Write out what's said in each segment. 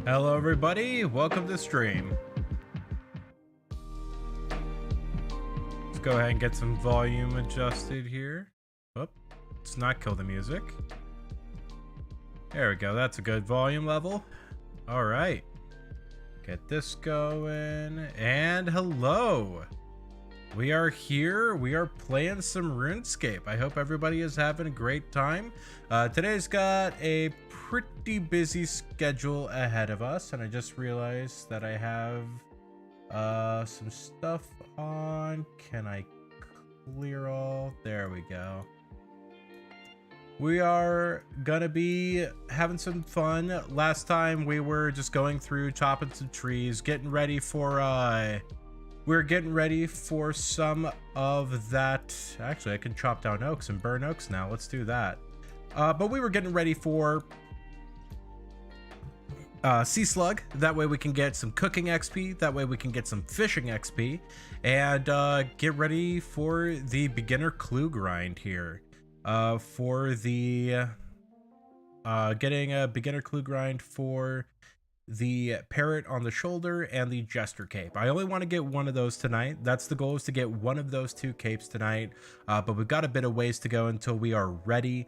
Hello everybody, welcome to stream. Let's go ahead and get some volume adjusted here. Oh, let's not kill the music. There we go, that's a good volume level. All right, get this going, and hello. We are here, we are playing some RuneScape. I hope everybody is having a great time. Today's got a pretty busy schedule ahead of us, and I just realized that I have some stuff on. Can I clear all? There we go. We are gonna be having some fun. Last time we were just going through, chopping some trees, getting ready for we're getting ready for some of that. Actually, I can chop down oaks and burn oaks now. Let's do that. But we were getting ready for Sea Slug. That way we can get some cooking XP. That way we can get some fishing XP. And get ready for the beginner clue grind here. For the... getting a beginner clue grind for the parrot on the shoulder and the jester cape. I only want to get one of those tonight. That's the goal, is to get one of those two capes tonight. But we've got a bit of ways to go until we are ready.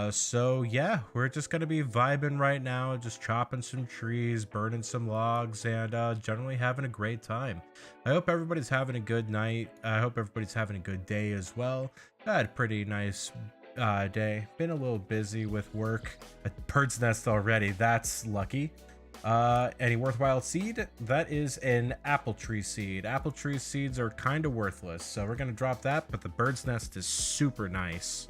So yeah, we're just gonna be vibing right now, just chopping some trees, burning some logs, and generally having a great time. I hope everybody's having a good night. I hope everybody's having a good day as well. I had a pretty nice day. Been a little busy with work. A bird's nest already, that's lucky. Any worthwhile seed? That is an apple tree seed. Apple tree seeds are kind of worthless, so we're gonna drop that, but the bird's nest is super nice.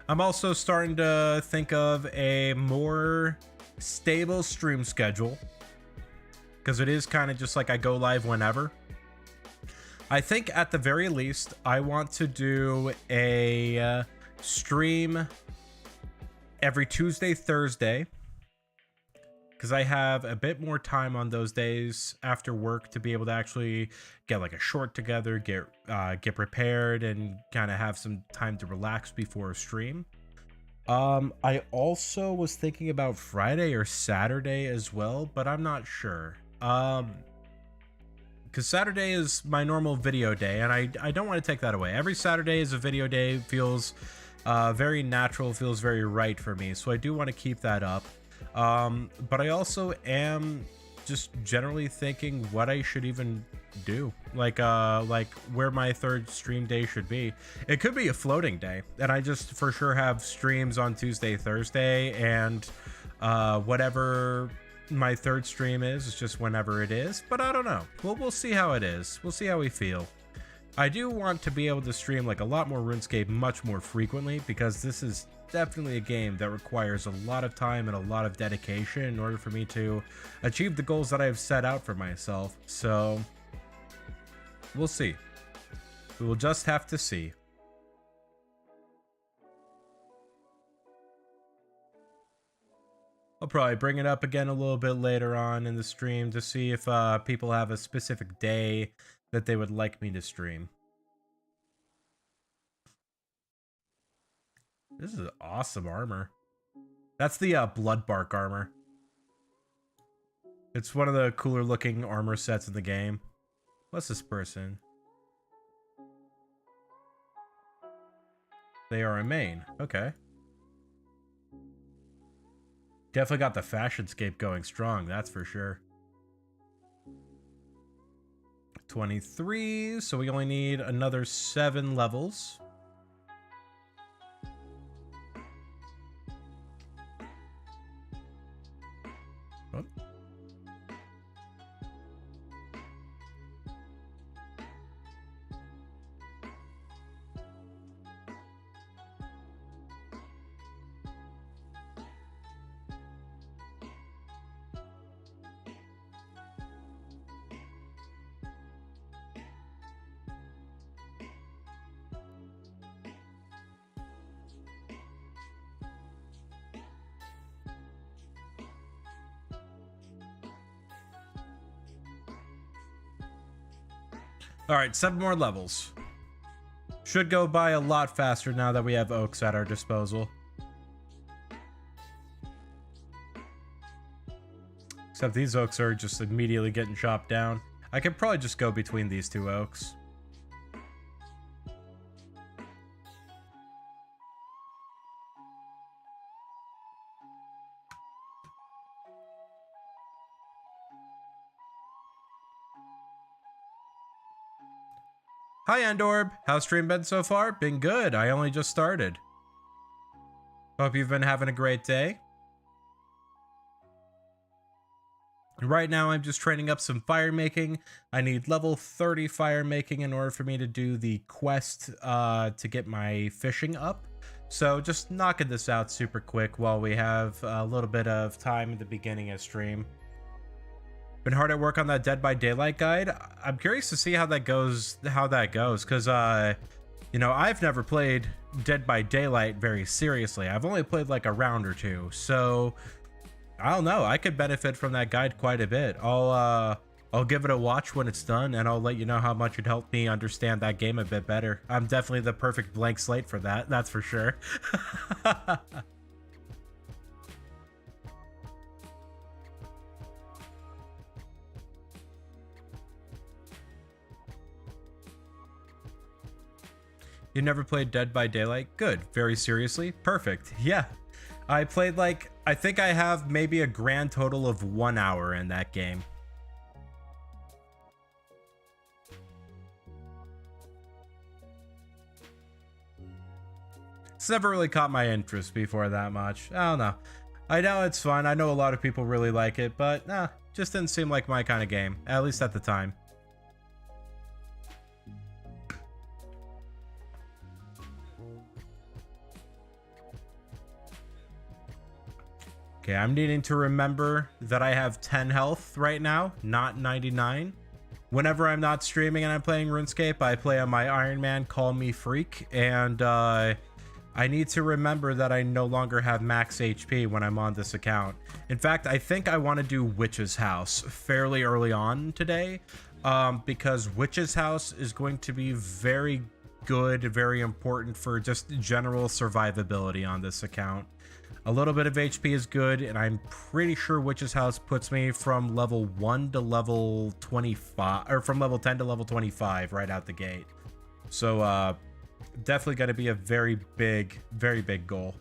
I'm also starting to think of a more stable stream schedule, because it is kind of just like I go live whenever. I think at the very least, I want to do a stream every Tuesday, Thursday, because I have a bit more time on those days after work to be able to actually get like a short together, get prepared, and kind of have some time to relax before a stream. I also was thinking about Friday or Saturday as well, but I'm not sure. Because Saturday is my normal video day, and I don't want to take that away. Every Saturday is a video day. Feels very natural, feels very right for me, so I do want to keep that up. But I also am just generally thinking what I should even do, like where my third stream day should be. It could be a floating day, and I just for sure have streams on Tuesday, Thursday, and whatever my third stream is just whenever it is. But I don't know. We'll see how it is. We'll see how we feel. I do want to be able to stream like a lot more RuneScape much more frequently, because this is definitely a game that requires a lot of time and a lot of dedication in order for me to achieve the goals that I've set out for myself. So we'll see. We will just have to see. I'll probably bring it up again a little bit later on in the stream to see if people have a specific day that they would like me to stream. This is awesome armor. That's the Bloodbark armor. It's one of the cooler looking armor sets in the game. What's this person? They are a main. Okay. Definitely got the fashionscape going strong, that's for sure. 23, so we only need another 7 levels. Oh. All right, 7 more levels. Should go by a lot faster now that we have oaks at our disposal. Except these oaks are just immediately getting chopped down. I could probably just go between these 2 oaks. Hi Endorb, how's stream been so far? Been good, I only just started. Hope you've been having a great day. Right now I'm just training up some fire making. I need level 30 fire making in order for me to do the quest to get my fishing up. So just knocking this out super quick while we have a little bit of time at the beginning of stream. Been hard at work on that Dead by Daylight guide. I'm curious to see how that goes, because you know, I've never played Dead by Daylight very seriously. I've only played like a round or 2, so I don't know. I could benefit from that guide quite a bit. I'll give it a watch when it's done, and I'll let you know how much it helped me understand that game a bit better. I'm definitely the perfect blank slate for that, that's for sure. You never played Dead by Daylight? Good. Very seriously? Perfect. Yeah. I played like, I think I have maybe a grand total of 1 hour in that game. It's never really caught my interest before that much. I don't know. I know it's fun. I know a lot of people really like it, but nah, just didn't seem like my kind of game, at least at the time. Okay, I'm needing to remember that I have 10 health right now, not 99. Whenever I'm not streaming and I'm playing RuneScape, I play on my Iron Man Call Me Freak, and I need to remember that I no longer have max HP when I'm on this account. In fact, I think I want to do Witch's House fairly early on today, because Witch's House is going to be very good, very important for just general survivability on this account. A little bit of HP is good, and I'm pretty sure Witch's House puts me from level 1 to level 25, or from level 10 to level 25 right out the gate. So definitely going to be a very big goal.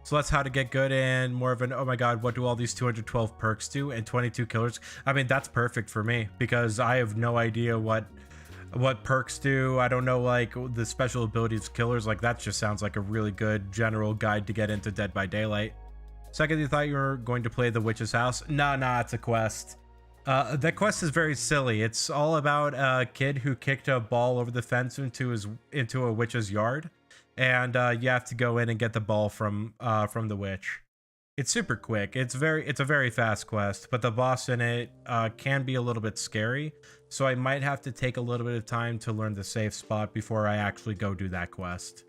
So that's how to get good and more of an, oh my god, what do all these 212 perks do and 22 killers? I mean, that's perfect for me because I have no idea what perks do. I don't know like the special abilities of killers. Like that just sounds like a really good general guide to get into Dead by Daylight. Second, you thought you were going to play the Witch's House? Nah, it's a quest. That quest is very silly. It's all about a kid who kicked a ball over the fence into a witch's yard, and you have to go in and get the ball from the witch. It's super quick. It's a very fast quest, but the boss in it can be a little bit scary, so I might have to take a little bit of time to learn the safe spot before I actually go do that quest.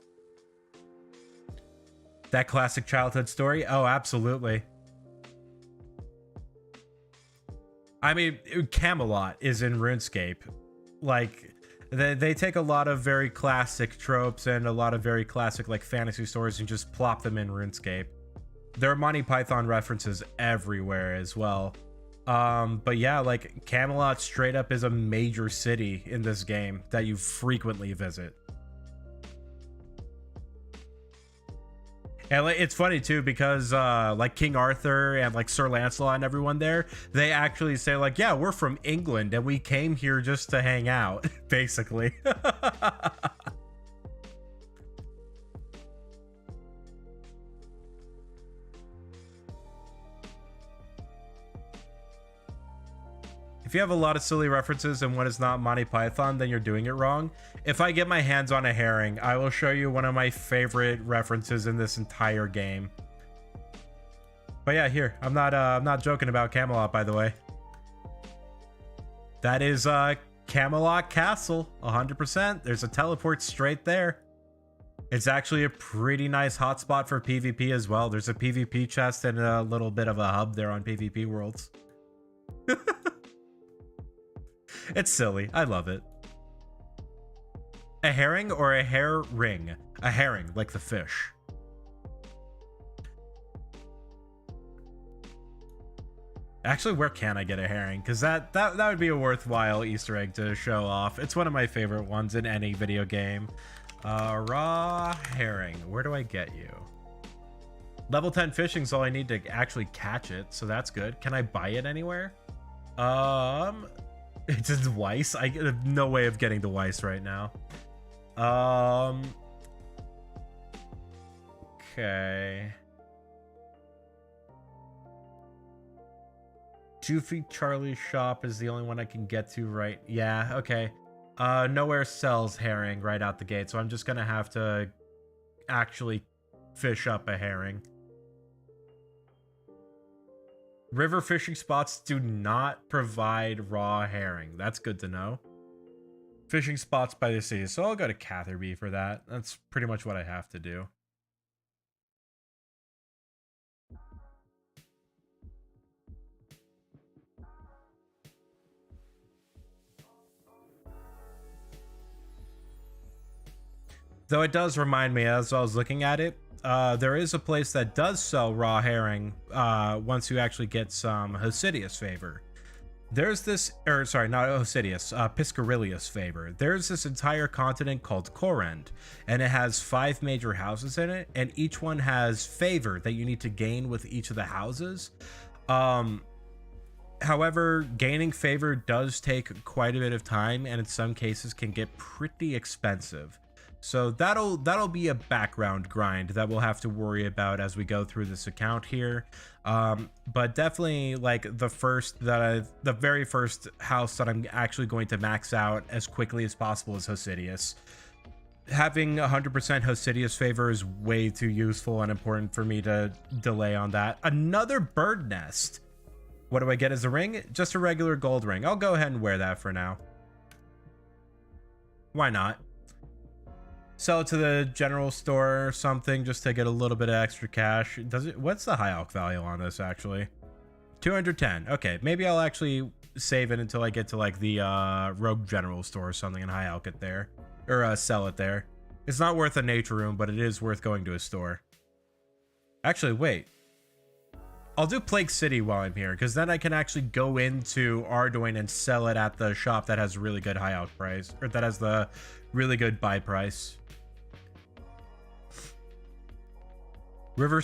That classic childhood story? Oh, absolutely. I mean, Camelot is in RuneScape. Like, they take a lot of very classic tropes and a lot of very classic like fantasy stories and just plop them in RuneScape. There are Monty Python references everywhere as well. But yeah, like Camelot straight up is a major city in this game that you frequently visit. And it's funny too because like King Arthur and like Sir Lancelot and everyone there, they actually say like, yeah, we're from England and we came here just to hang out, basically. If you have a lot of silly references and one is not Monty Python, then you're doing it wrong. If I get my hands on a herring, I will show you one of my favorite references in this entire game. But yeah, here, I'm not joking about Camelot, by the way. That is Camelot Castle, 100%. There's a teleport straight there. It's actually a pretty nice hotspot for PvP as well. There's a PvP chest and a little bit of a hub there on PvP Worlds. It's silly. I love it. A herring or a herring? A herring, like the fish. Actually, where can I get a herring? Because that would be a worthwhile Easter egg to show off. It's one of my favorite ones in any video game. Raw herring. Where do I get you? Level 10 fishing is all I need to actually catch it, so that's good. Can I buy it anywhere? It's a Weiss. I have no way of getting the Weiss right now. Okay. Doofy Charlie's shop is the only one I can get to right. Yeah, okay. Nowhere sells herring right out the gate, so I'm just gonna have to actually fish up a herring. River fishing spots do not provide raw herring. That's good to know. Fishing spots by the sea, so I'll go to Catherby for that. That's pretty much what I have to do. Though it does remind me, as I was looking at it, there is a place that does sell raw herring once you actually get some Hosidius favor. There's this, or sorry, not Hosidius, Piscarilius favor. There's this entire continent called Korend, and it has 5 major houses in it, and each one has favor that you need to gain with each of the houses. However, gaining favor does take quite a bit of time, and in some cases can get pretty expensive. So that'll be a background grind that we'll have to worry about as we go through this account here. But definitely like the very first house that I'm actually going to max out as quickly as possible is Hosidius. Having 100% Hosidius favor is way too useful and important for me to delay on that. Another bird nest. What do I get as a ring? Just a regular gold ring. I'll go ahead and wear that for now. Why not? Sell it to the general store or something just to get a little bit of extra cash. Does it? What's the high alch value on this actually? 210. Okay, maybe I'll actually save it until I get to like the rogue general store or something and high alch it there, or sell it there. It's not worth a nature room, but it is worth going to a store. Actually, wait. I'll do Plague City while I'm here, because then I can actually go into Ardoin and sell it at the shop that has really good high alch price, or that has the really good buy price. River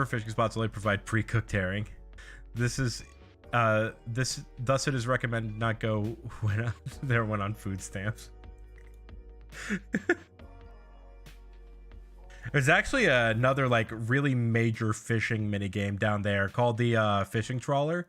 fishing spots only provide pre-cooked herring. Thus it is recommended not go when on food stamps. There's actually another like really major fishing minigame down there called the fishing trawler.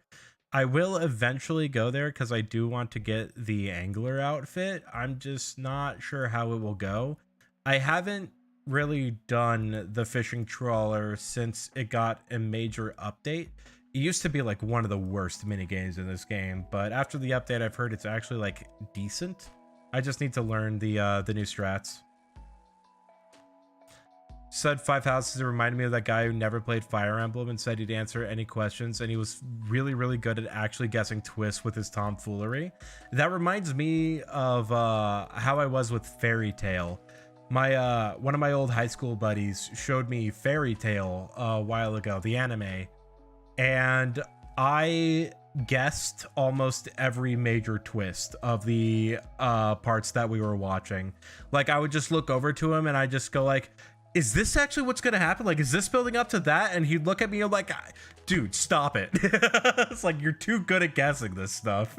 I will eventually go there because I do want to get the angler outfit. I'm just not sure how it will go. I haven't really done the fishing trawler since it got a major update. It used to be like one of the worst mini games in this game, but after the update I've heard it's actually like decent. I just need to learn the new strats. Said 5 houses, it reminded me of that guy who never played Fire Emblem and said he'd answer any questions, and he was really good at actually guessing twists with his tomfoolery. That reminds me of how I was with Fairy Tail. My one of my old high school buddies showed me Fairy Tail a while ago, the anime, and I guessed almost every major twist of the parts that we were watching. Like I would just look over to him and I just go like, is this actually what's gonna happen? Like, is this building up to that? And he'd look at me and like, dude, stop it. It's like, you're too good at guessing this stuff.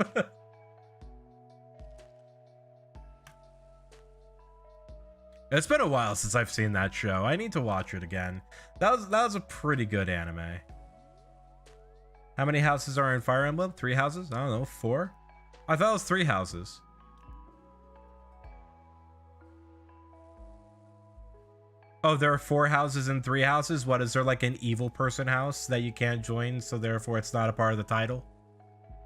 It's been a while since I've seen that show. I need to watch it again. That was a pretty good anime. How many houses are in Fire Emblem? 3 houses? I don't know, 4? I thought it was 3 houses. Oh, there are 4 houses and 3 houses? What, is there like an evil person house that you can't join, so therefore it's not a part of the title?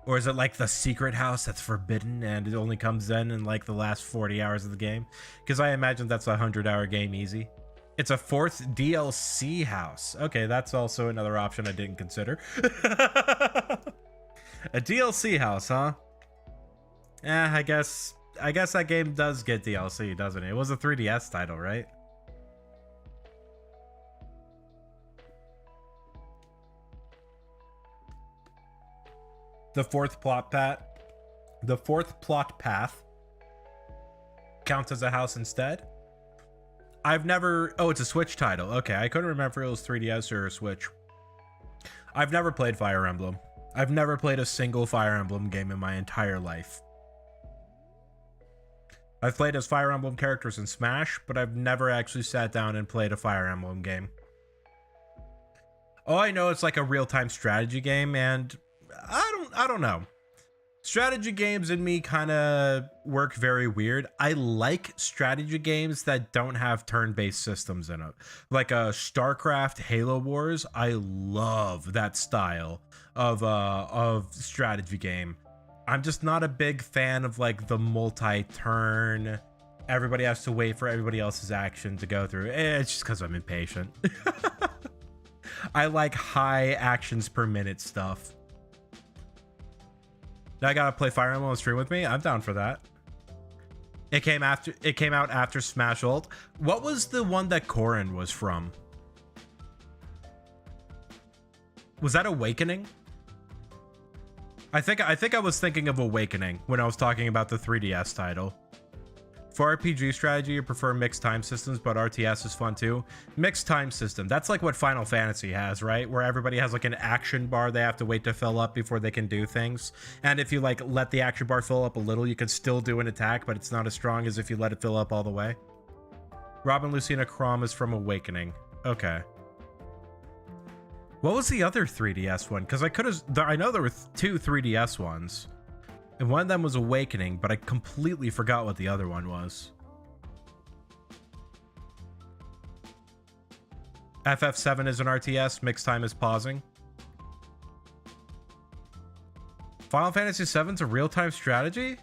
Or is it like the secret house that's forbidden and it only comes in like the last 40 hours of the game? Because I imagine that's a 100-hour game easy. It's a 4th DLC house. Okay, that's also another option I didn't consider. A DLC house, huh? I guess that game does get DLC, doesn't it? It was a 3DS title, right? The fourth plot path counts as a house instead. I've never... Oh, it's a Switch title. Okay, I couldn't remember if it was 3DS or Switch. I've never played Fire Emblem. I've never played a single Fire Emblem game in my entire life. I've played as Fire Emblem characters in Smash, but I've never actually sat down and played a Fire Emblem game. Oh, I know it's like a real-time strategy game, and I don't know. Strategy games in me kind of work very weird. I like strategy games that don't have turn-based systems in it. Like a StarCraft, Halo Wars, I love that style of strategy game. I'm just not a big fan of like the multi-turn. Everybody has to wait for everybody else's action to go through. It's just because I'm impatient. I like high actions per minute stuff. Now I gotta play Fire Emblem on stream with me. I'm down for that. It came out after Smash Ult. What was the one that Corrin was from? Was that Awakening? I think I was thinking of Awakening when I was talking about the 3DS title. For RPG strategy, you prefer mixed time systems, but RTS is fun too. Mixed time system. That's like what Final Fantasy has, right? Where everybody has like an action bar they have to wait to fill up before they can do things. And if you like let the action bar fill up a little, you can still do an attack, but it's not as strong as if you let it fill up all the way. Robin Lucina Crom is from Awakening. Okay. What was the other 3DS one? Because I know there were 2 3DS ones. And one of them was Awakening, but I completely forgot what the other one was. FF7 is an RTS, mixed time is pausing. Final Fantasy VII's a real-time strategy?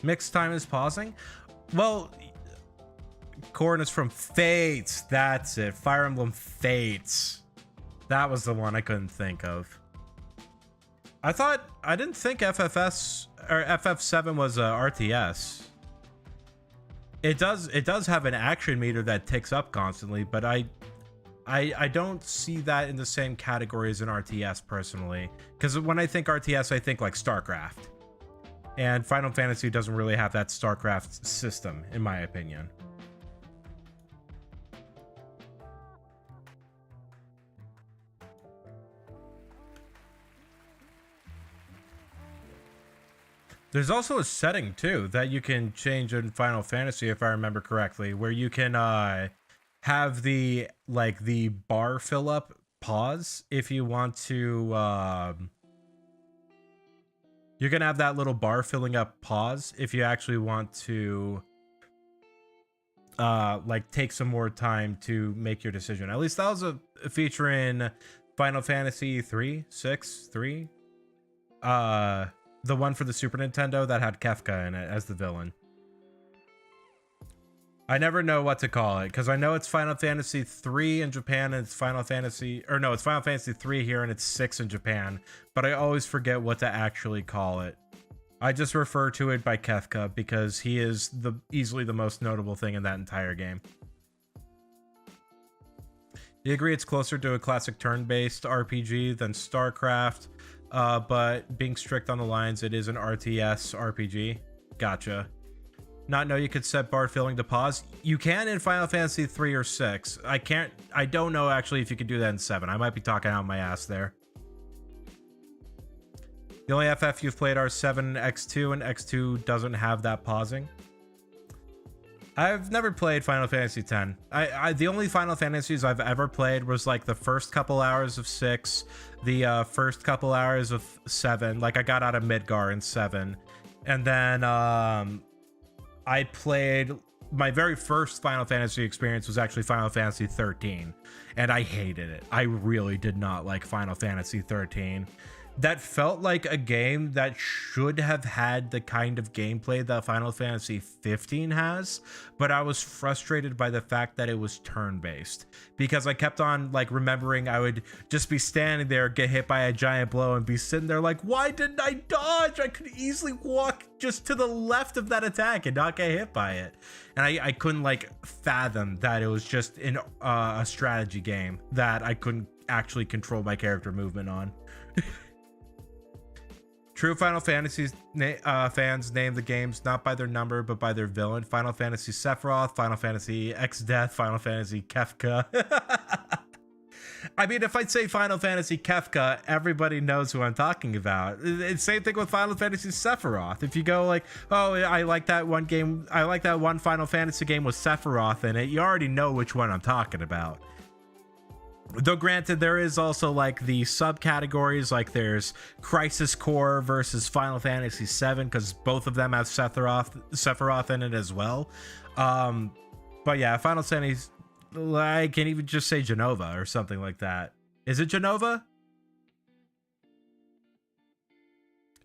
Mixed time is pausing? Well, Corrin is from Fates. That's it. Fire Emblem Fates. That was the one I couldn't think of. I didn't think FF7 was a RTS. It does have an action meter that ticks up constantly, but I don't see that in the same category as an RTS personally. Because when I think RTS, I think like StarCraft. And Final Fantasy doesn't really have that StarCraft system, in my opinion. There's also a setting too that you can change in Final Fantasy, if I remember correctly, where you can have the bar fill up pause if you want to. You can have that little bar filling up pause if you actually want to take some more time to make your decision. At least that was a feature in Final Fantasy 3, 6, 3. The one for the Super Nintendo that had Kefka in it as the villain. I never know what to call it because I know it's Final Fantasy 3 in Japan and it's Final Fantasy, or no, it's Final Fantasy 3 here and it's 6 in Japan, but I always forget what to actually call it. I just refer to it by Kefka because he is easily the most notable thing in that entire game. You agree it's closer to a classic turn-based RPG than StarCraft, but being strict on the lines, it is an RTS RPG. Gotcha. Not know you could set bar filling to pause. You can in Final Fantasy 3 or 6. I don't know actually if you could do that in 7. I might be talking out my ass there. The only FF you've played are 7 and X2, and X2 doesn't have that pausing. I've never played Final Fantasy X. The only Final Fantasies I've ever played was like the first couple hours of 6, the first couple hours of 7. Like I got out of Midgar in 7, and then I played my very first Final Fantasy experience was actually Final Fantasy 13, and I hated it. I really did not like Final Fantasy 13. that felt like a game that should have had the kind of gameplay that Final Fantasy 15 has, but I was frustrated by the fact that it was turn-based, because I kept on like remembering I would just be standing there, get hit by a giant blow, and be sitting there like, why didn't I dodge? I could easily walk just to the left of that attack and not get hit by it. And I couldn't like fathom that it was just in a strategy game that I couldn't actually control my character movement on. True Final Fantasy fans name the games not by their number, but by their villain. Final Fantasy Sephiroth, Final Fantasy X-Death, Final Fantasy Kefka. I mean, if I say Final Fantasy Kefka, everybody knows who I'm talking about. It's same thing with Final Fantasy Sephiroth. If you go like, oh, I like that one game, I like that one Final Fantasy game with Sephiroth in it, you already know which one I'm talking about. Though granted, there is also like the subcategories, like there's Crisis Core versus Final Fantasy VII, because both of them have Sephiroth in it as well. But yeah, Final Fantasy, I can't even just say Genova or something like that. Is it Genova?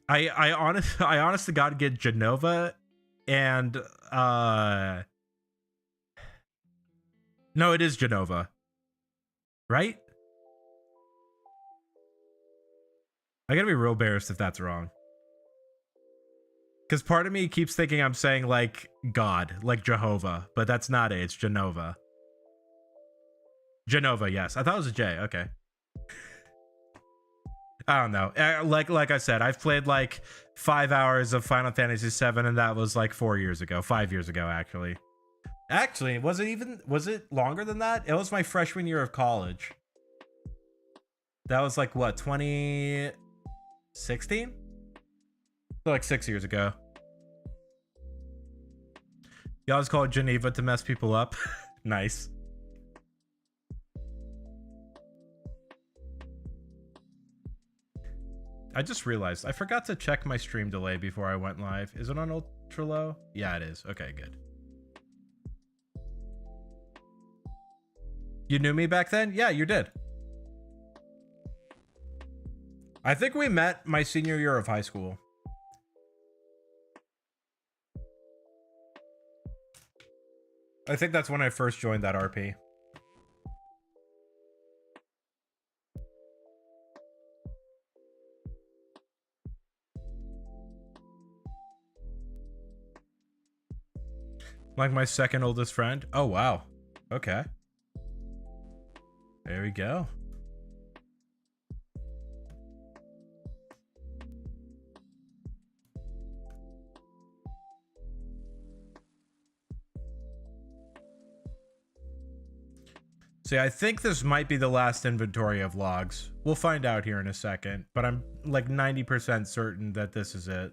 I honest to God get Genova and no, it is Genova. Right? I gotta be real embarrassed if that's wrong. Because part of me keeps thinking I'm saying like God, like Jehovah, but that's not it. It's Genova. Genova, yes. I thought it was a J. Okay. I don't know. Like I said, I've played like 5 hours of Final Fantasy VII, and that was like 4 years ago. 5 years ago, actually. Actually, was it longer than that? It was my freshman year of college. That was like what, 2016? So like 6 years ago. You always call it Geneva to mess people up. Nice. I just realized I forgot to check my stream delay before I went live. Is it on ultra low? Yeah, it is. Okay, good. You knew me back then? Yeah, you did. I think we met my senior year of high school. I think that's when I first joined that RP. Like my second oldest friend. Oh, wow. Okay. There we go. See, I think this might be the last inventory of logs. We'll find out here in a second, but I'm like 90% certain that this is it.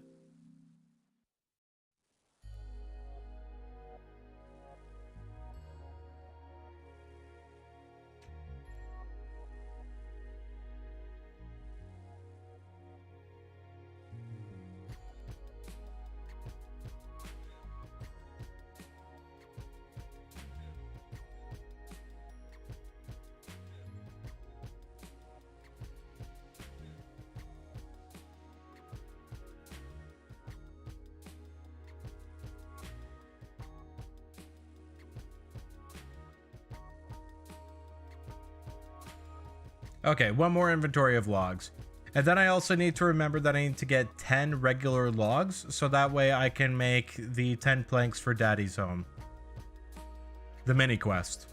Okay, one more inventory of logs. And then I also need to remember that I need to get 10 regular logs, so that way I can make the 10 planks for Daddy's home. The mini quest.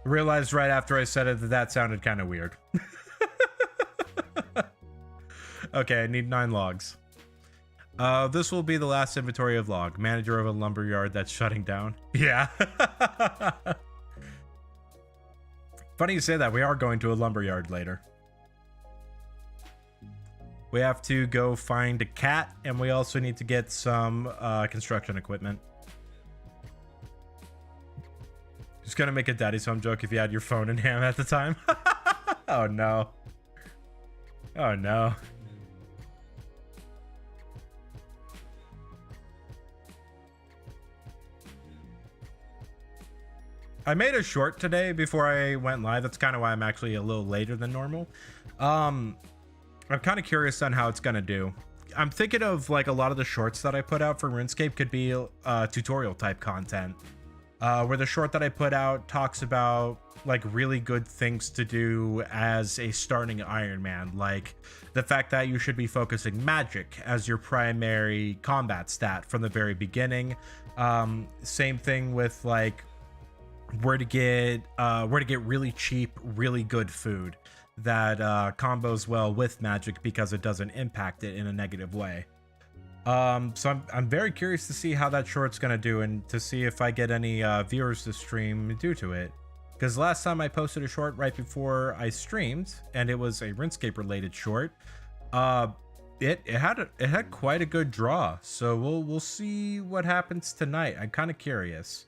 Realized right after I said it that that sounded kind of weird. Okay, I need 9 logs. This will be the last inventory of log. Manager of a lumberyard that's shutting down. Yeah. Funny you say that. We are going to a lumberyard later. We have to go find a cat, and we also need to get some construction equipment. Just gonna make a Daddy's home joke if you had your phone in hand at the time. Oh no. Oh no. I made a short today before I went live. That's kind of why I'm actually a little later than normal. I'm kind of curious on how it's gonna do. I'm thinking of like a lot of the shorts that I put out for RuneScape could be tutorial type content, where the short that I put out talks about like really good things to do as a starting Iron Man, like the fact that you should be focusing magic as your primary combat stat from the very beginning. Same thing with like where to get really cheap, really good food that combos well with magic because it doesn't impact it in a negative way. So I'm very curious to see how that short's gonna do and to see if I get any viewers to stream due to it. Because last time I posted a short right before I streamed, and it was a RuneScape related short, it had quite a good draw. So we'll see what happens tonight. I'm kind of curious.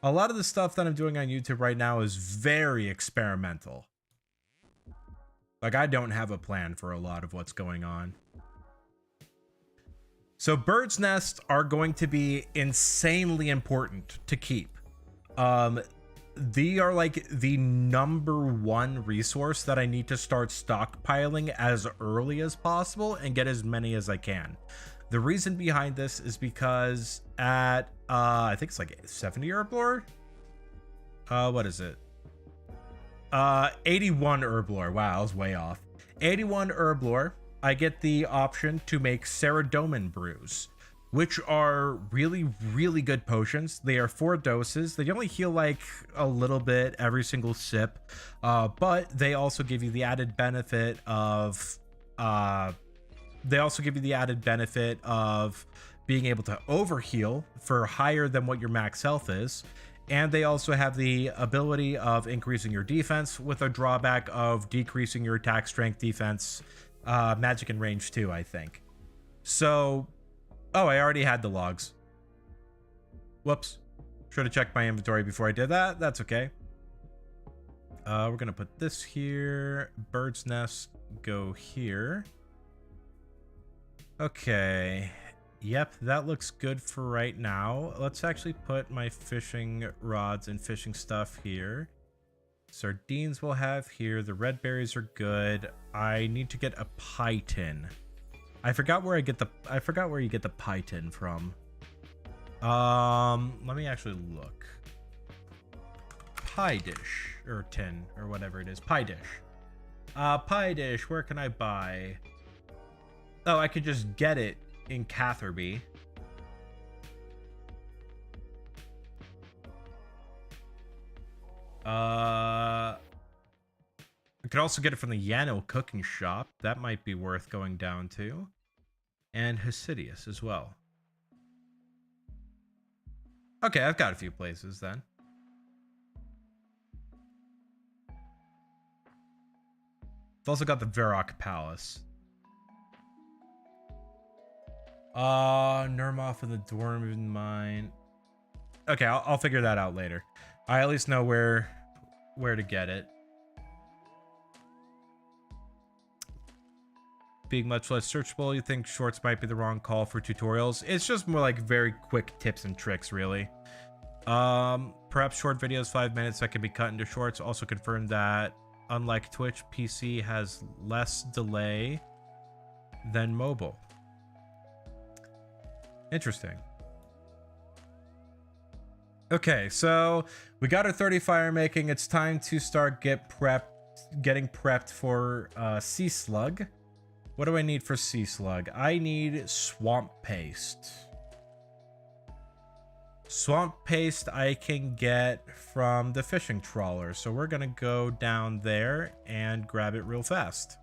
A lot of the stuff that I'm doing on YouTube right now is very experimental. Like, I don't have a plan for a lot of what's going on. So birds' nests are going to be insanely important to keep. They are like the #1 resource that I need to start stockpiling as early as possible and get as many as I can. The reason behind this is because at I think it's like 70 herblore. What is it? 81 herblore. Wow, I was way off. 81 herblore. I get the option to make Ceradomin brews, which are really, really good potions. They are 4 doses. They only heal like a little bit every single sip, but they also give you the added benefit of being able to overheal for higher than what your max health is. And they also have the ability of increasing your defense with a drawback of decreasing your attack, strength, defense, magic, and range too, I think. So, oh, I already had the logs. Whoops. Should have checked my inventory before I did that. That's okay. We're going to put this here. Bird's nest go here. Okay. Yep, that looks good for right now. Let's actually put my fishing rods and fishing stuff here. Sardines we'll have here. The red berries are good. I need to get a pie tin. I forgot where you get the pie tin from. Let me actually look. Pie dish or tin or whatever it is. Pie dish. Pie dish, where can I buy? Oh, I could just get it in Catherby. I could also get it from the Yano cooking shop. That might be worth going down to. And Hasidius as well. Okay, I've got a few places then. I've also got the Varrock Palace. Nurmoff and the Dwarven Mine. Okay, I'll figure that out later. I at least know where to get it. Being much less searchable, you think shorts might be the wrong call for tutorials? It's just more like very quick tips and tricks, really. Perhaps short videos, 5 minutes, that can be cut into shorts. Also confirmed that, unlike Twitch, PC has less delay than mobile. Interesting. Okay, so we got our 30 fire making. It's time to start getting prepped for sea slug. What do I need for sea slug? I need swamp paste. Swamp paste I can get from the fishing trawler. So we're gonna go down there and grab it real fast.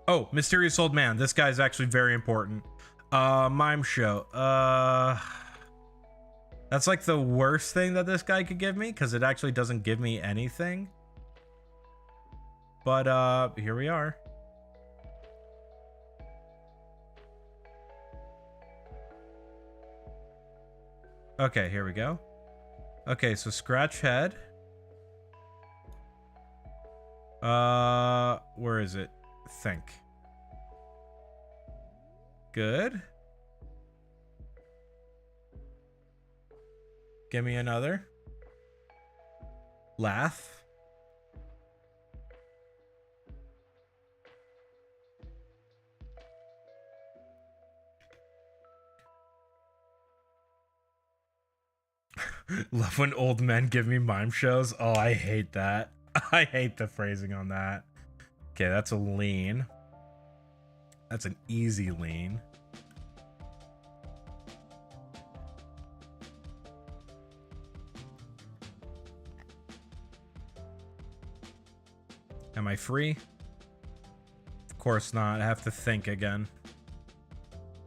Oh, mysterious old man. This guy's actually very important. Mime show. That's like the worst thing that this guy could give me, because it actually doesn't give me anything. But here we are. Okay, here we go. Okay, so scratch head. Where is it? Think. Good. Give me another. Laugh. Love when old men give me mime shows. Oh, I hate that. I hate the phrasing on that. Okay, that's a lean. That's an easy lean. Am I free? Of course not. I have to think again.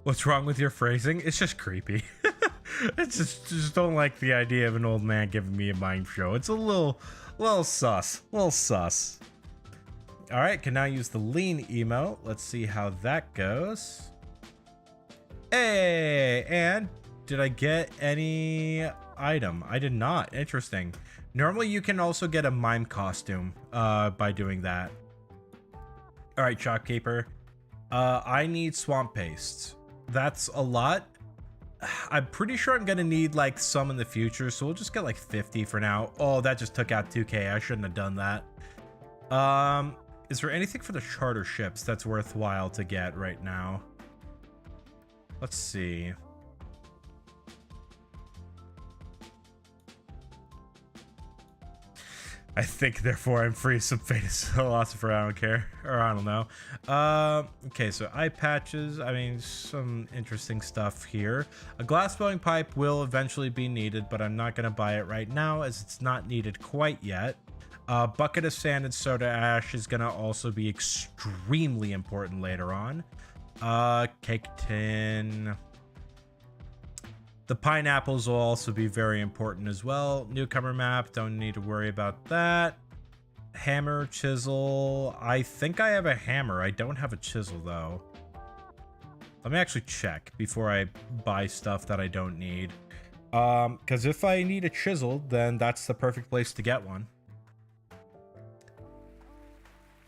What's wrong with your phrasing? It's just creepy. It's just don't like the idea of an old man giving me a mime show. It's a little sus. Little sus. All right, can now use the lean emote. Let's see how that goes. Hey, and did I get any item? I did not. Interesting. Normally you can also get a mime costume by doing that. All right, shopkeeper. I need swamp paste. That's a lot. I'm pretty sure I'm gonna need like some in the future, so we'll just get like 50 for now. Oh, that just took out 2k. I shouldn't have done that. Is there anything for the charter ships that's worthwhile to get right now? Let's see. I think, therefore, I'm free. Some famous philosopher. I don't care. Or I don't know. Okay, so eye patches. I mean, some interesting stuff here. A glass blowing pipe will eventually be needed, but I'm not going to buy it right now as it's not needed quite yet. Bucket of sand and soda ash is going to also be extremely important later on. Cake tin. The pineapples will also be very important as well. Newcomer map, don't need to worry about that. Hammer, chisel. I think I have a hammer. I don't have a chisel though. Let me actually check before I buy stuff that I don't need. Because if I need a chisel, then that's the perfect place to get one.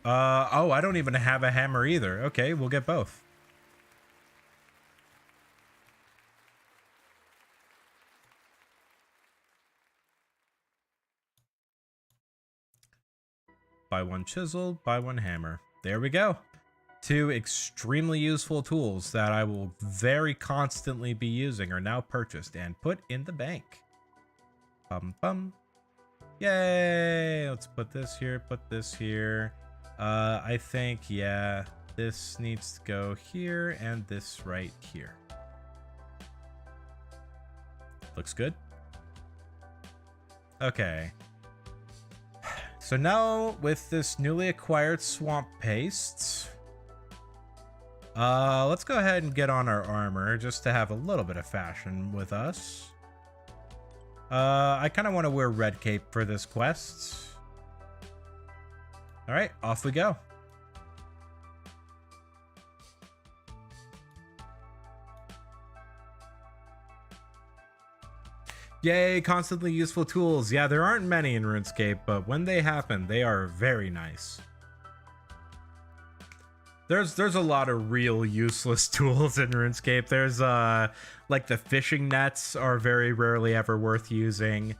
Oh, I don't even have a hammer either. Okay, we'll get both. Buy one chisel, buy one hammer. There we go. Two extremely useful tools that I will very constantly be using are now purchased and put in the bank. Bum bum. Yay! Let's put this here, put this here. I think, yeah, this needs to go here and this right here. Looks good. Okay. So now with this newly acquired swamp paste, let's go ahead and get on our armor just to have a little bit of fashion with us. I kind of want to wear red cape for this quest. All right, off we go. Yay, constantly useful tools. Yeah, there aren't many in RuneScape, but when they happen, they are very nice. There's a lot of real useless tools in RuneScape. There's like the fishing nets are very rarely ever worth using,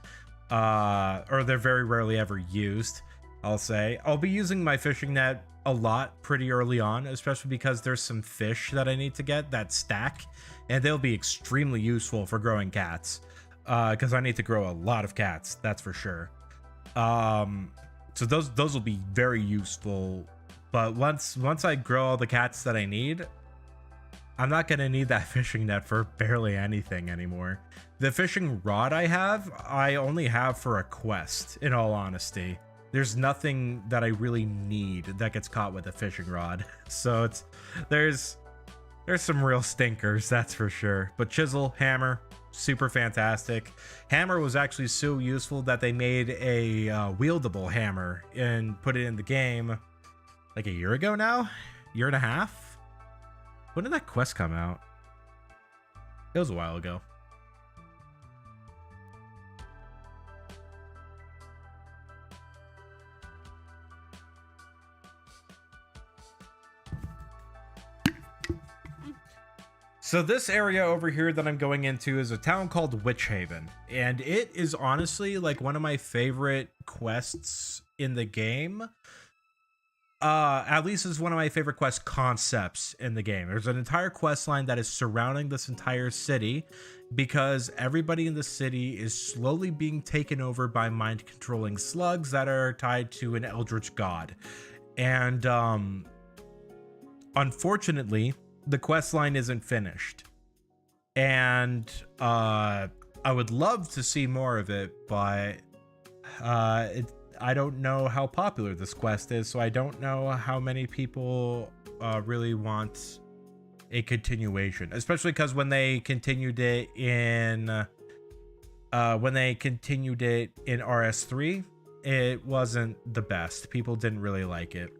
or they're very rarely ever used. I'll say I'll be using my fishing net a lot pretty early on, especially because there's some fish that I need to get that stack, and they'll be extremely useful for growing cats. Because I need to grow a lot of cats, that's for sure. So those will be very useful. But once I grow all the cats that I need, I'm not gonna need that fishing net for barely anything anymore. The fishing rod I only have for a quest. In all honesty, there's nothing that I really need that gets caught with a fishing rod. So there's some real stinkers, that's for sure. But chisel, hammer. super fantastic. Hammer was actually so useful that they made a wieldable hammer and put it in the game like a year ago now, year and a half. When did that quest come out? It was a while ago. So this area over here that I'm going into is a town called Witch Haven, and it is honestly like one of my favorite quests in the game. At least is one of my favorite quest concepts in the game. There's an entire quest line that is surrounding this entire city because everybody in the city is slowly being taken over by mind controlling slugs that are tied to an eldritch god. And unfortunately, the quest line isn't finished, and I would love to see more of it, but I don't know how popular this quest is, so I don't know how many people really want a continuation, especially because when they continued it in RS3, it wasn't the best. People didn't really like it.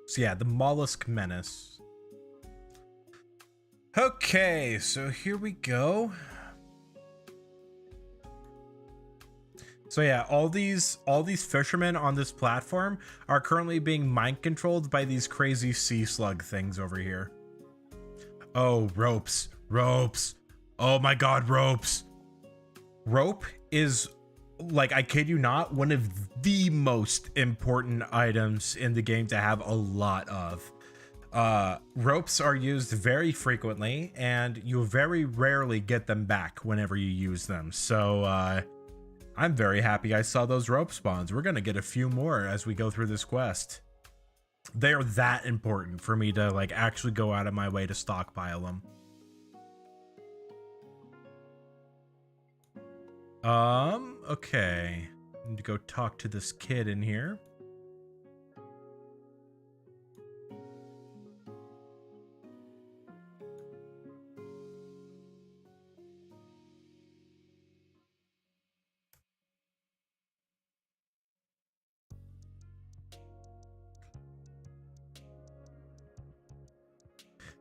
So yeah, the Mollusk Menace. Okay, so here we go. So yeah, all these fishermen on this platform are currently being mind controlled by these crazy sea slug things over here. Oh, ropes. Oh my god, ropes. Rope is, like, I kid you not, one of the most important items in the game to have a lot of. Ropes are used very frequently, and you very rarely get them back whenever you use them. So I'm very happy I saw those rope spawns. We're gonna get a few more as we go through this quest. They're that important for me to like actually go out of my way to stockpile them. Okay. I need to go talk to this kid in here.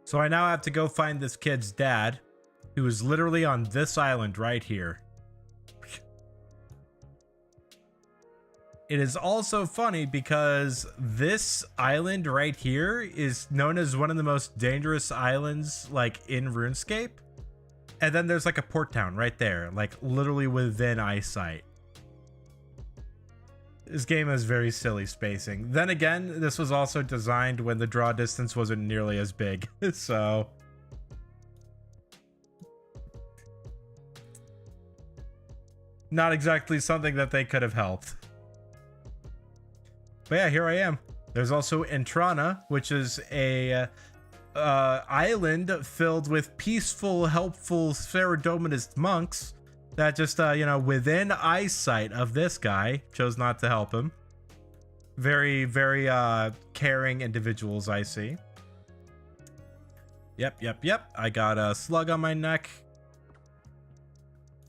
So I now have to go find this kid's dad, who is literally on this island right here. It is also funny because this island right here is known as one of the most dangerous islands like in RuneScape. And then there's like a port town right there, like literally within eyesight. This game has very silly spacing. Then again, this was also designed when the draw distance wasn't nearly as big, so... not exactly something that they could have helped. But yeah, here I am. There's also Entrana, which is a island filled with peaceful, helpful Spheridominist monks that just, you know, within eyesight of this guy, chose not to help him. Very, very caring individuals, I see. Yep. I got a slug on my neck.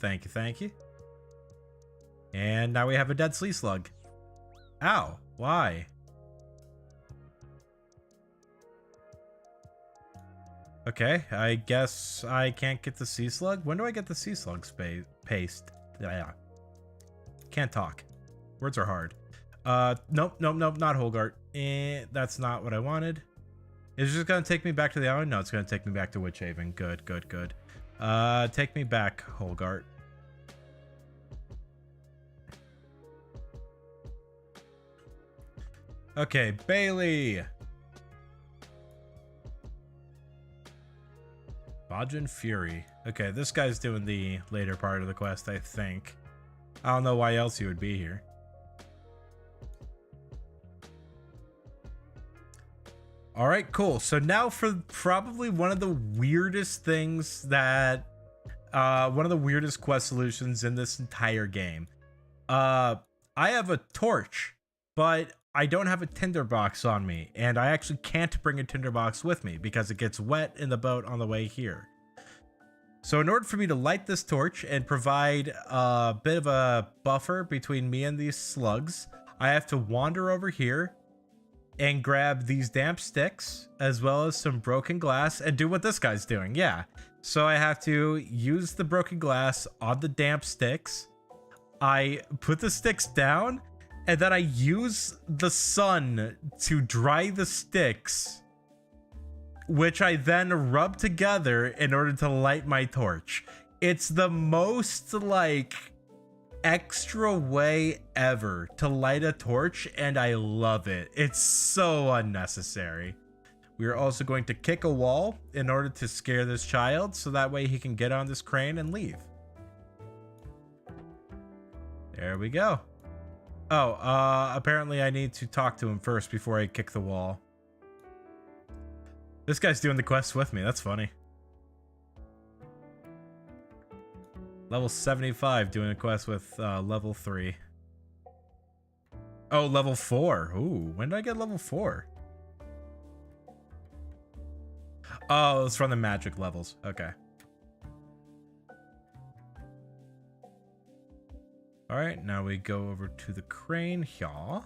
Thank you. And now we have a dead sea slug. Ow. Why? Okay, I guess I can't get the sea slug. When do I get the sea slug paste? Yeah. Can't talk. Words are hard. Nope, not Holgart. That's not what I wanted. Is it just gonna take me back to the island? No, it's gonna take me back to Witch Haven. Good. Take me back, Holgart. Okay, Bailey. Bajin Fury. Okay, this guy's doing the later part of the quest, I think. I don't know why else he would be here. All right, cool. So now for probably one of the weirdest things that One of the weirdest quest solutions in this entire game. I have a torch, but I don't have a tinderbox on me, and I actually can't bring a tinderbox with me because it gets wet in the boat on the way here. So in order for me to light this torch and provide a bit of a buffer between me and these slugs, I have to wander over here and grab these damp sticks as well as some broken glass and do what this guy's doing. Yeah. So I have to use the broken glass on the damp sticks. I put the sticks down and then I use the sun to dry the sticks, which I then rub together in order to light my torch. It's the most like extra way ever to light a torch, and I love it. It's so unnecessary. We are also going to kick a wall in order to scare this child, so that way he can get on this crane and leave. There we go. Oh, apparently I need to talk to him first before I kick the wall. This guy's doing the quest with me. That's funny. Level 75 doing a quest with level 3. Oh, level 4. Ooh, when did I get level 4? Oh, it's from the magic levels. Okay. All right, now we go over to the crane here.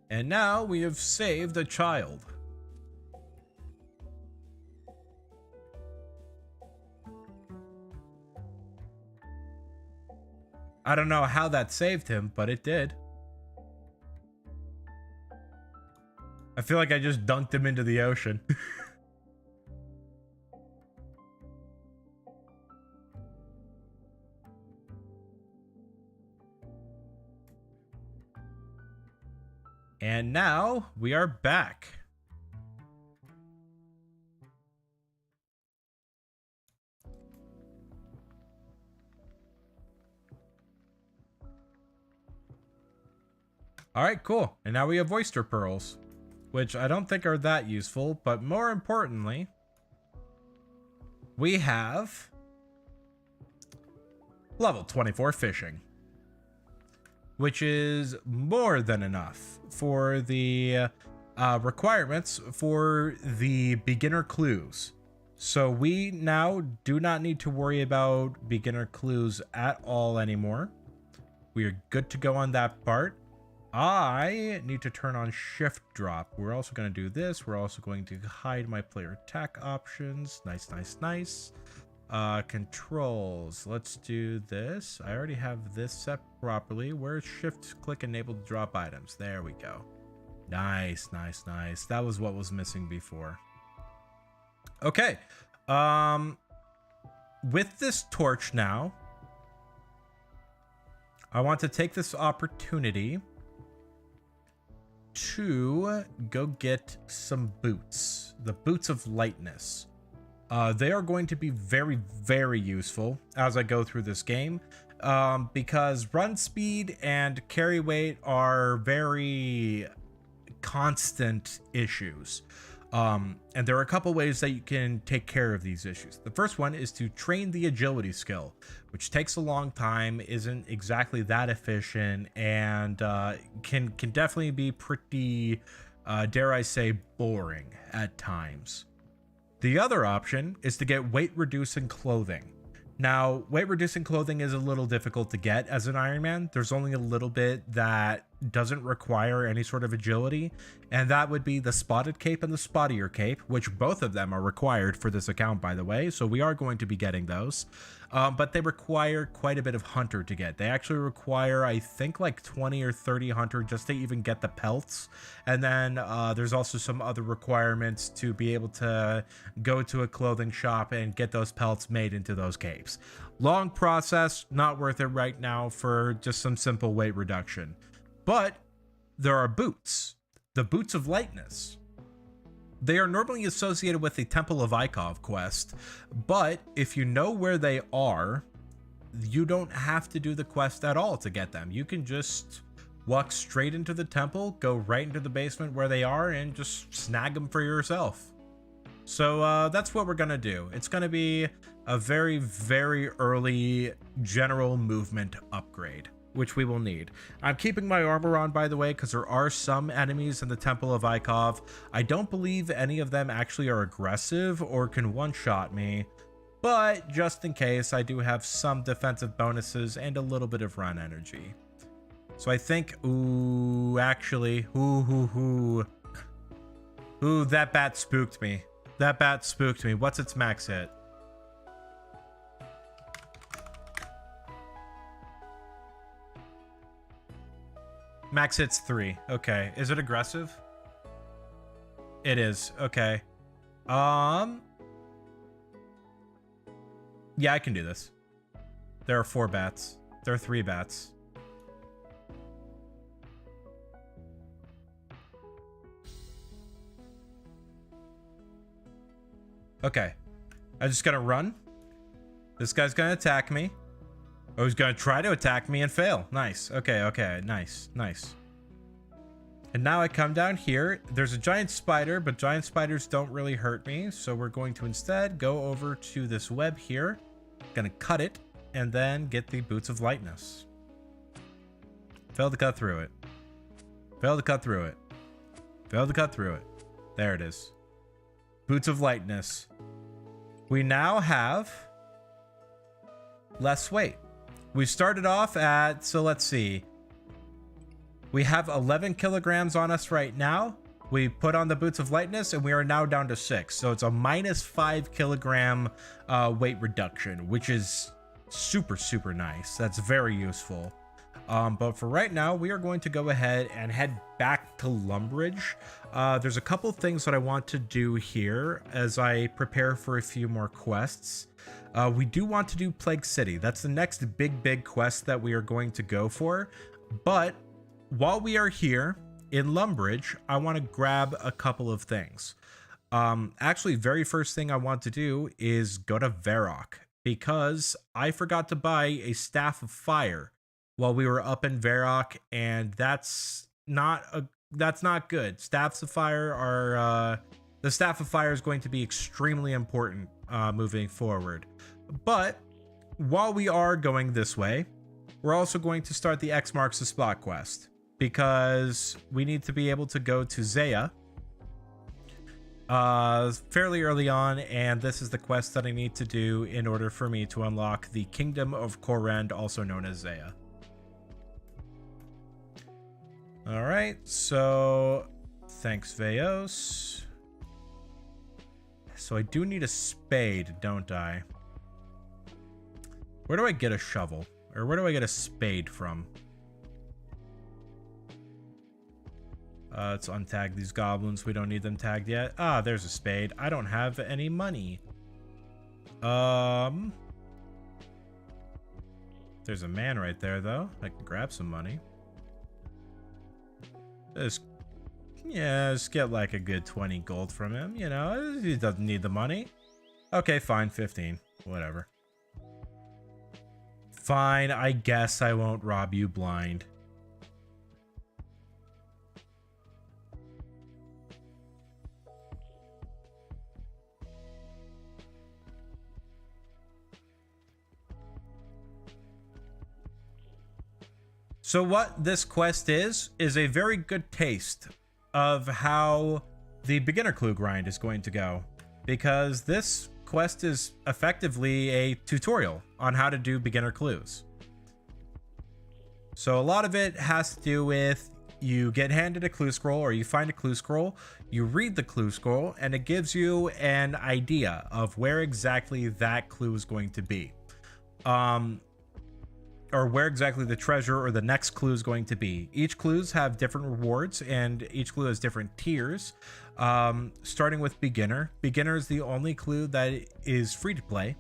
And now we have saved a child. I don't know how that saved him, but it did. I feel like I just dunked him into the ocean. And now we are back. All right, cool. And now we have oyster pearls, which I don't think are that useful, but more importantly, we have level 24 fishing, which is more than enough for the requirements for the beginner clues. So we now do not need to worry about beginner clues at all anymore. We are good to go on that part. I need to turn on shift drop. We're also going to do this. We're also going to hide my player attack options. Nice, nice, nice. Controls. Let's do this. I already have this set properly. Where's shift click enabled to drop items? There we go. Nice, nice, nice. That was what was missing before. Okay. With this torch now, I want to take this opportunity to go get some boots. The boots of lightness. They are going to be very, very useful as I go through this game, because run speed and carry weight are very constant issues. And there are a couple ways that you can take care of these issues. The first one is to train the agility skill, which takes a long time, isn't exactly that efficient, and can definitely be pretty, dare I say, boring at times. The other option is to get weight reducing clothing. Now, weight reducing clothing is a little difficult to get as an Iron Man. There's only a little bit that doesn't require any sort of agility, and that would be the spotted cape and the spottier cape, which both of them are required for this account, by the way, so we are going to be getting those. But they require quite a bit of hunter to get. They actually require, I think, like 20 or 30 hunter just to even get the pelts. And then there's also some other requirements to be able to go to a clothing shop and get those pelts made into those capes. Long process, not worth it right now for just some simple weight reduction. But there are boots, the boots of lightness. They are normally associated with the Temple of Ikov quest, but if you know where they are, you don't have to do the quest at all to get them. You can just walk straight into the temple, go right into the basement where they are, and just snag them for yourself. So that's what we're gonna do. It's gonna be a very, very early general movement upgrade, which we will need. I'm keeping my armor on, by the way, because there are some enemies in the Temple of Ikov. I don't believe any of them actually are aggressive or can one-shot me, but just in case, I do have some defensive bonuses and a little bit of run energy. So I think, ooh, actually, ooh, that bat spooked me. That bat spooked me. What's its max hit? Max hit's 3. Okay. Is it aggressive? It is. Okay. Yeah, I can do this. There are 4 bats. There are 3 bats. Okay. I'm just gonna run. This guy's gonna attack me. Oh, he's gonna try to attack me and fail. Nice. Okay, okay. Nice, nice. And now I come down here. There's a giant spider, but giant spiders don't really hurt me. So we're going to instead go over to this web here. Gonna cut it and then get the boots of lightness. Failed to cut through it. Failed to cut through it. Failed to cut through it. There it is. Boots of lightness. We now have less weight. We started off at, so let's see. We have 11 kilograms on us right now. We put on the boots of lightness and we are now down to 6. So it's a minus 5 kilogram weight reduction, which is super, super nice. That's very useful. But for right now, we are going to go ahead and head back to Lumbridge. There's a couple things that I want to do here as I prepare for a few more quests. We do want to do Plague City. That's the next big quest that we are going to go for. But while we are here in Lumbridge, I want to grab a couple of things. Actually, very first thing I want to do is go to Varrock, because I forgot to buy a Staff of Fire while we were up in Varrock, and that's not good. Staffs of Fire are the Staff of Fire is going to be extremely important moving forward. But while we are going this way, we're also going to start the X Marks the Spot quest, because we need to be able to go to Zaya fairly early on, and this is the quest that I need to do in order for me to unlock the Kingdom of Korend, also known as Zaya. All right, so thanks, Veos. So I do need a spade, don't I? Where do I get a shovel? Or where do I get a spade from? Let's untag these goblins. We don't need them tagged yet. Ah, there's a spade. I don't have any money. There's a man right there, though. I can grab some money. Just get like a good 20 gold from him. You know, he doesn't need the money. Okay, fine, 15. Whatever. Fine, I guess I won't rob you blind. So what this quest is a very good taste of how the beginner clue grind is going to go, because this quest is effectively a tutorial on how to do beginner clues. So a lot of it has to do with you get handed a clue scroll, or you find a clue scroll, you read the clue scroll, and it gives you an idea of where exactly that clue is going to be. Or where exactly the treasure or the next clue is going to be. Each clues have different rewards, and each clue has different tiers. Starting with beginner. Beginner is the only clue that is free to play,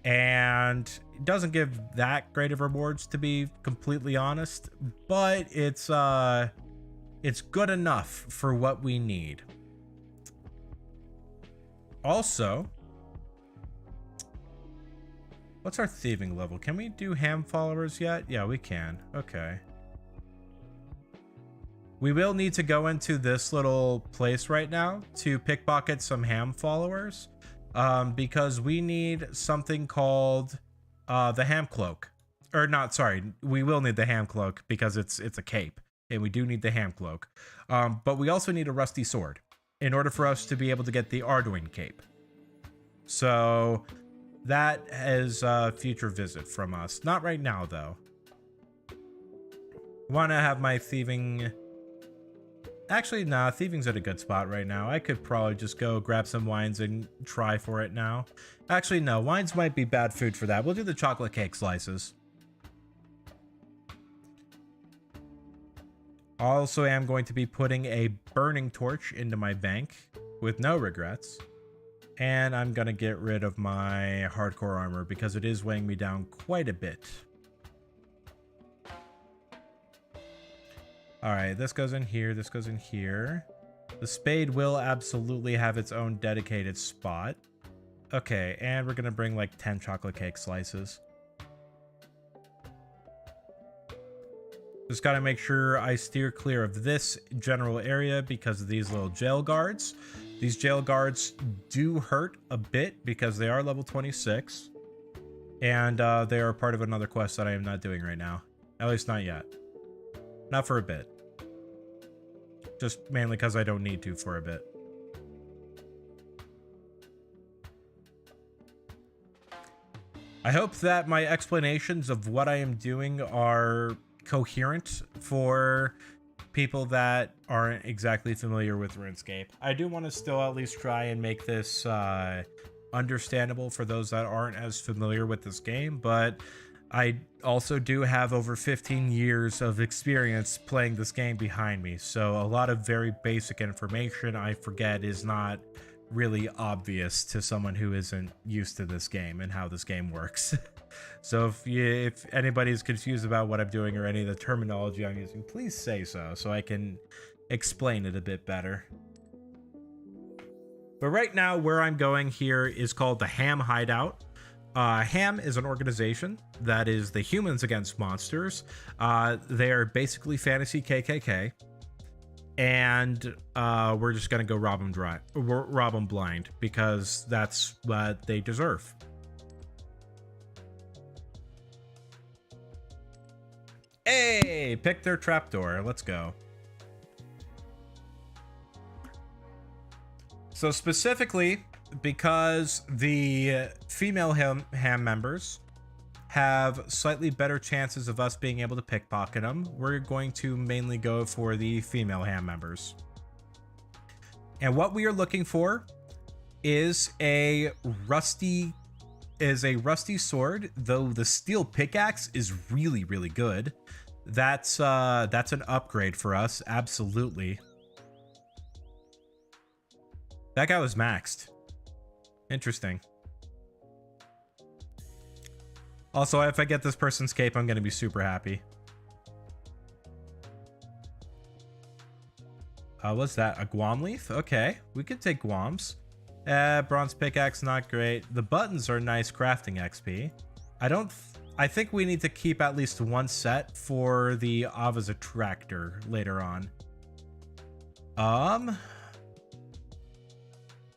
and it doesn't give that great of rewards, to be completely honest, but it's good enough for what we need. Also, what's our thieving level? Can we do ham followers yet? Yeah, we can. Okay. We will need to go into this little place right now to pickpocket some ham followers, because we need something called the ham cloak. Or not, sorry, we will need the ham cloak because it's a cape, and we do need the ham cloak. But we also need a rusty sword in order for us to be able to get the Arduin cape. So that is a future visit from us. Not right now, though. Want to have my thieving... Actually, nah, thieving's at a good spot right now. I could probably just go grab some wines and try for it now. Actually, no, wines might be bad food for that. We'll do the chocolate cake slices. Also, am going to be putting a burning torch into my bank with no regrets. And I'm going to get rid of my hardcore armor because it is weighing me down quite a bit. All right, this goes in here. This goes in here. The spade will absolutely have its own dedicated spot. Okay, and we're going to bring like 10 chocolate cake slices. Just got to make sure I steer clear of this general area because of these little jail guards. These jail guards do hurt a bit because they are level 26. And they are part of another quest that I am not doing right now. At least not yet. Not for a bit. Just mainly because I don't need to for a bit. I hope that my explanations of what I am doing are coherent for people that aren't exactly familiar with RuneScape. I do want to still at least try and make this understandable for those that aren't as familiar with this game, but I also do have over 15 years of experience playing this game behind me, so a lot of very basic information I forget is not really obvious to someone who isn't used to this game and how this game works. So if anybody's confused about what I'm doing or any of the terminology I'm using, please say so I can explain it a bit better. But right now, where I'm going here is called the Ham Hideout. Ham is an organization that is the Humans Against Monsters. They are basically fantasy KKK. And we're just going to go rob them blind because that's what they deserve. Hey, pick their trapdoor. Let's go. So specifically, because the female ham members have slightly better chances of us being able to pickpocket them, we're going to mainly go for the female ham members. And what we are looking for is a rusty sword, though the steel pickaxe is really, really good. That's an upgrade for us, absolutely. That guy was maxed. Interesting. Also, if I get this person's cape, I'm going to be super happy. What's that? A guam leaf? Okay, we could take guams. Bronze pickaxe, not great. The buttons are nice crafting XP. I think we need to keep at least one set for the Ava's Attractor later on.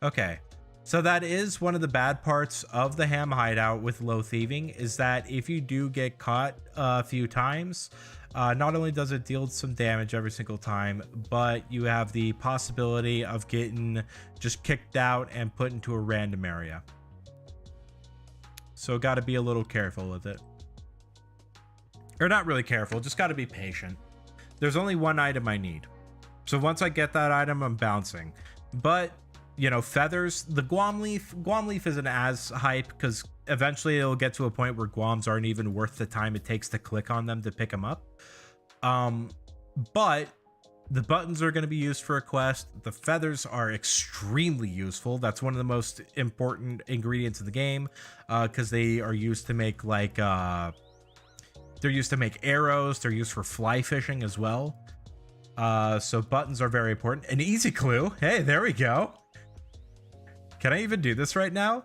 Okay. So that is one of the bad parts of the Ham Hideout with low thieving, is that if you do get caught a few times, not only does it deal some damage every single time, but you have the possibility of getting just kicked out and put into a random area. So got to be a little careful with it. Or not really careful, just got to be patient. There's only one item I need. So once I get that item, I'm bouncing. But, you know, feathers, the guam leaf isn't as hype because eventually it'll get to a point where guams aren't even worth the time it takes to click on them to pick them up. But the buttons are going to be used for a quest. The feathers are extremely useful. That's one of the most important ingredients in the game, because they are used to make like they're used to make arrows. They're used for fly fishing as well. So buttons are very important. An easy clue. Hey, there we go. Can I even do this right now?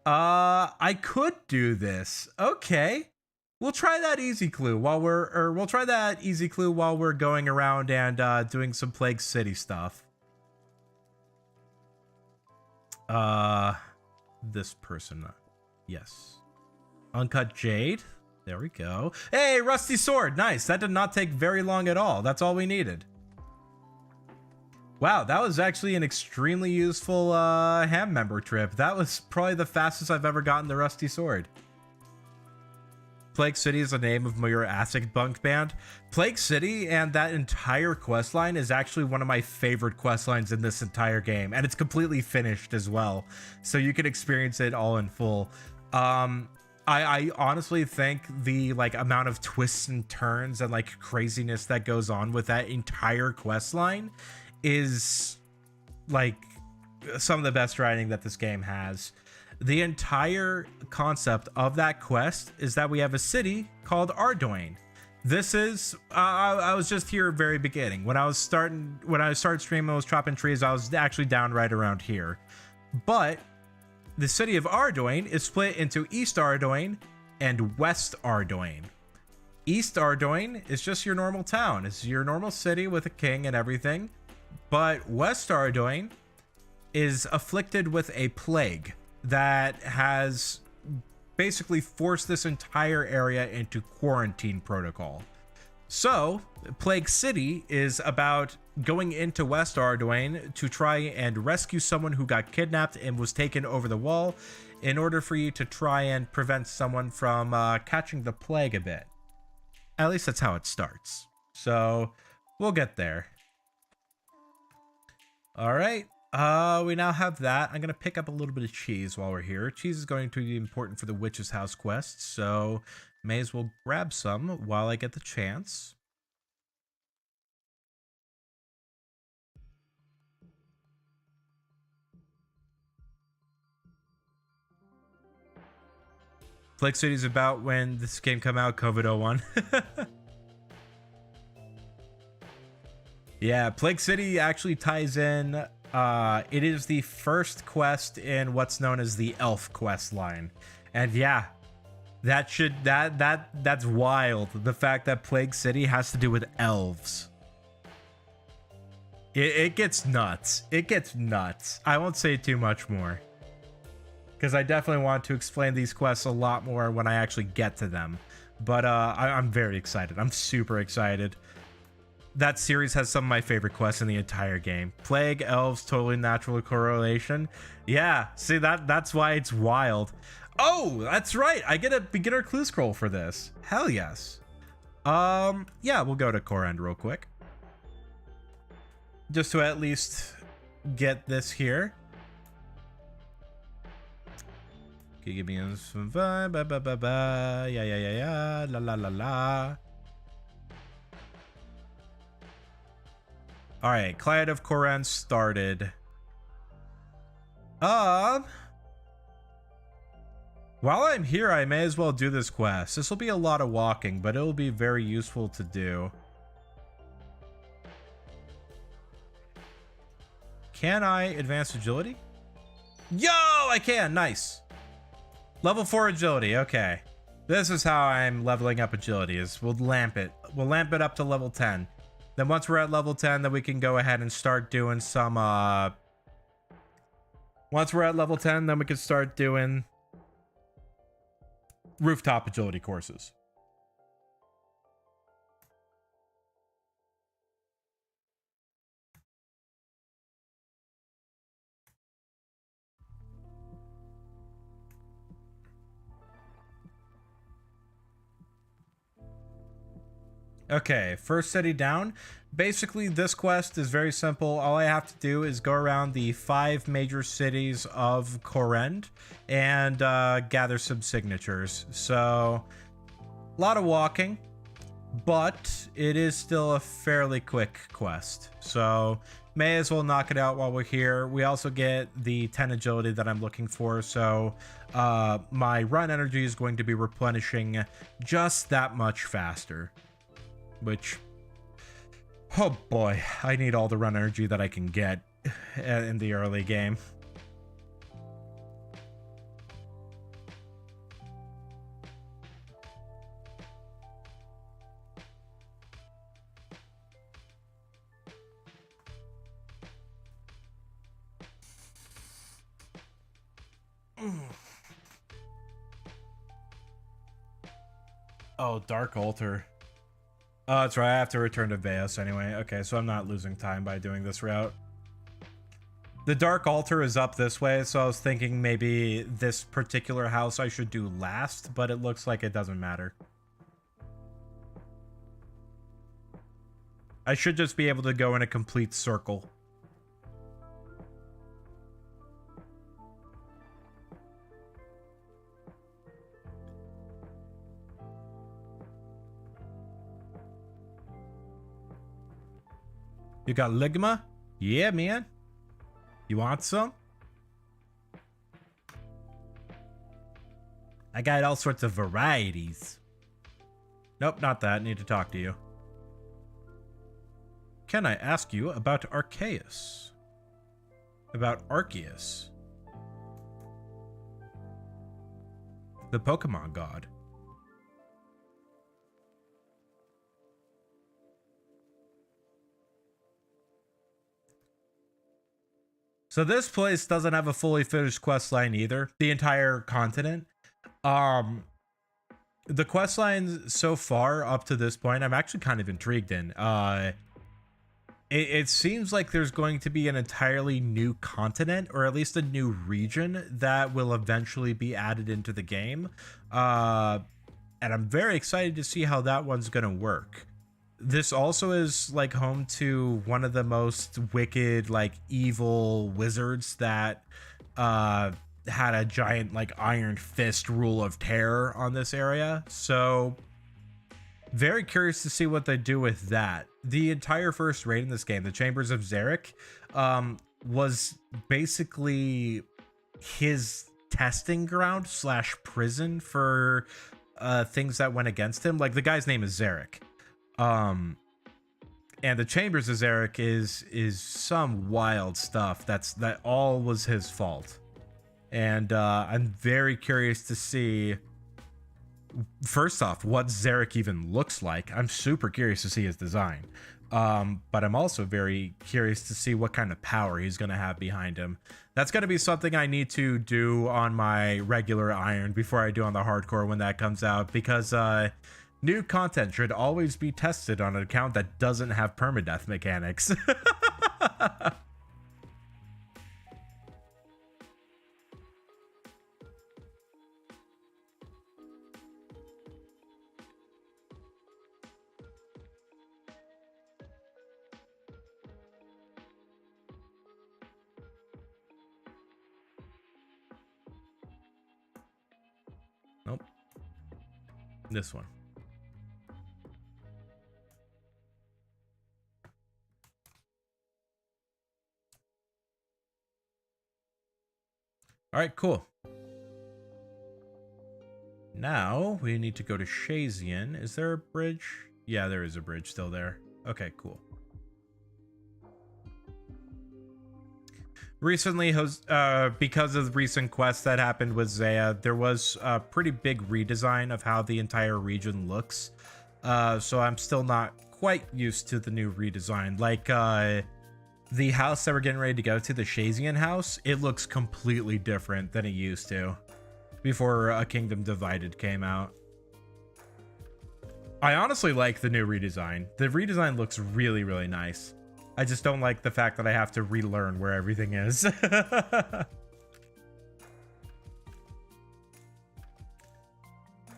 I could do this. Okay. We'll try that easy clue while we're going around and doing some Plague City stuff. This person. Yes. Uncut Jade. There we go. Hey, Rusty Sword. Nice. That did not take very long at all. That's all we needed. Wow, that was actually an extremely useful ham member trip. That was probably the fastest I've ever gotten the Rusty Sword. Plague City is the name of your acid bunk band. Plague City and that entire questline is actually one of my favorite questlines in this entire game, and it's completely finished as well, so you can experience it all in full. I honestly think the amount of twists and turns and craziness that goes on with that entire questline is some of the best writing that this game has. The entire concept of that quest is that we have a city called Ardoin. This is I was just here very beginning. When I started streaming, I was chopping trees. I was actually down right around here. But the city of Ardoin is split into East Ardoin and West Ardoin. East Ardoin is just your normal town. It's your normal city with a king and everything. But West Ardoin is afflicted with a plague that has basically forced this entire area into quarantine protocol. So, Plague City is about going into West Ardoin to try and rescue someone who got kidnapped and was taken over the wall in order for you to try and prevent someone from catching the plague a bit. At least that's how it starts. So, we'll get there. All right. We now have that. I'm going to pick up a little bit of cheese while we're here. Cheese is going to be important for the Witch's House quest, so may as well grab some while I get the chance. Plague City is about when this game come out, COVID-01. Yeah, Plague City actually ties in. It is the first quest in what's known as the Elf quest line. And yeah, that's wild. The fact that Plague City has to do with elves. It gets nuts. It gets nuts. I won't say too much more, because I definitely want to explain these quests a lot more when I actually get to them. But I'm very excited. I'm super excited. That series has some of my favorite quests in the entire game. Plague, elves, totally natural correlation. Yeah, see, that's why it's wild. Oh, that's right. I get a beginner clue scroll for this. Hell yes. Yeah, we'll go to Korend real quick, just to at least get this here. Okay, give me some vibe. Yeah. La. All right, Clyde of Korend started. While I'm here, I may as well do this quest. This will be a lot of walking, but it will be very useful to do. Can I advance agility? Yo, I can. Nice. Level 4 agility. Okay. This is how I'm leveling up agility, is we'll lamp it. We'll lamp it up to level 10. Then once we're at level 10, then we can go ahead and start doing some, once we're at level 10, then we can start doing rooftop agility courses. Okay, first city down. Basically, this quest is very simple. All I have to do is go around the 5 major cities of Korend and gather some signatures. So, a lot of walking, but it is still a fairly quick quest. So, may as well knock it out while we're here. We also get the 10 agility that I'm looking for, so my run energy is going to be replenishing just that much faster. Which, oh boy, I need all the run energy that I can get in the early game. Oh, Dark Altar. Oh, that's right. I have to return to Veos anyway. Okay, so I'm not losing time by doing this route. The Dark Altar is up this way, so I was thinking maybe this particular house I should do last, but it looks like it doesn't matter. I should just be able to go in a complete circle. You got Ligma? Yeah, man. You want some? I got all sorts of varieties. Nope, not that. Need to talk to you. Can I ask you about Arceus? About Arceus? The Pokemon god. So this place doesn't have a fully finished quest line either. The entire continent. The quest lines so far up to this point, I'm actually kind of intrigued in. It seems like there's going to be an entirely new continent, or at least a new region that will eventually be added into the game. And I'm very excited to see how that one's going to work. This also is like home to one of the most wicked, like evil wizards that had a giant like iron fist rule of terror on this area. So very curious to see what they do with that. The entire first raid in this game, the Chambers of Xeric, was basically his testing ground slash prison for things that went against him. Like the guy's name is Xeric. And the Chambers of Xeric is some wild stuff that all was his fault. And I'm very curious to see, first off, what Xeric even looks like. I'm super curious to see his design. But I'm also very curious to see what kind of power he's going to have behind him. That's going to be something I need to do on my regular Iron before I do on the hardcore when that comes out, because new content should always be tested on an account that doesn't have permadeath mechanics. Nope. This one. All right, cool. Now we need to go to Shazian. Is there a bridge? Yeah, there is a bridge still there. Okay, cool. Recently, because of the recent quest that happened with Zaya, there was a pretty big redesign of how the entire region looks. So I'm still not quite used to the new redesign. Like, the house that we're getting ready to go to, the Shazian house, it looks completely different than it used to before A Kingdom Divided came out. I honestly like the new redesign. The redesign looks really, really nice. I just don't like the fact that I have to relearn where everything is. I'm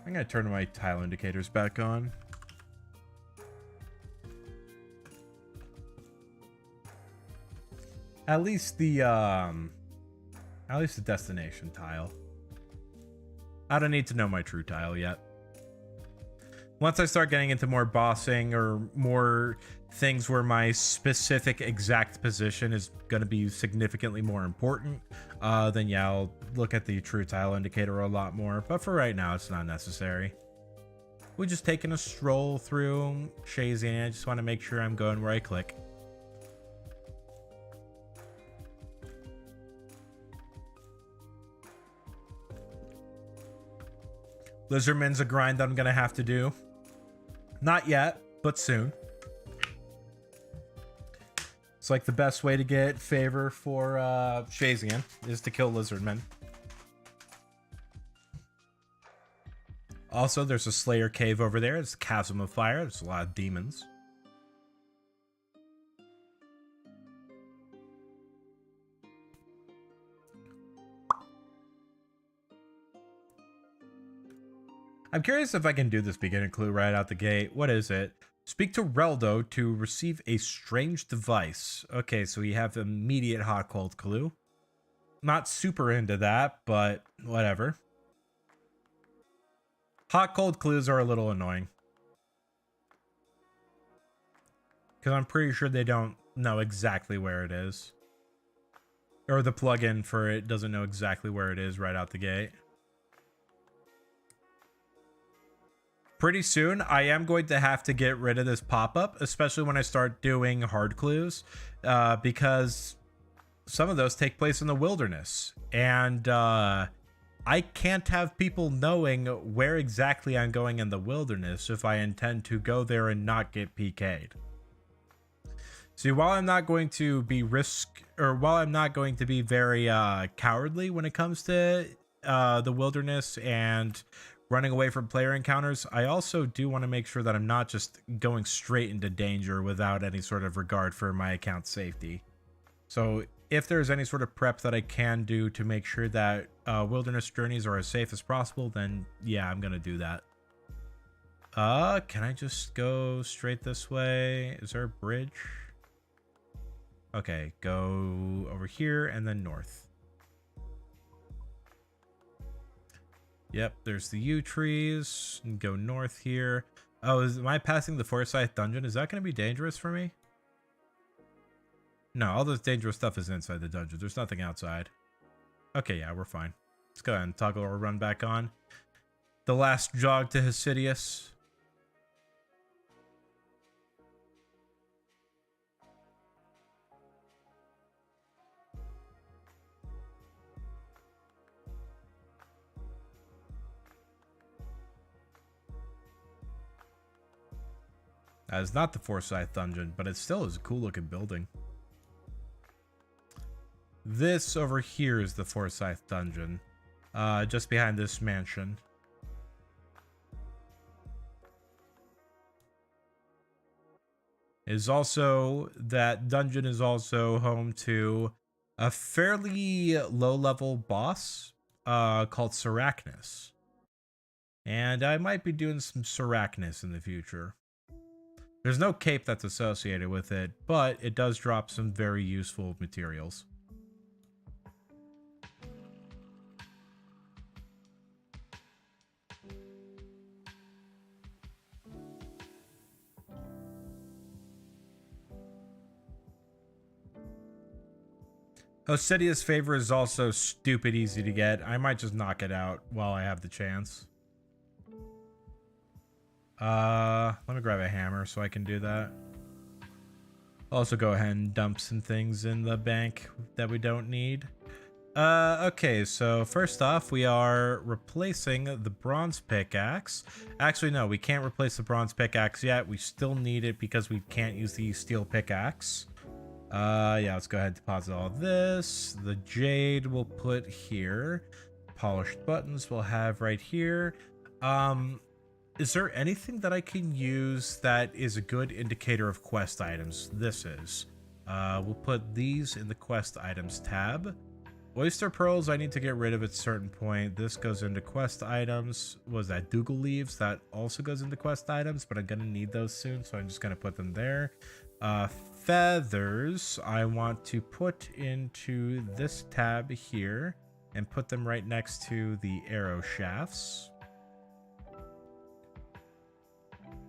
gonna turn my tile indicators back on. At least the destination tile. I don't need to know my true tile yet. Once I start getting into more bossing or more things where my specific exact position is going to be significantly more important, then yeah, I'll look at the true tile indicator a lot more. But for right now, it's not necessary. We're just taking a stroll through Shazian. I just want to make sure I'm going where I click. Lizardman's a grind that I'm going to have to do. Not yet, but soon. It's like the best way to get favor for Shazian is to kill Lizardmen. Also, there's a Slayer cave over there. It's a chasm of fire. There's a lot of demons. I'm curious if I can do this beginner clue right out the gate. What is it? Speak to Reldo to receive a strange device. Okay, so we have immediate hot cold clue. Not super into that, but whatever. Hot cold clues are a little annoying. Because I'm pretty sure they don't know exactly where it is. Or the plugin for it doesn't know exactly where it is right out the gate. Pretty soon, I am going to have to get rid of this pop-up, especially when I start doing hard clues, because some of those take place in the wilderness. And I can't have people knowing where exactly I'm going in the wilderness if I intend to go there and not get PK'd. See, while I'm not going to be very cowardly when it comes to the wilderness and running away from player encounters, I also do want to make sure that I'm not just going straight into danger without any sort of regard for my account safety. So if there's any sort of prep that I can do to make sure that wilderness journeys are as safe as possible, then yeah, I'm gonna do that. Can I just go straight this way? Is there a bridge? Okay, go over here and then north. Yep, there's the yew trees. And go north here. Oh, am I passing the Forsyth dungeon? Is that going to be dangerous for me? No, all this dangerous stuff is inside the dungeon. There's nothing outside. Okay, yeah, we're fine. Let's go ahead and toggle our run back on. The last jog to Hasidius. That is not the Forsyth dungeon, but it still is a cool looking building. This over here is the Forsyth dungeon, just behind this mansion. That dungeon is also home to a fairly low-level boss called Sarachnis. And I might be doing some Sarachnis in the future. There's no cape that's associated with it, but it does drop some very useful materials. Hosidia's favor is also stupid easy to get. I might just knock it out while I have the chance. Let me grab a hammer so I can do that. I'll also go ahead and dump some things in the bank that we don't need. Okay, so first off, we are replacing the bronze pickaxe. Actually, no, we can't replace the bronze pickaxe yet. We still need it because we can't use the steel pickaxe. Yeah, let's go ahead and deposit all this. The jade we'll put here. Polished buttons we'll have right here. Is there anything that I can use that is a good indicator of quest items? This is. We'll put these in the quest items tab. Oyster pearls I need to get rid of at a certain point. This goes into quest items. What was that? Dougal leaves, that also goes into quest items, but I'm gonna need those soon, so I'm just gonna put them there. Feathers I want to put into this tab here and put them right next to the arrow shafts.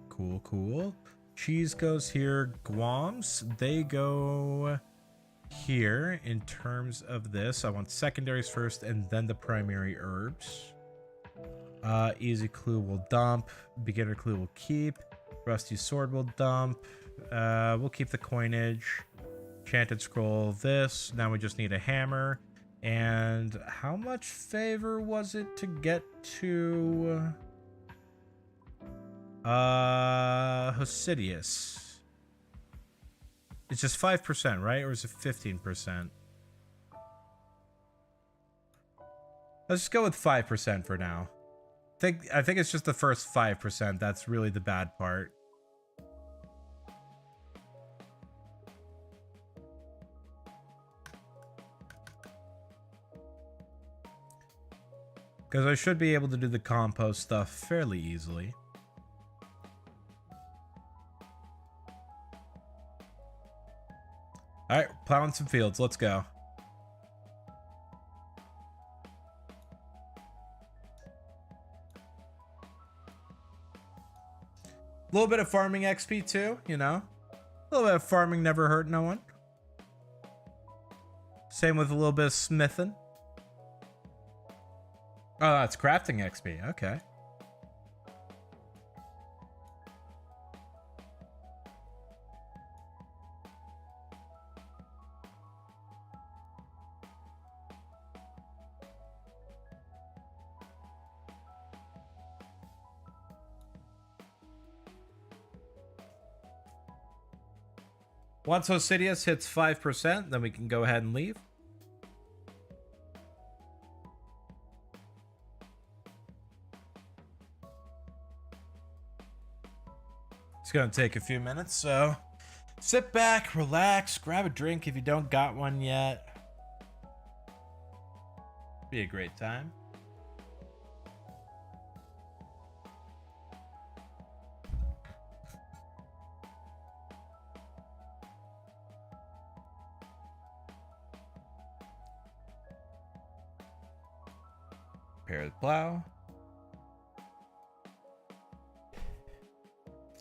Cool, cool. Cheese goes here. Guams, they go here. In terms of this, I want secondaries first and then the primary herbs. Easy clue will dump. Beginner clue will keep. Rusty sword will dump. We'll keep the coinage. Enchanted scroll, this. Now we just need a hammer. And how much favor was it to get to Hosidius? It's just 5%, right? Or is it 15%? Let's just go with 5% for now. think it's just the first 5% that's really the bad part. Because I should be able to do the compost stuff fairly easily. Alright, plowing some fields. Let's go. A little bit of farming XP too, you know? A little bit of farming never hurt no one. Same with a little bit of smithing. Oh, that's crafting XP. Okay. Once Osidius hits 5%, then we can go ahead and leave. It's going to take a few minutes, so sit back, relax, grab a drink if you don't got one yet. Be a great time. Prepare the plow.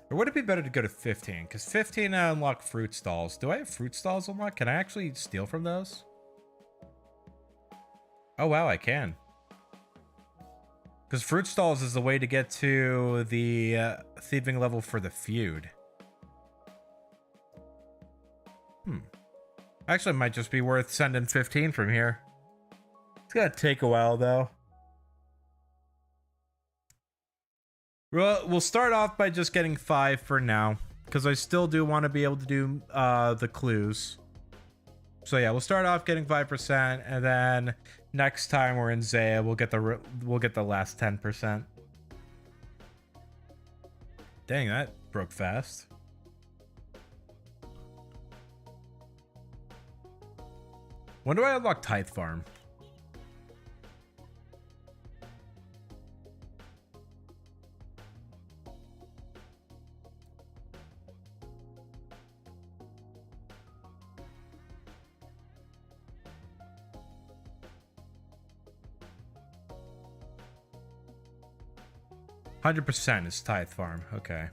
Or would it be better to go to 15? Because 15 unlock fruit stalls. Do I have fruit stalls unlocked? Can I actually steal from those? Oh, wow, I can. Because fruit stalls is the way to get to the thieving level for the feud. Actually, it might just be worth sending 15 from here. It's going to take a while, though. Well, we'll start off by just getting 5 for now, because I still do want to be able to do the clues. So yeah, we'll start off getting 5%, and then next time we're in Zaya, we'll get the last 10%. Dang, that broke fast. When do I unlock Tithe Farm? 100% is Tithe Farm. Okay.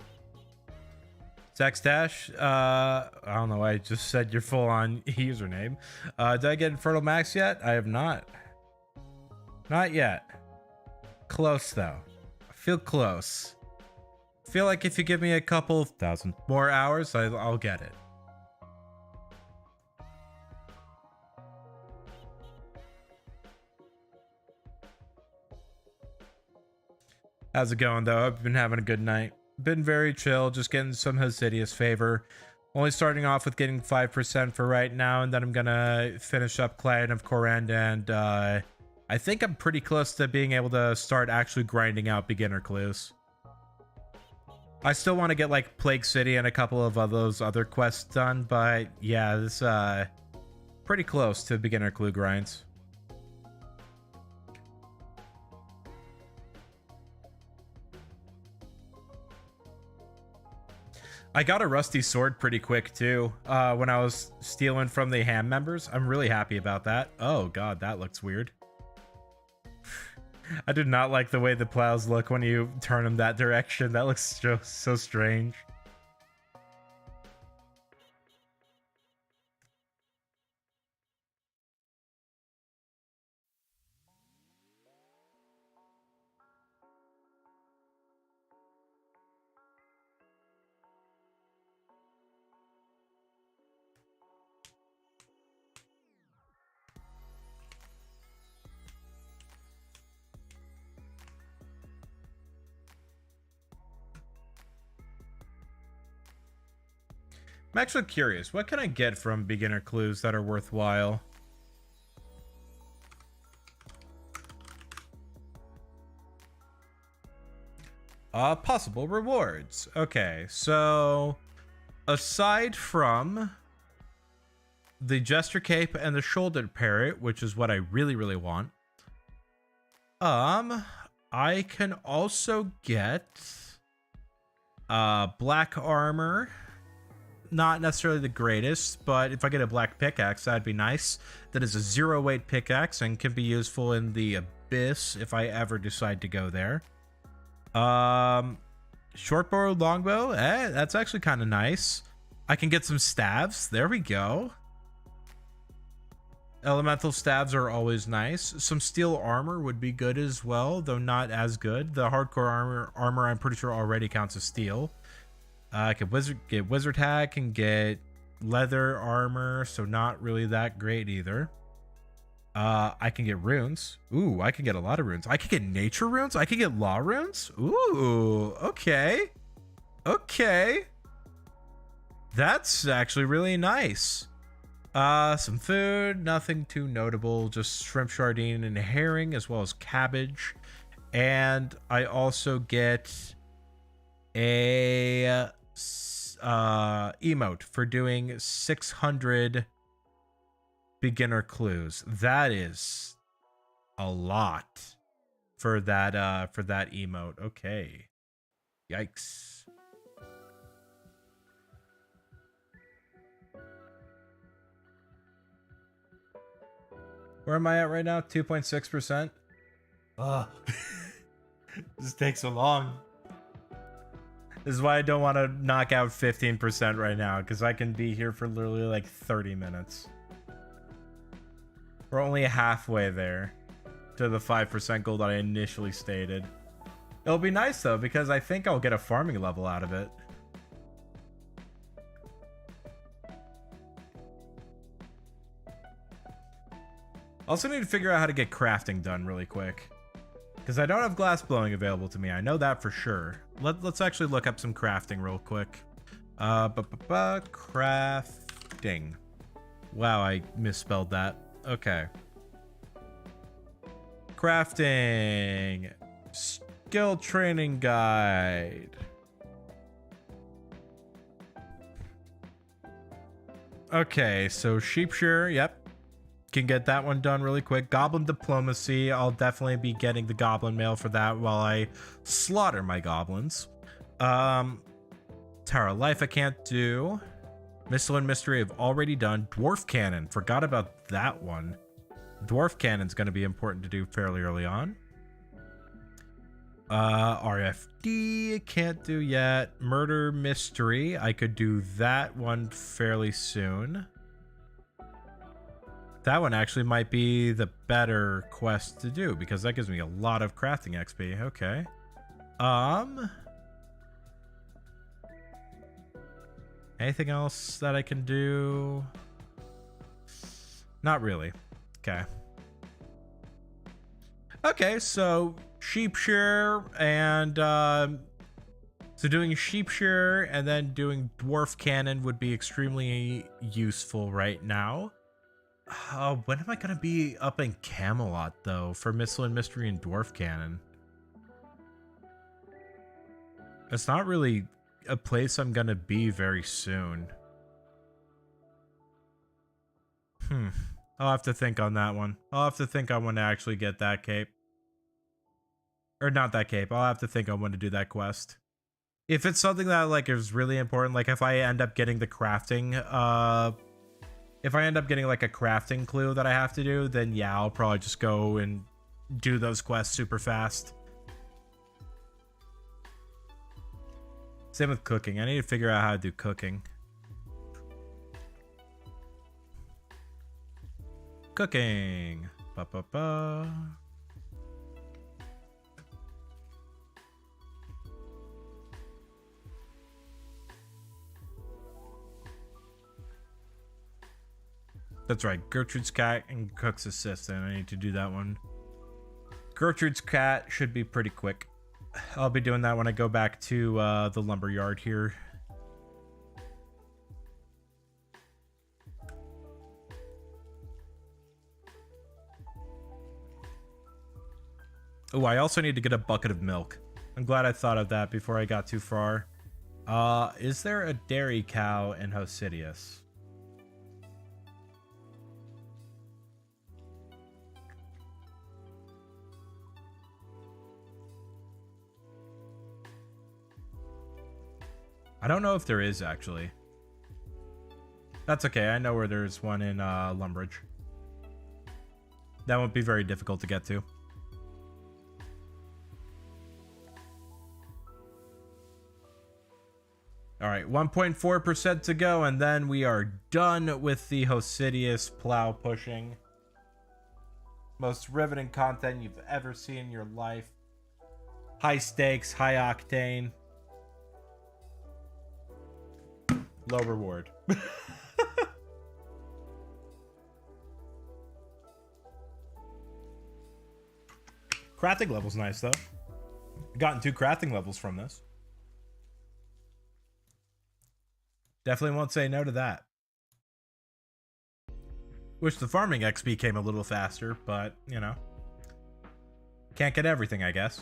Zax Dash, I don't know why I just said your full-on username. Did I get Infernal Max yet? I have not. Not yet. Close, though. I feel close. I feel like if you give me a couple thousand more hours, I'll get it. How's it going, though? I've been having a good night. Been very chill, just getting some Hosidius favor. Only starting off with getting 5% for right now, and then I'm gonna finish up Clan of Korand, and I think I'm pretty close to being able to start actually grinding out beginner clues. I still want to get like Plague City and a couple of those other quests done, but yeah, this pretty close to beginner clue grinds. I got a rusty sword pretty quick too when I was stealing from the ham members. I'm really happy about that. Oh god, that looks weird. I did not like the way the plows look when you turn them that direction. That looks so strange. I'm actually curious, what can I get from beginner clues that are worthwhile? Possible rewards. Okay, so aside from the Jester Cape and the Shoulder Parrot, which is what I really, really want, I can also get black armor. Not necessarily the greatest, but if I get a black pickaxe, that'd be nice. That is a 0-weight pickaxe and can be useful in the abyss if I ever decide to go there. Short bow, longbow, that's actually kind of nice. I can get some staves. There we go. Elemental staves are always nice. Some steel armor would be good as well, though not as good. The hardcore armor I'm pretty sure already counts as steel. I can get wizard hat, can get leather armor, so not really that great either. I can get runes. Ooh, I can get a lot of runes. I can get nature runes. I can get law runes. Ooh, okay. Okay. That's actually really nice. Some food, nothing too notable, just shrimp, sardine, and herring, as well as cabbage. And I also get a emote for doing 600 beginner clues. That is a lot for that emote. Okay. Yikes. Where am I at right now? 2.6%. This takes so long. This is why I don't want to knock out 15% right now, because I can be here for literally like 30 minutes. We're only halfway there to the 5% goal that I initially stated. It'll be nice though, because I think I'll get a farming level out of it. Also need to figure out how to get crafting done really quick, because I don't have glass blowing available to me. I know that for sure. Let's actually look up some crafting real quick. Crafting. Wow, I misspelled that. Okay. Crafting. Skill training guide. Okay, so sheep shearer, yep. Can get that one done really quick. Goblin diplomacy. I'll definitely be getting the goblin mail for that while I slaughter my goblins. Tower of Life I can't do. Missile and Mystery I've already done. Dwarf Cannon. Forgot about that one. Dwarf Cannon's going to be important to do fairly early on. RFD can't do yet. Murder Mystery. I could do that one fairly soon. That one actually might be the better quest to do, because that gives me a lot of crafting XP. Okay. Anything else that I can do? Not really. Okay. Okay, so sheep shear and so doing sheep shear and then doing dwarf cannon would be extremely useful right now. When am I gonna be up in Camelot though for Missile and Mystery and Dwarf Cannon? It's not really a place I'm gonna be very soon. I'll have to think on that one. I'll have to think on when to actually get that cape. Or not that cape. I'll have to think on when to do that quest. If it's something that like is really important, like if I end up getting the crafting, if I end up getting like a crafting clue that I have to do, then yeah, I'll probably just go and do those quests super fast. Same with cooking. I need to figure out how to do cooking. Cooking. Ba-ba-ba. That's right, Gertrude's cat and cook's assistant. I need to do that one. Gertrude's cat should be pretty quick. I'll be doing that when I go back to the lumber yard here. Oh, I also need to get a bucket of milk. I'm glad I thought of that before I got too far. Is there a dairy cow in Hosidius? I don't know if there is, actually. That's okay. I know where there's one in Lumbridge. That won't be very difficult to get to. All right, 1.4% to go, and then we are done with the Hosidius plow pushing. Most riveting content you've ever seen in your life. High stakes, high octane. Low reward. Crafting level's nice, though. Gotten 2 crafting levels from this. Definitely won't say no to that. Wish the farming XP came a little faster, but, you know. Can't get everything, I guess.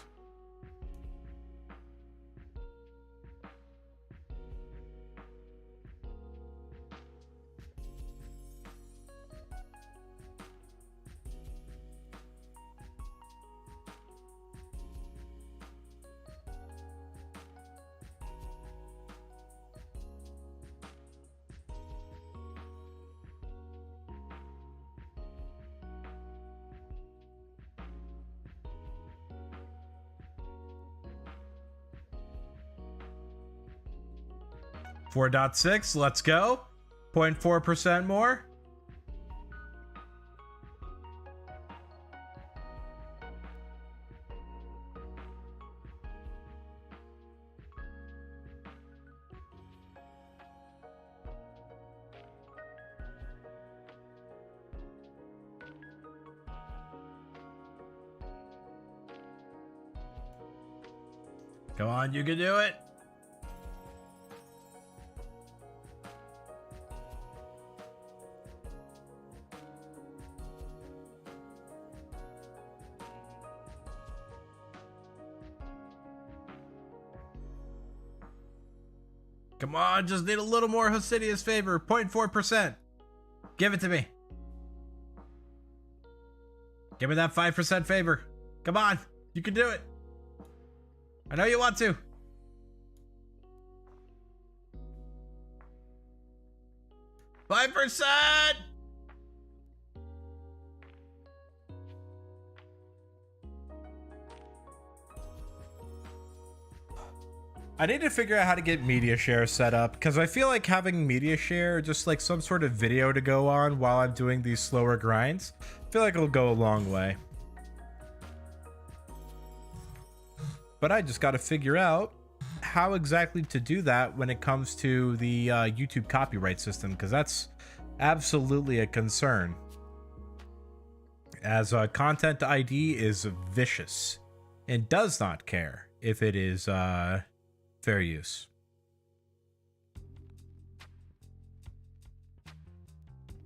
.6, let's go. 0.4% more. Come on, you can do it. Come on, just need a little more Hosidius favor. 0.4%. Give it to me. Give me that 5% favor. Come on, you can do it. I know you want to. $5%. I need to figure out how to get media share set up, because I feel like having media share, just like some sort of video to go on while I'm doing these slower grinds, I feel like it'll go a long way. But I just got to figure out how exactly to do that when it comes to the YouTube copyright system, because that's absolutely a concern. As content ID is vicious and does not care if it is fair use.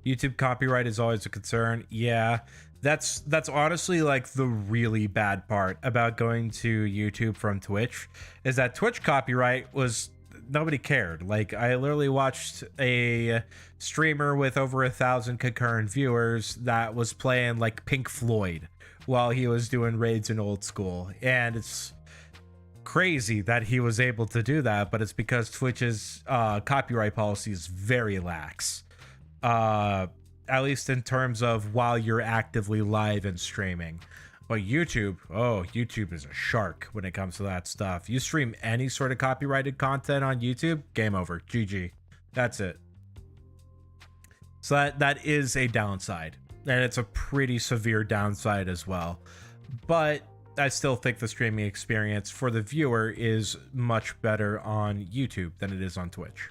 YouTube copyright is always a concern. Yeah, that's honestly like the really bad part about going to YouTube from Twitch, is that Twitch copyright was nobody cared. Like, I literally watched a streamer with over 1,000 concurrent viewers that was playing like Pink Floyd while he was doing raids in old school, and it's crazy that he was able to do that, but it's because Twitch's copyright policy is very lax, at least in terms of while you're actively live and streaming. But YouTube, oh, YouTube is a shark when it comes to that stuff. You stream any sort of copyrighted content on YouTube, game over, GG, that's it. So that is a downside, and it's a pretty severe downside as well. But I still think the streaming experience for the viewer is much better on YouTube than it is on Twitch.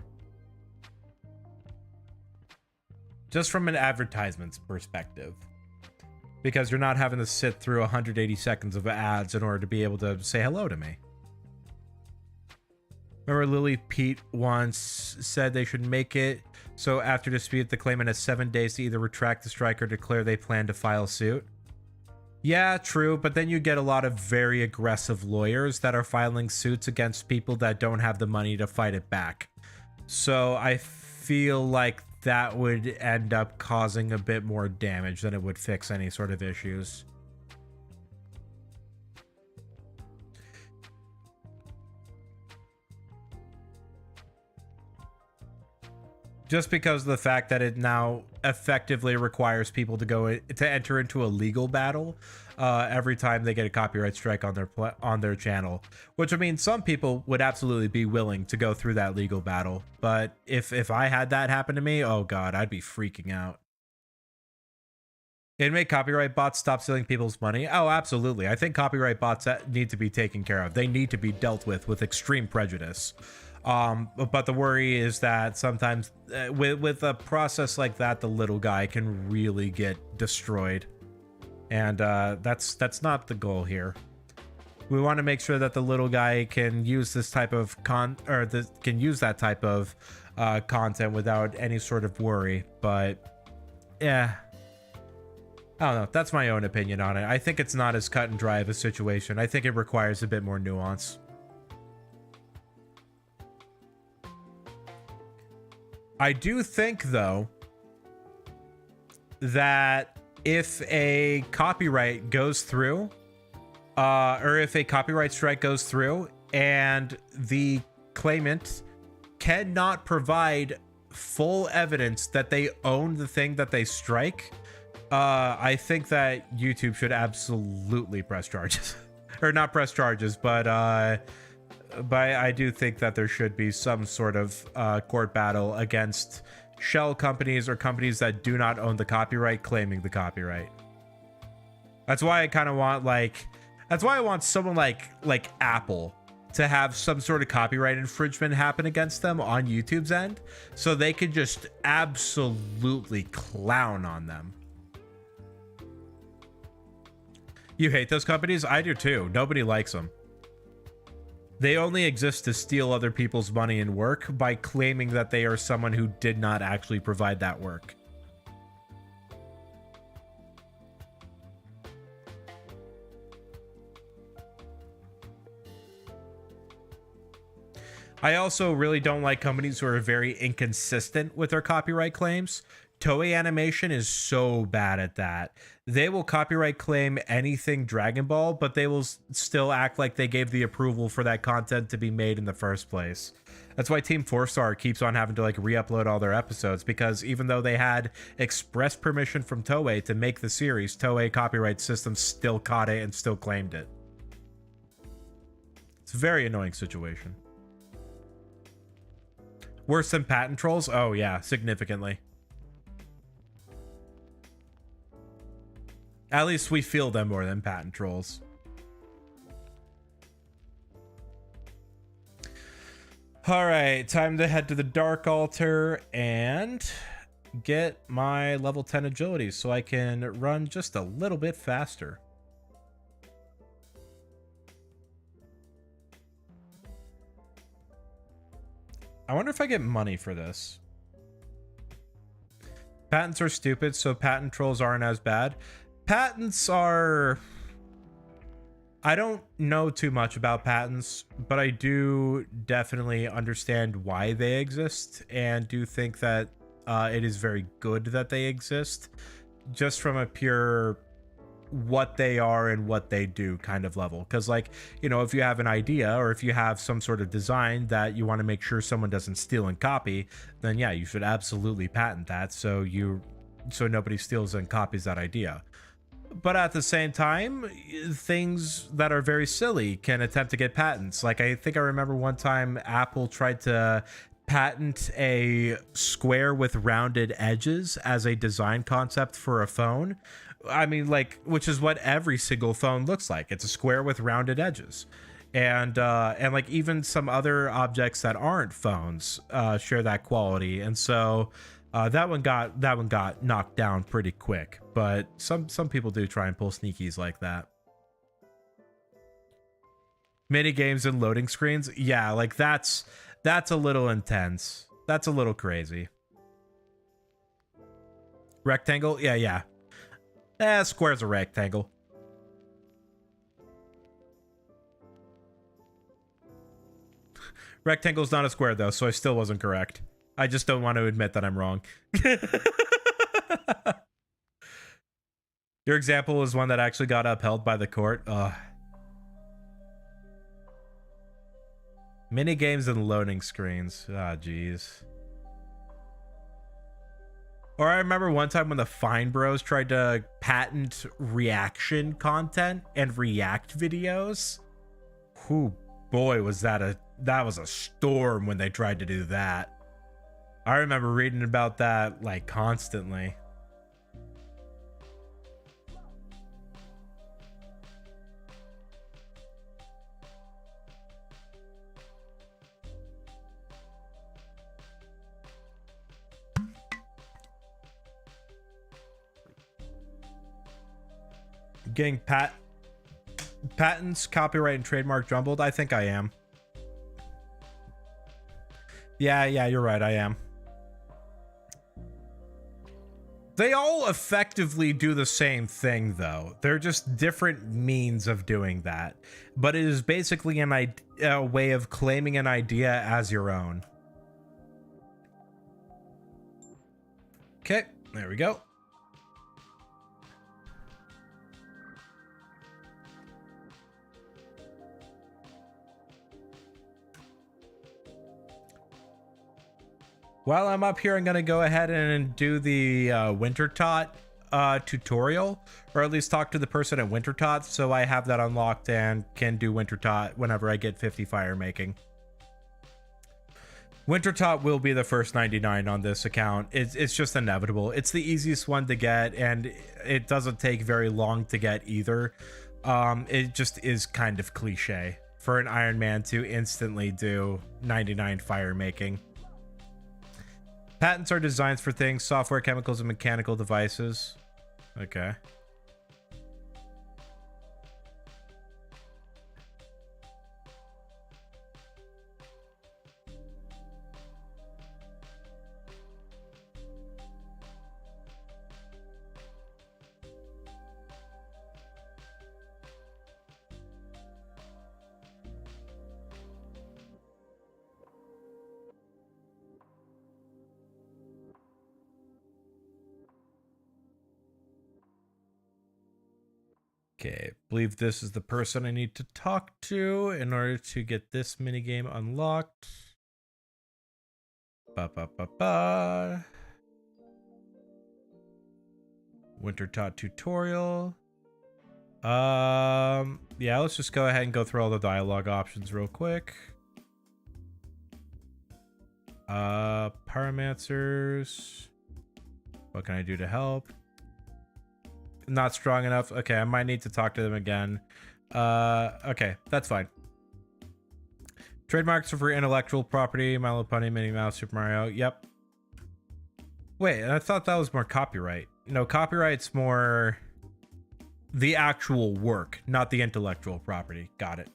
Just from an advertisement's perspective. Because you're not having to sit through 180 seconds of ads in order to be able to say hello to me. Remember Lily Pete once said they should make it so after dispute, the claimant has 7 days to either retract the strike or declare they plan to file suit? Yeah, true, but then you get a lot of very aggressive lawyers that are filing suits against people that don't have the money to fight it back. So I feel like that would end up causing a bit more damage than it would fix any sort of issues. Just because of the fact that it now effectively requires people to to enter into a legal battle every time they get a copyright strike on their channel, which I mean, some people would absolutely be willing to go through that legal battle, but if I had that happen to me, oh god, I'd be freaking out. It'd make copyright bots stop stealing people's money. Oh, absolutely. I think copyright bots need to be taken care of. They need to be dealt with extreme prejudice. But the worry is that sometimes with a process like that, the little guy can really get destroyed, and that's not the goal here. We want to make sure that the little guy can use this type of content without any sort of worry. But yeah, I don't know. That's my own opinion on it. I think it's not as cut and dry of a situation. I think it requires a bit more nuance. I do think, though, that if a copyright goes through, or if a copyright strike goes through and the claimant cannot provide full evidence that they own the thing that they strike, I think that YouTube should absolutely press charges. Or not press charges, but I do think that there should be some sort of court battle against shell companies or companies that do not own the copyright claiming the copyright. That's why I kind of want that's why I want someone like Apple to have some sort of copyright infringement happen against them on YouTube's end, so they could just absolutely clown on them. You hate those companies? I do too. Nobody likes them. They only exist to steal other people's money and work by claiming that they are someone who did not actually provide that work. I also really don't like companies who are very inconsistent with their copyright claims. Toei Animation is so bad at that. They will copyright claim anything Dragon Ball, but they will still act like they gave the approval for that content to be made in the first place. That's why Team 4-Star keeps on having to re-upload all their episodes, because even though they had express permission from Toei to make the series, Toei copyright system still caught it and still claimed it. It's a very annoying situation. Worse than patent trolls? Oh yeah, significantly. At least we feel them more than patent trolls. All right, time to head to the Dark Altar and get my level 10 agility so I can run just a little bit faster. I wonder if I get money for this. Patents are stupid, so patent trolls aren't as bad. Patents are... I don't know too much about patents, but I do definitely understand why they exist, and do think that it is very good that they exist, just from a pure what they are and what they do kind of level. Because, if you have an idea, or if you have some sort of design that you want to make sure someone doesn't steal and copy, then yeah, you should absolutely patent that so nobody steals and copies that idea. But at the same time, things that are very silly can attempt to get patents. I think I remember one time Apple tried to patent a square with rounded edges as a design concept for a phone. I mean, which is what every single phone looks like. It's a square with rounded edges. And even some other objects that aren't phones share that quality. And so that one got knocked down pretty quick, but some people do try and pull sneakies like that. Mini games and loading screens, yeah, that's a little intense. That's a little crazy. Rectangle, yeah. Square's a rectangle. Rectangle's not a square, though, so I still wasn't correct. I just don't want to admit that I'm wrong. Your example was one that actually got upheld by the court. Ugh. Mini games and loading screens. Ah, jeez. Or I remember one time when the Fine Bros tried to patent reaction content and react videos. Whew, boy, was that was a storm when they tried to do that. I remember reading about that like constantly. Getting patents, copyright, and trademark jumbled? I think I am. Yeah, you're right, I am. They all effectively do the same thing, though. They're just different means of doing that. But it is basically a way of claiming an idea as your own. Okay, there we go. While I'm up here, I'm going to go ahead and do the Wintertot tutorial, or at least talk to the person at Wintertot, so I have that unlocked and can do Wintertot whenever I get 50 fire making. Wintertot will be the first 99 on this account. It's just inevitable. It's the easiest one to get, and it doesn't take very long to get either. It just is kind of cliche for an Iron Man to instantly do 99 fire making. Patents are designs for things, software, chemicals, and mechanical devices. Okay. Okay, I believe this is the person I need to talk to in order to get this minigame unlocked. Wintertot tutorial. Yeah, let's just go ahead and go through all the dialogue options real quick. Pyromancers. What can I do to help? Not strong enough. Okay, I might need to talk to them again. Okay, that's fine. Trademarks are for intellectual property. My Little Pony, Minnie Mouse, Super Mario. Yep. Wait, I thought that was more copyright. No, copyright's more the actual work, not the intellectual property. Got it.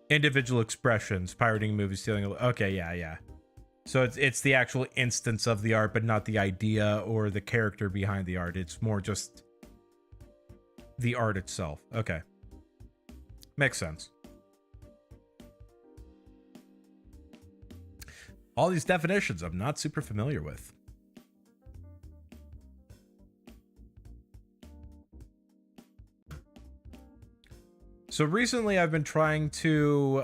Individual expressions, pirating movies, stealing. Okay, yeah. So it's the actual instance of the art, but not the idea or the character behind the art. It's more just the art itself. Okay. Makes sense. All these definitions I'm not super familiar with. So recently I've been trying to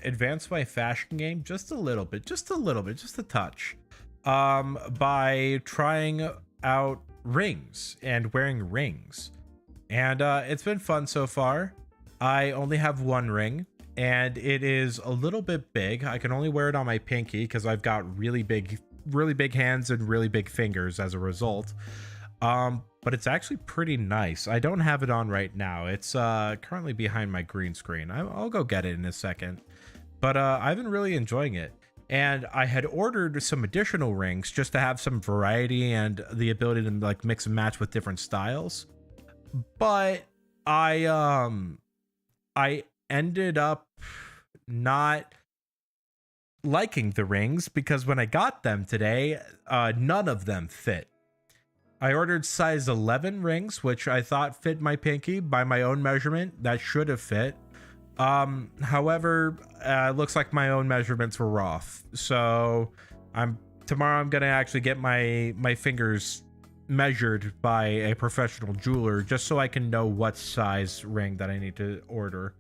advance my fashion game just a little bit, just a touch, by trying out rings and wearing rings. And it's been fun so far. I only have one ring, and it is a little bit big. I can only wear it on my pinky because I've got really big hands and really big fingers as a result. But it's actually pretty nice. I don't have it on right now. It's currently behind my green screen. I'll go get it in a second. But I've been really enjoying it. And I had ordered some additional rings just to have some variety and the ability to like mix and match with different styles. But I ended up not liking the rings because when I got them today, none of them fit. I ordered size 11 rings, which I thought fit my pinky by my own measurement. That should have fit. However, looks like my own measurements were off. So tomorrow I'm gonna actually get my fingers measured by a professional jeweler just so I can know what size ring that I need to order.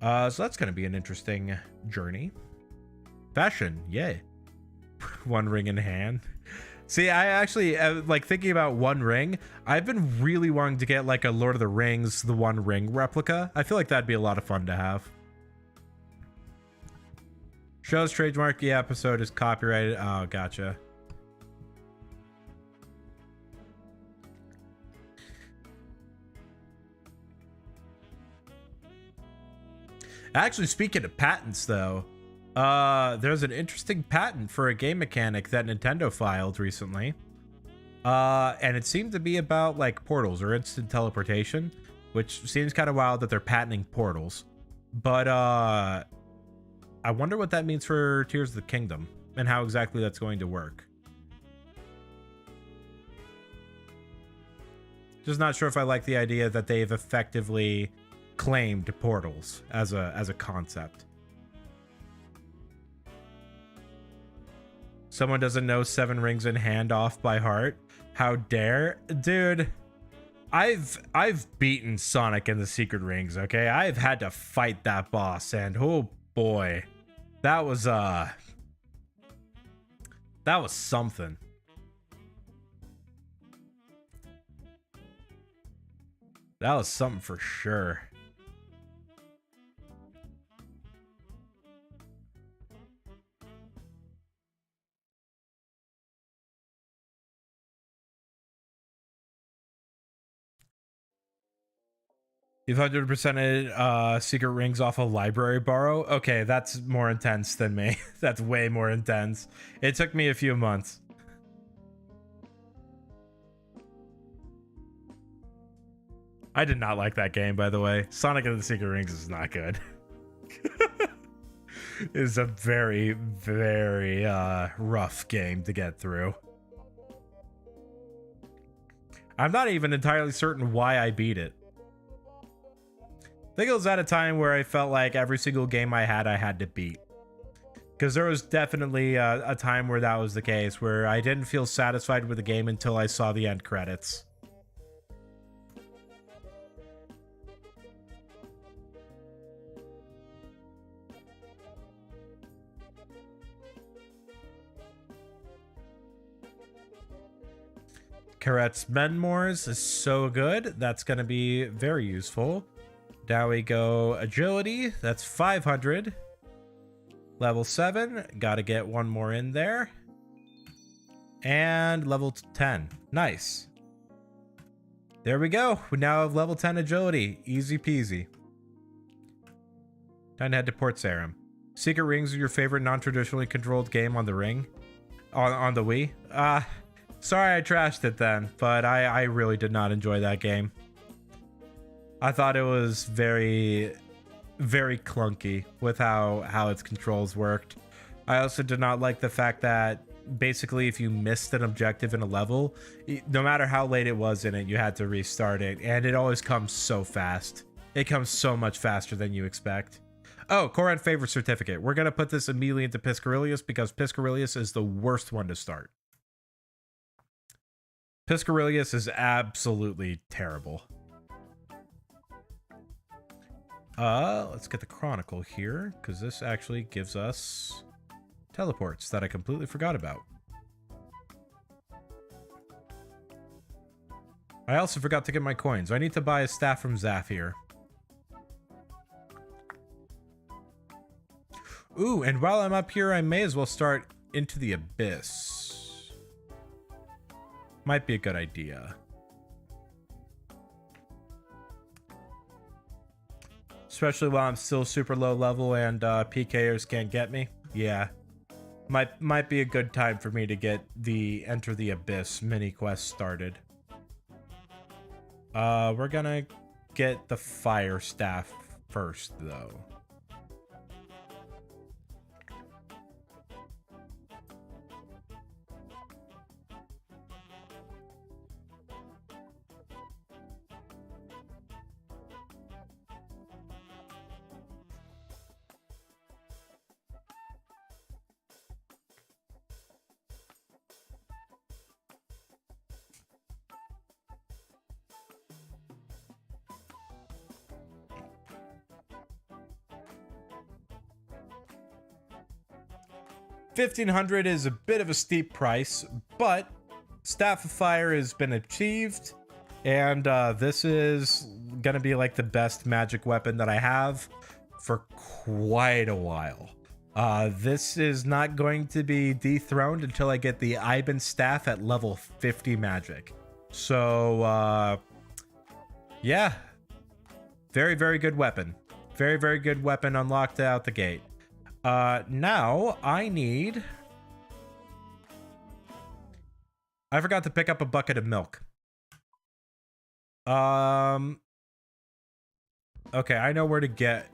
So that's gonna be an interesting journey. Fashion, yay. One ring in hand. See, I actually like thinking about One Ring. I've been really wanting to get like a Lord of the Rings, the One Ring replica. I feel like that'd be a lot of fun to have. Show's trademark, the episode is copyrighted. Oh, gotcha. Actually, speaking of patents, though, there's an interesting patent for a game mechanic that Nintendo filed recently. And it seemed to be about like portals or instant teleportation, which seems kind of wild that they're patenting portals. But I wonder what that means for Tears of the Kingdom and how exactly that's going to work. Just not sure if I like the idea that they've effectively claimed portals as a concept. Someone doesn't know 7 Rings in Hand off by heart. How dare? Dude, I've beaten Sonic in the Secret Rings, okay? I've had to fight that boss, and oh boy. That was something. That was something for sure. You've 100%ed Secret Rings off a library borrow? Okay, that's more intense than me. That's way more intense. It took me a few months. I did not like that game, by the way. Sonic and the Secret Rings is not good. It's a very, very rough game to get through. I'm not even entirely certain why I beat it. I think it was at a time where I felt like every single game I had to beat. Because there was definitely a time where that was the case, where I didn't feel satisfied with the game until I saw the end credits. Karet's Menmores is so good. That's going to be very useful. Now we go agility. That's 500. Level 7. Got to get one more in there. And level 10. Nice. There we go. We now have level 10 agility. Easy peasy. Time to head to Port Sarim. Secret Rings are your favorite non-traditionally controlled game on the Ring? On the Wii? Sorry I trashed it then, but I really did not enjoy that game. I thought it was very, very clunky with how its controls worked. I also did not like the fact that basically if you missed an objective in a level, no matter how late it was in it, you had to restart it, and it always comes so fast. It comes so much faster than you expect. Oh, Koran Favor Certificate. We're going to put this immediately into Piscarilius because Piscarilius is the worst one to start. Piscarilius is absolutely terrible. Let's get the Chronicle here, because this actually gives us teleports that I completely forgot about. I also forgot to get my coins. I need to buy a staff from Zafir. Ooh, and while I'm up here, I may as well start Into the Abyss. Might be a good idea. Especially while I'm still super low level and PKers can't get me. Yeah. Might be a good time for me to get the Enter the Abyss mini quest started. We're gonna get the Fire Staff first, though. $1,500 is a bit of a steep price, but Staff of Fire has been achieved, and this is gonna be like the best magic weapon that I have for quite a while. This is not going to be dethroned until I get the Iban staff at level 50 magic. So yeah, very, very good weapon. Very, very good weapon unlocked out the gate. Now I forgot to pick up a bucket of milk. Okay, I know where to get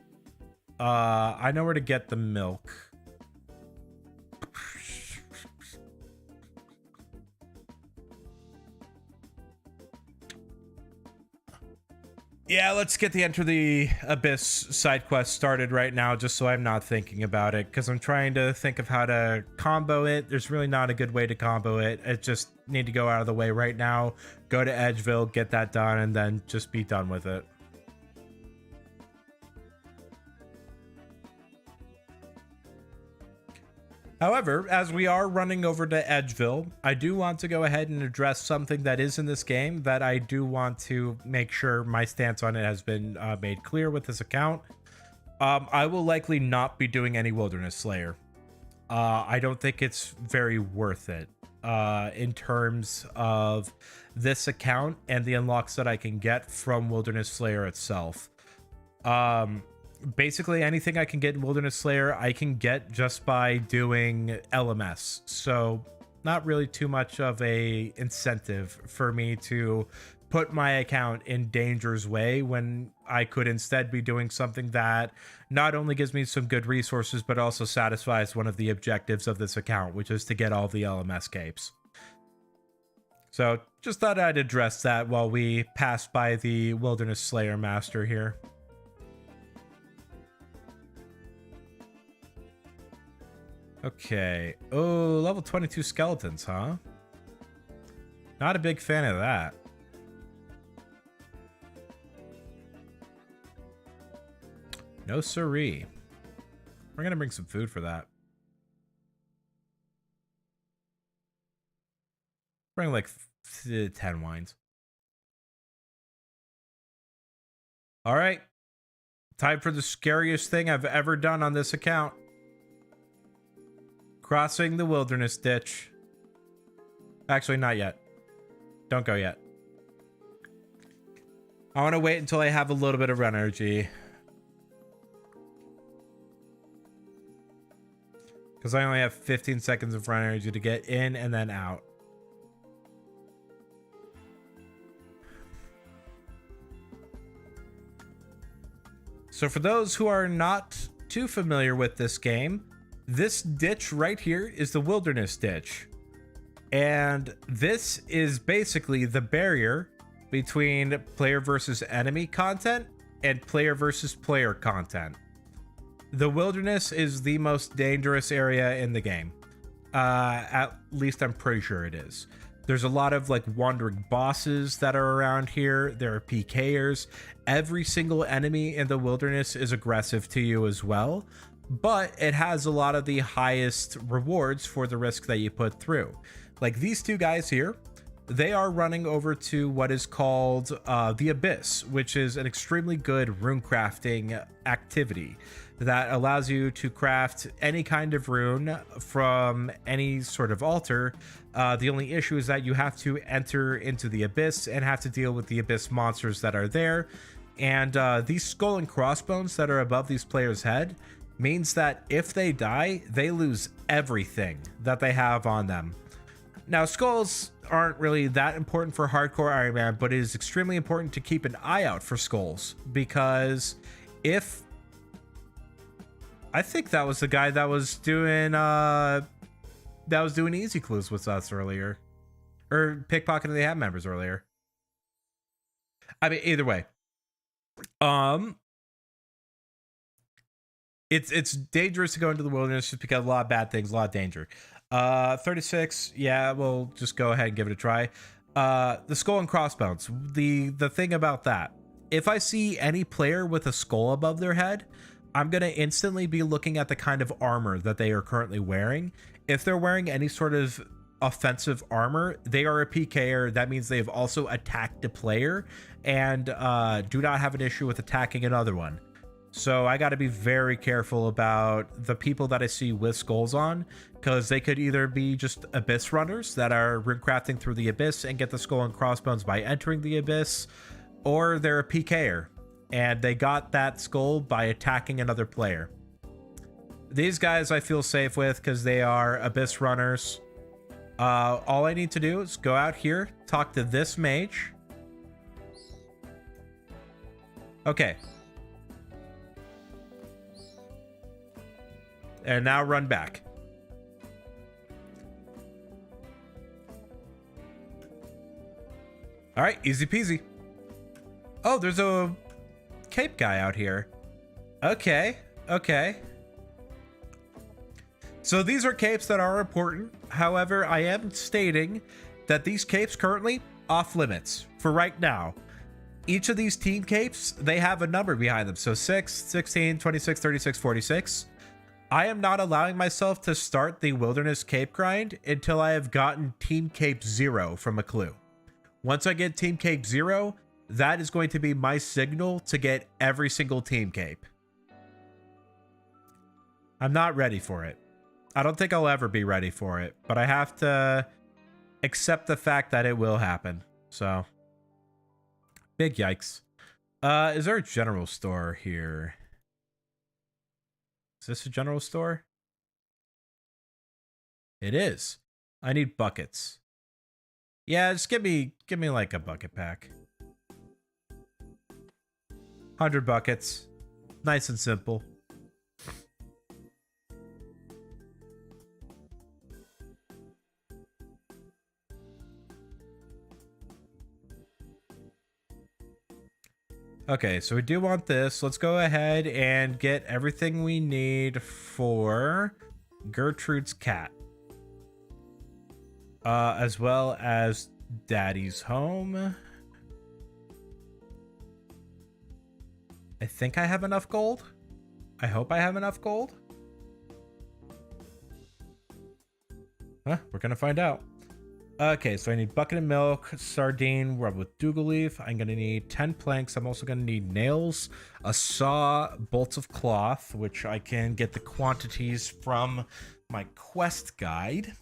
the milk. Yeah, let's get the Enter the Abyss side quest started right now, just so I'm not thinking about it, because I'm trying to think of how to combo it. There's really not a good way to combo it. I just need to go out of the way right now, go to Edgeville, get that done, and then just be done with it. However, as we are running over to Edgeville, I do want to go ahead and address something that is in this game that I do want to make sure my stance on it has been made clear with this account. I will likely not be doing any Wilderness Slayer. I don't think it's very worth it in terms of this account and the unlocks that I can get from Wilderness Slayer itself. Basically anything I can get in Wilderness Slayer, I can get just by doing LMS. So not really too much of a incentive for me to put my account in danger's way when I could instead be doing something that not only gives me some good resources, but also satisfies one of the objectives of this account, which is to get all the LMS capes. So just thought I'd address that while we pass by the Wilderness Slayer Master here. Okay. Oh, level 22 skeletons, huh? Not a big fan of that. No siree. We're gonna bring some food for that. Bring like 10 wines. All right. Time for the scariest thing I've ever done on this account. Crossing the wilderness ditch. Actually, not yet. Don't go yet. I want to wait until I have a little bit of run energy. Because I only have 15 seconds of run energy to get in and then out. So for those who are not too familiar with this game, this ditch right here is the wilderness ditch. And this is basically the barrier between player versus enemy content and player versus player content. The wilderness is the most dangerous area in the game. At least I'm pretty sure it is. There's a lot of like wandering bosses that are around here. There are PKers. Every single enemy in the wilderness is aggressive to you as well, but it has a lot of the highest rewards for the risk that you put through. Like these two guys here, they are running over to what is called the Abyss, which is an extremely good rune crafting activity that allows you to craft any kind of rune from any sort of altar. The only issue is that you have to enter into the Abyss and have to deal with the Abyss monsters that are there. And these skull and crossbones that are above these players' head means that if they die, they lose everything that they have on them. Now, skulls aren't really that important for hardcore Iron Man, but it is extremely important to keep an eye out for skulls, because if... I think that was the guy that was doing easy clues with us earlier, or pickpocketing the hat members earlier. I mean, either way, it's dangerous to go into the wilderness just because a lot of bad things, a lot of danger. 36, yeah, we'll just go ahead and give it a try. The skull and crossbones. The thing about that, if I see any player with a skull above their head, I'm going to instantly be looking at the kind of armor that they are currently wearing. If they're wearing any sort of offensive armor, they are a PKer. That means they have also attacked a player and do not have an issue with attacking another one. So I got to be very careful about the people that I see with skulls on, because they could either be just abyss runners that are runecrafting through the abyss and get the skull and crossbones by entering the abyss, or they're a PKer and they got that skull by attacking another player. These guys I feel safe with because they are abyss runners. All I need to do is go out here, talk to this mage. Okay. And now run back. All right, easy peasy. Oh, there's a cape guy out here. Okay, okay. So these are capes that are important. However, I am stating that these capes currently off limits for right now. Each of these team capes, they have a number behind them. So 6, 16, 26, 36, 46. I am not allowing myself to start the wilderness cape grind until I have gotten team cape 0 from a clue. Once I get team cape 0, that is going to be my signal to get every single team cape. I'm not ready for it. I don't think I'll ever be ready for it, but I have to accept the fact that it will happen. So, big yikes. Is there a general store here? Is this a general store? It is. I need buckets. Yeah, just give me like a bucket pack. 100 buckets. Nice and simple. Okay, so we do want this. Let's go ahead and get everything we need for Gertrude's cat. As well as Daddy's home. I think I have enough gold. I hope I have enough gold. Huh, we're gonna find out. Okay, so I need bucket of milk, sardine, rub with dougal leaf. I'm gonna need 10 planks. I'm also gonna need nails, a saw, bolts of cloth, which I can get the quantities from my quest guide.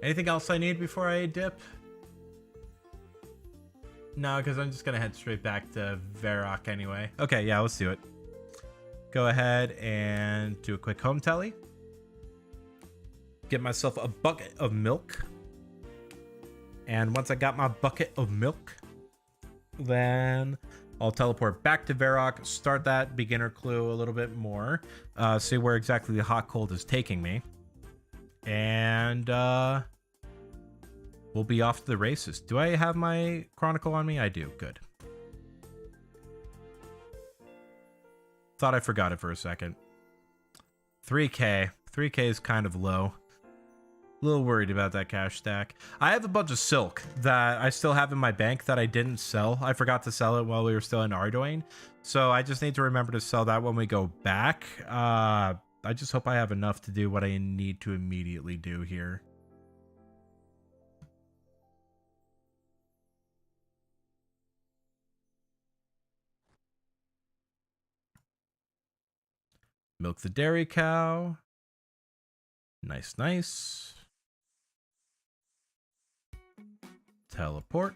Anything else I need before I dip? No, because I'm just gonna head straight back to Varrock anyway. Okay, yeah, let's do it. Go ahead and do a quick home tally. Get myself a bucket of milk. And once I got my bucket of milk, then I'll teleport back to Varrock, start that beginner clue a little bit more, see where exactly the hot cold is taking me. And we'll be off to the races. Do I have my chronicle on me? I do. Good. Thought I forgot it for a second. 3K. 3K is kind of low. A little worried about that cash stack. I have a bunch of silk that I still have in my bank that I didn't sell. I forgot to sell it while we were still in Ardoin. So I just need to remember to sell that when we go back. I just hope I have enough to do what I need to immediately do here. Milk the dairy cow. Nice, nice. Teleport.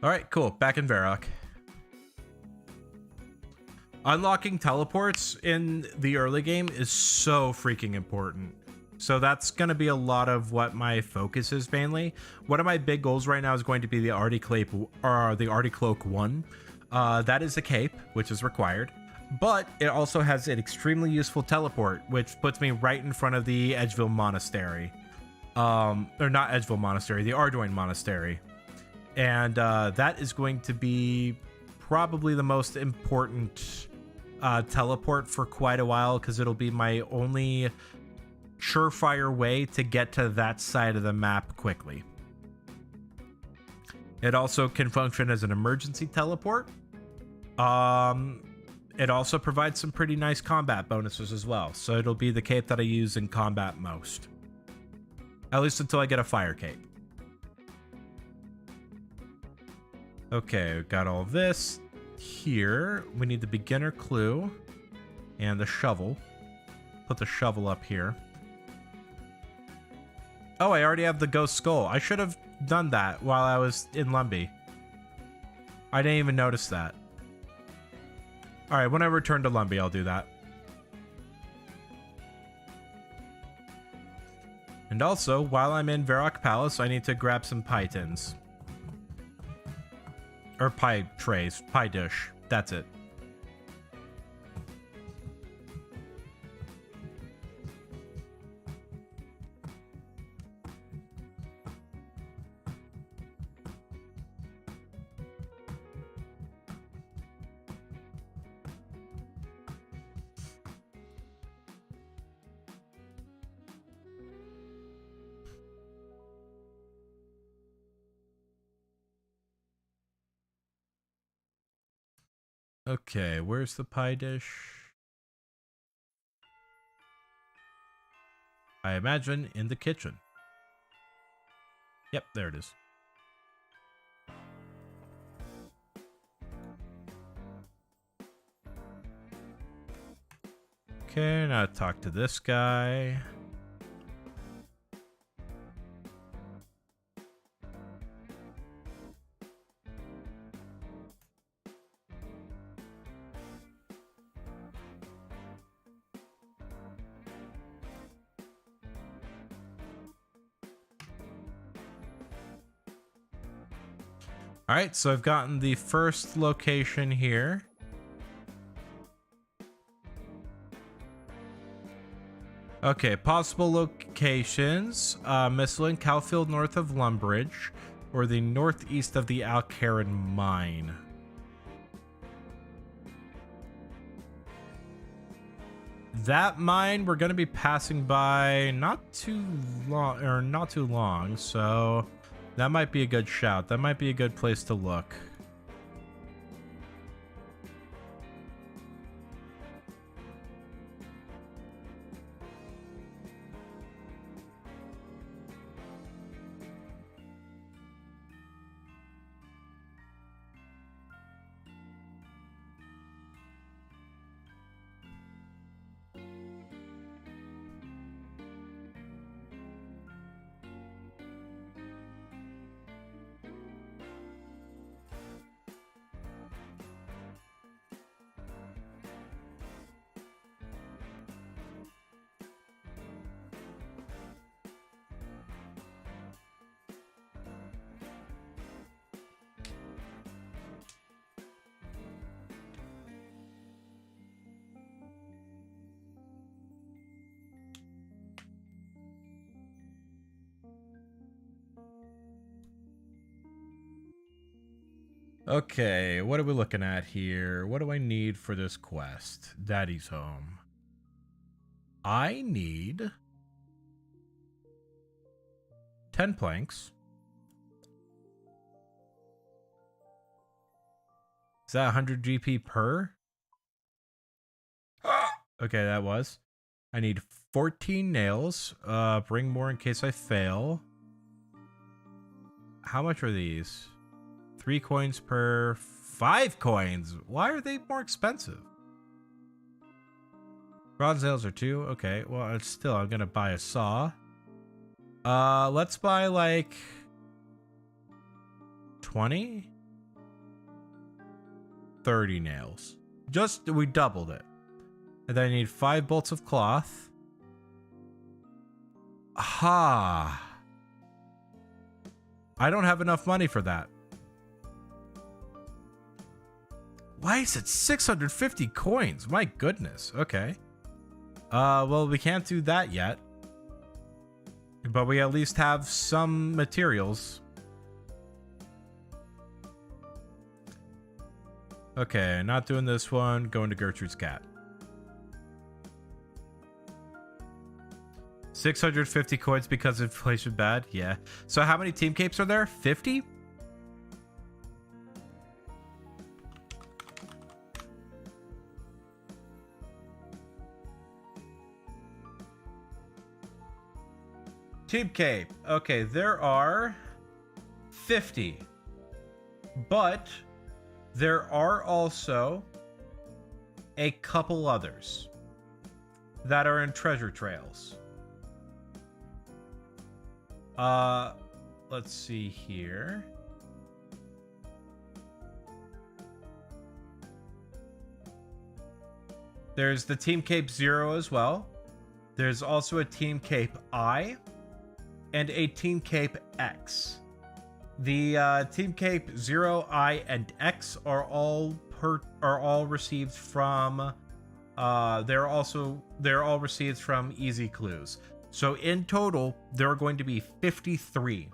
All right, cool. Back in Varrock. Unlocking teleports in the early game is so freaking important. So that's going to be a lot of what my focus is mainly. One of my big goals right now is going to be the Artie Cloak 1. That is a cape, which is required. But it also has an extremely useful teleport, which puts me right in front of the Edgeville Monastery. Or not Edgeville Monastery, the Ardoin Monastery. And that is going to be probably the most important teleport for quite a while, because it'll be my only surefire way to get to that side of the map quickly. It also can function as an emergency teleport. It also provides some pretty nice combat bonuses as well. So it'll be the cape that I use in combat most. At least until I get a fire cape. Okay, we've got all this. Here, we need the beginner clue and the shovel. Put the shovel up here. Oh, I already have the ghost skull. I should have done that while I was in Lumbee. I didn't even notice that. All right, when I return to Lumbee, I'll do that. And also, while I'm in Varrock Palace, I need to grab some pie tins. Or pie trays, pie dish. That's it. Okay, where's the pie dish? I imagine in the kitchen. Yep, there it is. Okay, now talk to this guy. All right, so I've gotten the first location here. Okay, possible locations. Mistlin, Cowfield north of Lumbridge, or the northeast of the Alcaran mine. That mine we're going to be passing by not too long, so that might be a good shout. That might be a good place to look. Okay, what are we looking at here? What do I need for this quest? Daddy's home. I need 10 planks. Is that 100 GP per? Okay, that was. I need 14 nails. Bring more in case I fail. How much are these? 3 coins per 5 coins. Why are they more expensive? Bronze nails are 2. Okay, well, it's still, I'm gonna buy a saw. Let's buy like 20? 30 nails. We doubled it. And then I need 5 bolts of cloth. Aha. I don't have enough money for that. Why is it 650 coins? My goodness. Okay. Well, we can't do that yet. But we at least have some materials. Okay, not doing this one. Going to Gertrude's cat. 650 coins because inflation bad? Yeah. So how many team capes are there? 50? Team Cape. Okay, there are 50. But there are also a couple others that are in treasure trails. Let's see here. There's the Team Cape 0 as well. There's also a Team Cape I and a Team Cape X. The Team Cape 0, I, and X are all received from they're all received from Easy Clues. So in total, there are going to be 53.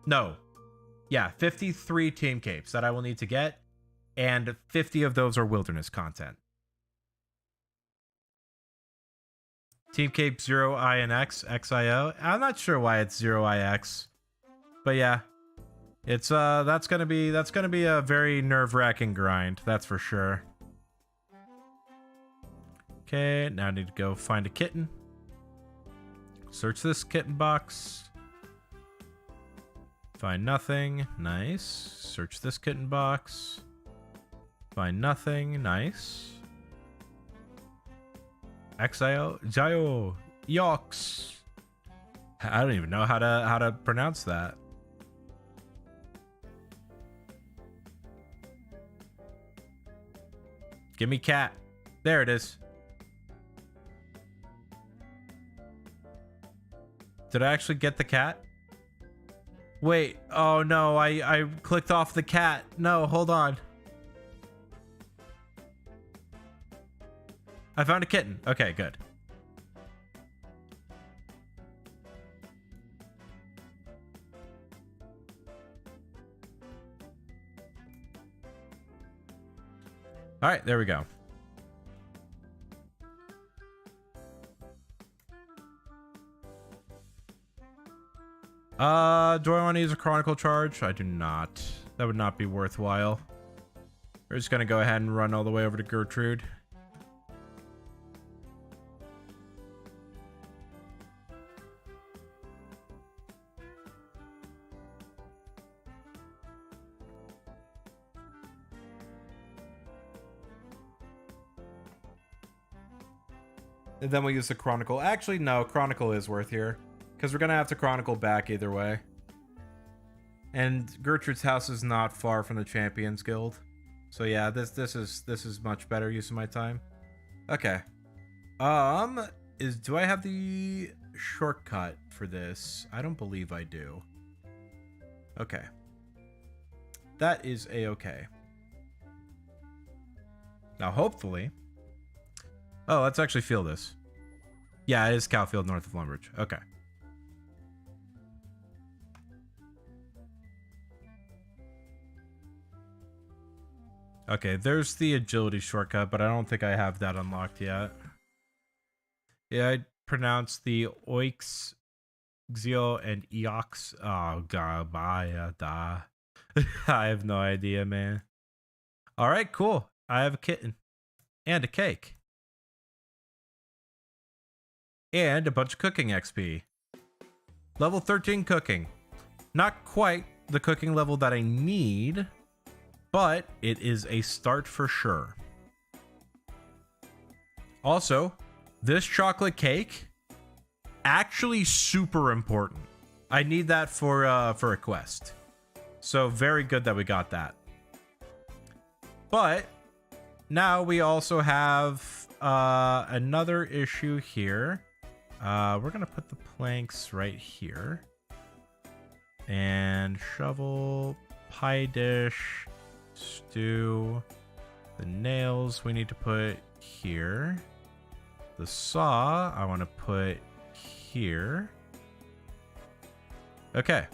No. Yeah, 53 Team Capes that I will need to get, and 50 of those are wilderness content. Team Cape 0, I, and X, XIO. I'm not sure why it's 0IX. But yeah. It's that's gonna be a very nerve-wracking grind, that's for sure. Okay, now I need to go find a kitten. Search this kitten box. Find nothing. Nice. Search this kitten box. Find nothing. Nice. XIO Zio Yox. I don't even know how to pronounce that. Give me cat. There it is. Did I actually get the cat? Wait. Oh no, I clicked off the cat. No, hold on. I found a kitten. Okay, good. All right, there we go. Do I want to use a Chronicle charge? I do not. That would not be worthwhile. We're just going to go ahead and run all the way over to Gertrude. And then we'll use the Chronicle. Actually, no, Chronicle is worth here. Because we're going to have to Chronicle back either way. And Gertrude's house is not far from the Champions Guild. So yeah, this is much better use of my time. Okay. Do I have the shortcut for this? I don't believe I do. Okay. That is a-okay. Now hopefully... Oh, let's actually feel this. Yeah, it is Cowfield north of Lumbridge. Okay. Okay, there's the agility shortcut, but I don't think I have that unlocked yet. Yeah, I pronounced the Oix, Xio, and Eox. Oh, God, da. I have no idea, man. All right, cool. I have a kitten and a cake. And a bunch of cooking XP. Level 13 cooking. Not quite the cooking level that I need, but it is a start for sure. Also, this chocolate cake, actually super important. I need that for a quest. So very good that we got that. But now we also have another issue here. We're gonna put the planks right here. And shovel, pie dish, stew. The nails we need to put here. The saw I want to put here. Okay.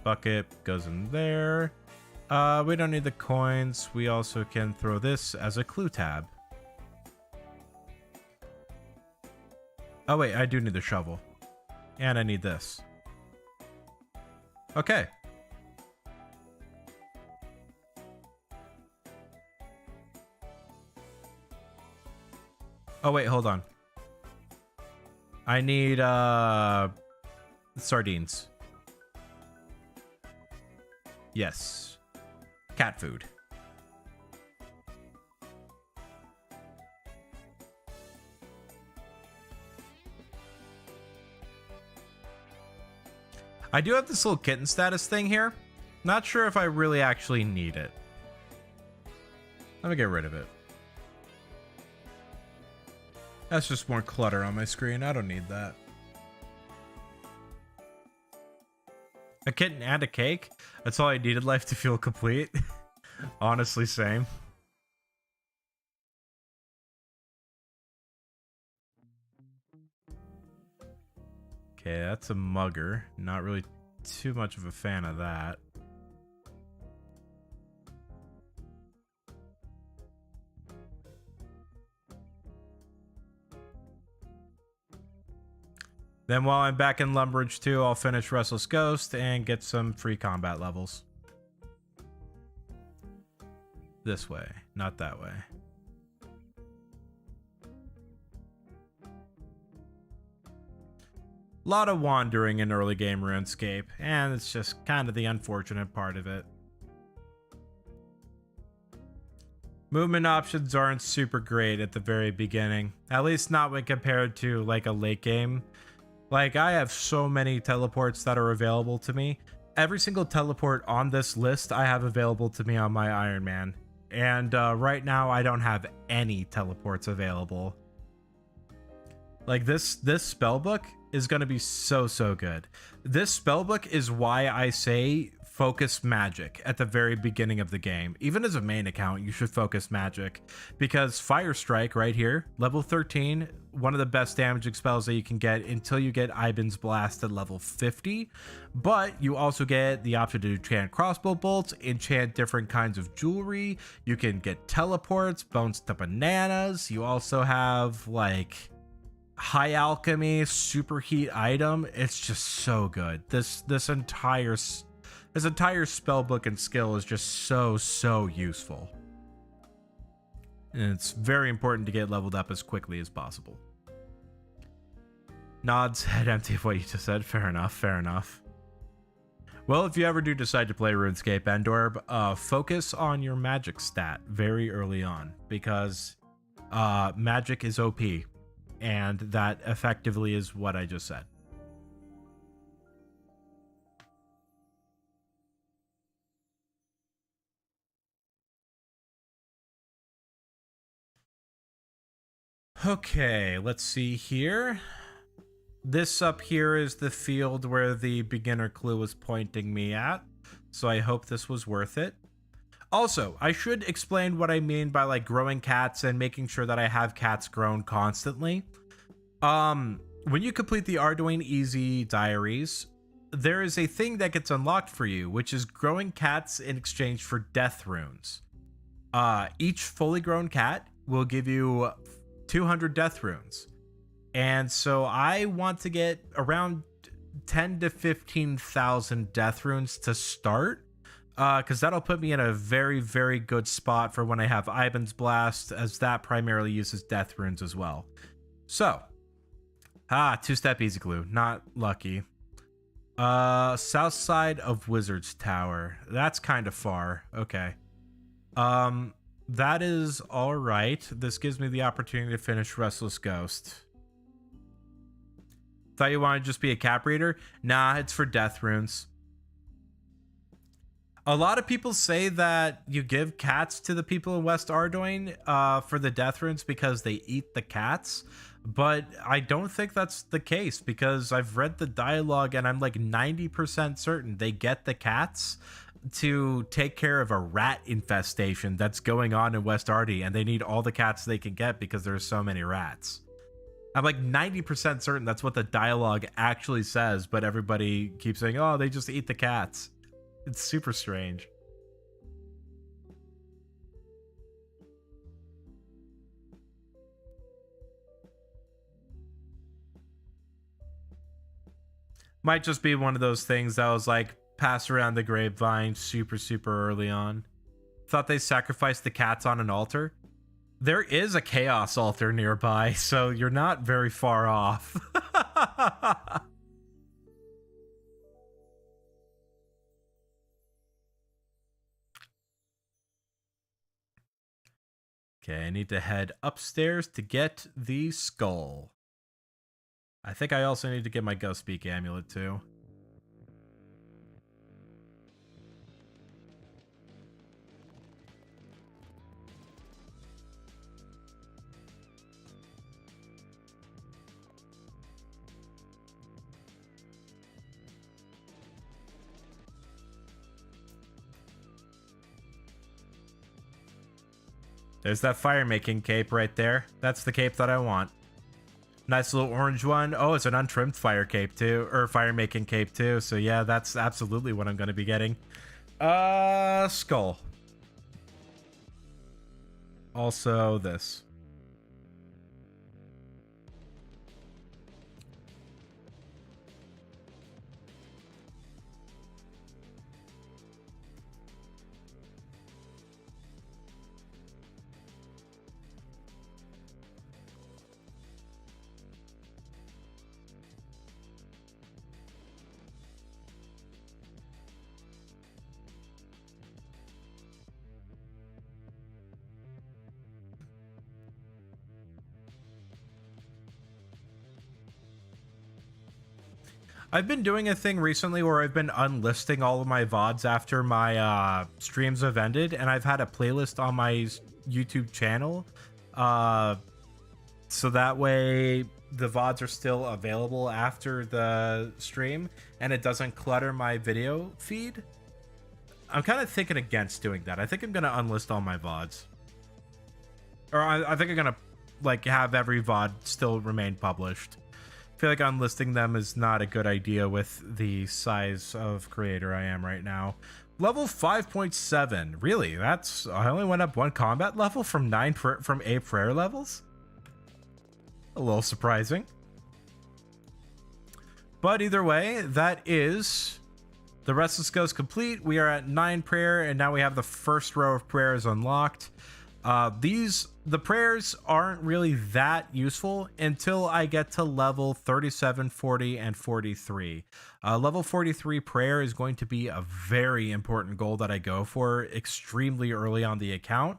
Bucket goes in there. We don't need the coins. We also can throw this as a clue tab. Oh wait, I do need the shovel. And I need this. Okay. Oh wait, hold on. I need Sardines. Yes. Cat food. I do have this little kitten status thing here. Not sure if I really actually need it. Let me get rid of it. That's just more clutter on my screen. I don't need that. A kitten and a cake? That's all I needed life to feel complete. Honestly, same. Okay, that's a mugger. Not really too much of a fan of that. Then while I'm back in Lumbridge 2, I'll finish Restless Ghost and get some free combat levels. This way, not that way. A lot of wandering in early game RuneScape, and it's just kind of the unfortunate part of it. Movement options aren't super great at the very beginning, at least not when compared to like a late game. Like, I have so many teleports that are available to me. Every single teleport on this list I have available to me on my Iron Man. And right now I don't have any teleports available. Like, this spellbook is going to be so good. This spellbook is why I say focus magic at the very beginning of the game. Even as a main account, you should focus magic, because Fire Strike right here, level 13, one of the best damaging spells that you can get until you get Ivan's Blast at level 50. But you also get the option to enchant crossbow bolts, enchant different kinds of jewelry. You can get teleports, bones to bananas. You also have like high alchemy, superheat item. It's just so good. This entire spellbook and skill is just so useful. And it's very important to get leveled up as quickly as possible. Nods head empty of what you just said. Fair enough. Well, if you ever do decide to play RuneScape Endorb, focus on your magic stat very early on, because magic is OP, and that effectively is what I just said. Okay, let's see here. This up here is the field where the beginner clue was pointing me at, so I hope this was worth it. Also, I should explain what I mean by like growing cats and making sure that I have cats grown constantly. When you complete the Arduino Easy Diaries, there is a thing that gets unlocked for you, which is growing cats in exchange for death runes. Each fully grown cat will give you 200 death runes. And so I want to get around 10 to 15,000 death runes to start, because that'll put me in a very good spot for when I have Ivan's Blast, as that primarily uses death runes as well. So, two-step easy glue, not lucky. South side of Wizard's Tower. That's kind of far. Okay. That is all right. This gives me the opportunity to finish Restless Ghost. Thought you wanted to just be a cap reader? Nah, it's for death runes. A lot of people say that you give cats to the people in West Ardoin for the death runes because they eat the cats, but I don't think that's the case, because I've read the dialogue and I'm like 90% certain they get the cats to take care of a rat infestation that's going on in West Ardy, and they need all the cats they can get because there's so many rats. I'm like 90% certain that's what the dialogue actually says, but everybody keeps saying, oh, they just eat the cats. It's super strange. Might just be one of those things that was like passed around the grapevine super early on. Thought they sacrificed the cats on an altar. There is a chaos altar nearby, so you're not very far off. Okay, I need to head upstairs to get the skull. I think I also need to get my Ghost Speak amulet too. There's that fire making cape right there. That's the cape that I want. Nice little orange one. Oh, it's an untrimmed fire cape too, or fire making cape too. So yeah, that's absolutely what I'm going to be getting. Skull. Also this. I've been doing a thing recently where I've been unlisting all of my VODs after my streams have ended, and I've had a playlist on my YouTube channel. So that way the VODs are still available after the stream, and it doesn't clutter my video feed. I'm kind of thinking against doing that. I think I'm going to unlist all my VODs. Or I think I'm going to like have every VOD still remain published. I feel like unlisting them is not a good idea with the size of creator I am right now. Level 5.7. Really? That's I only went up one combat level from 8 prayer levels? A little surprising. But either way, that is the Restless Ghost complete. We are at 9 prayer, and now we have the first row of prayers unlocked. The prayers aren't really that useful until I get to level 37, 40, and 43. Level 43 prayer is going to be a very important goal that I go for extremely early on the account,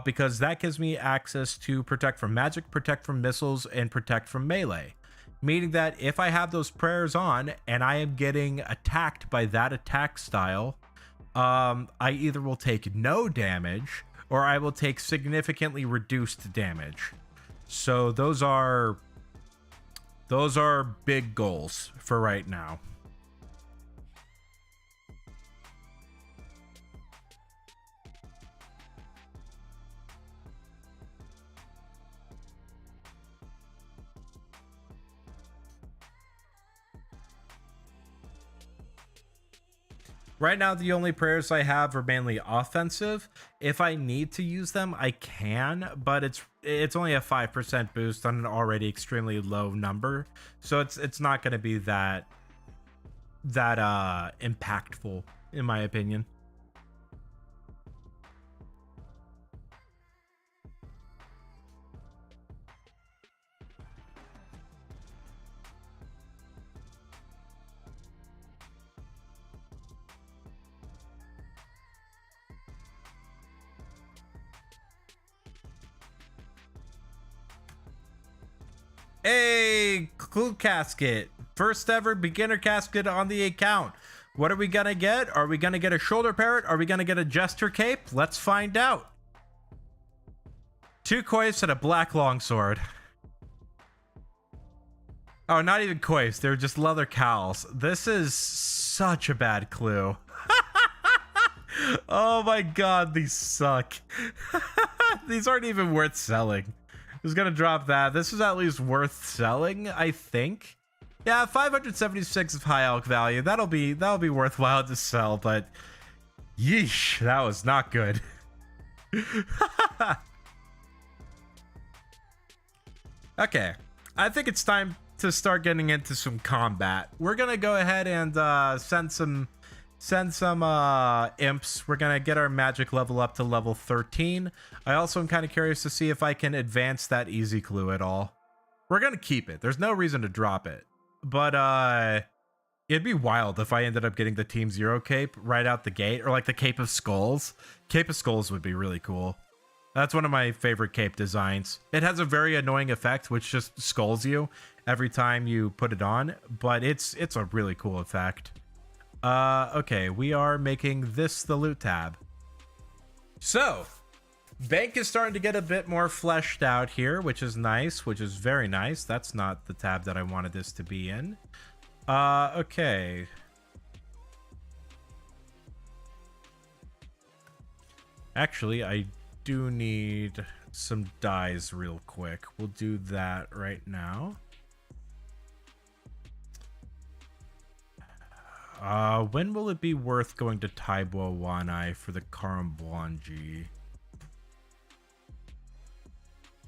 because that gives me access to protect from magic, protect from missiles, and protect from melee. Meaning that if I have those prayers on and I am getting attacked by that attack style, I either will take no damage or I will take significantly reduced damage. So those are big goals for right now. Right now, the only prayers I have are mainly offensive. If I need to use them, I can, but it's only a 5% boost on an already extremely low number, so it's not going to be that impactful, in my opinion. Hey, clue casket. First ever beginner casket on the account. What are we gonna get? Are we gonna get a shoulder parrot? Are we gonna get a jester cape? Let's find out. 2 coifs and a black longsword. Oh, not even coifs. They're just leather cowls. This is such a bad clue. Oh my god, these suck. These aren't even worth selling. Who's gonna drop that? This is at least worth selling, I think. Yeah, 576 of high elk value. That'll be worthwhile to sell, but yeesh, that was not good. Okay, I think it's time to start getting into some combat. We're gonna go ahead and send some imps. We're gonna get our magic level up to level 13. I also am kind of curious to see if I can advance that easy clue at all. We're gonna keep it. There's no reason to drop it, but it'd be wild if I ended up getting the Team Zero cape right out the gate, or like the Cape of Skulls. Cape of Skulls would be really cool. That's one of my favorite cape designs. It has a very annoying effect, which just scolds you every time you put it on, but it's a really cool effect. Okay, we are making this the loot tab. So, bank is starting to get a bit more fleshed out here, which is nice, which is very nice. That's not the tab that I wanted this to be in. Okay. Actually, I do need some dyes real quick. We'll do that right now. When will it be worth going to Taibo Wanai for the Karambwanji?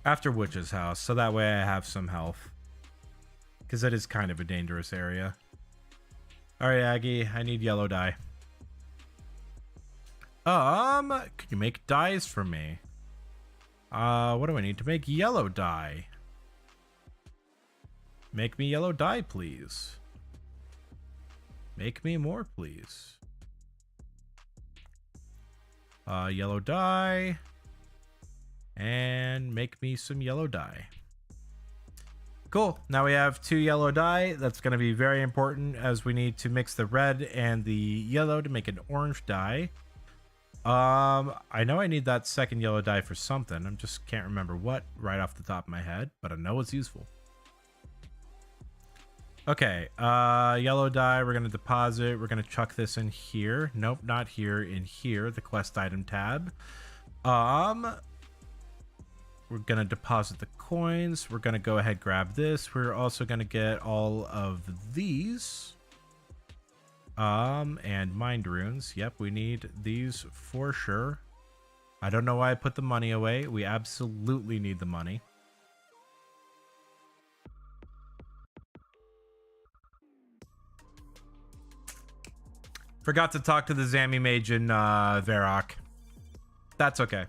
After Witch's house, so that way I have some health. Because it is kind of a dangerous area. Alright, Aggie, I need yellow dye. Could you make dyes for me? What do I need to make yellow dye? Make me yellow dye, please. Make me more, please. Yellow dye. And make me some yellow dye. Cool. Now we have 2 yellow dye. That's going to be very important as we need to mix the red and the yellow to make an orange dye. I know I need that second yellow dye for something. I just can't remember what right off the top of my head, but I know it's useful. Okay, yellow dye, we're going to deposit. We're going to chuck this in here. Nope, not here, in here, the quest item tab. We're going to deposit the coins. We're going to go ahead, grab this. We're also going to get all of these. And mind runes. Yep, we need these for sure. I don't know why I put the money away. We absolutely need the money. Forgot to talk to the Zami mage in Varrock. That's okay.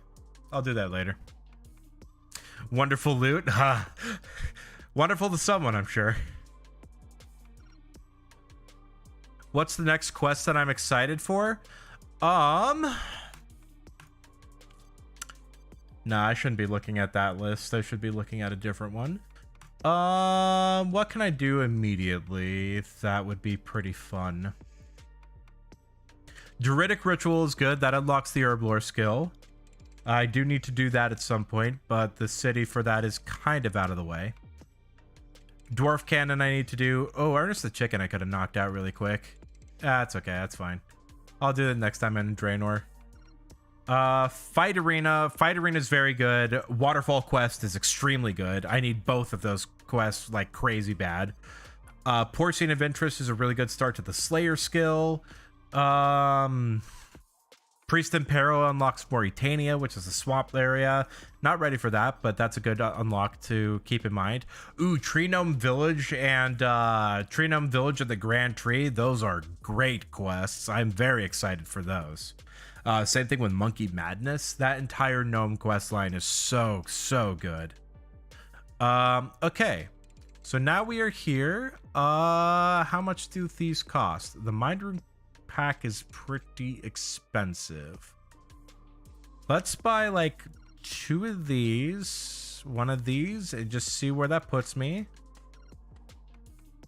I'll do that later. Wonderful loot. Wonderful to someone, I'm sure. What's the next quest that I'm excited for? Nah, I shouldn't be looking at that list. I should be looking at a different one. What can I do immediately? That would be pretty fun. Druidic Ritual is good. That unlocks the Herblore skill. I do need to do that at some point, but the city for that is kind of out of the way. Dwarf Cannon I need to do. Oh, Ernest the Chicken I could have knocked out really quick. That's okay. That's fine. I'll do it next time in Draenor. Fight Arena. Fight Arena is very good. Waterfall Quest is extremely good. I need both of those quests like crazy bad. Porcine of Interest is a really good start to the Slayer skill. Priest Impero unlocks Mauritania, which is a swamp area. Not ready for that, but that's a good unlock to keep in mind. Ooh, Tree Gnome Village and the Grand Tree. Those are great quests. I'm very excited for those. Same thing with Monkey Madness. That entire gnome quest line is so good. Okay. So now we are here. How much do these cost? The Mind Room pack is pretty expensive. Let's buy like 2 of these, 1 of these, and just see where that puts me.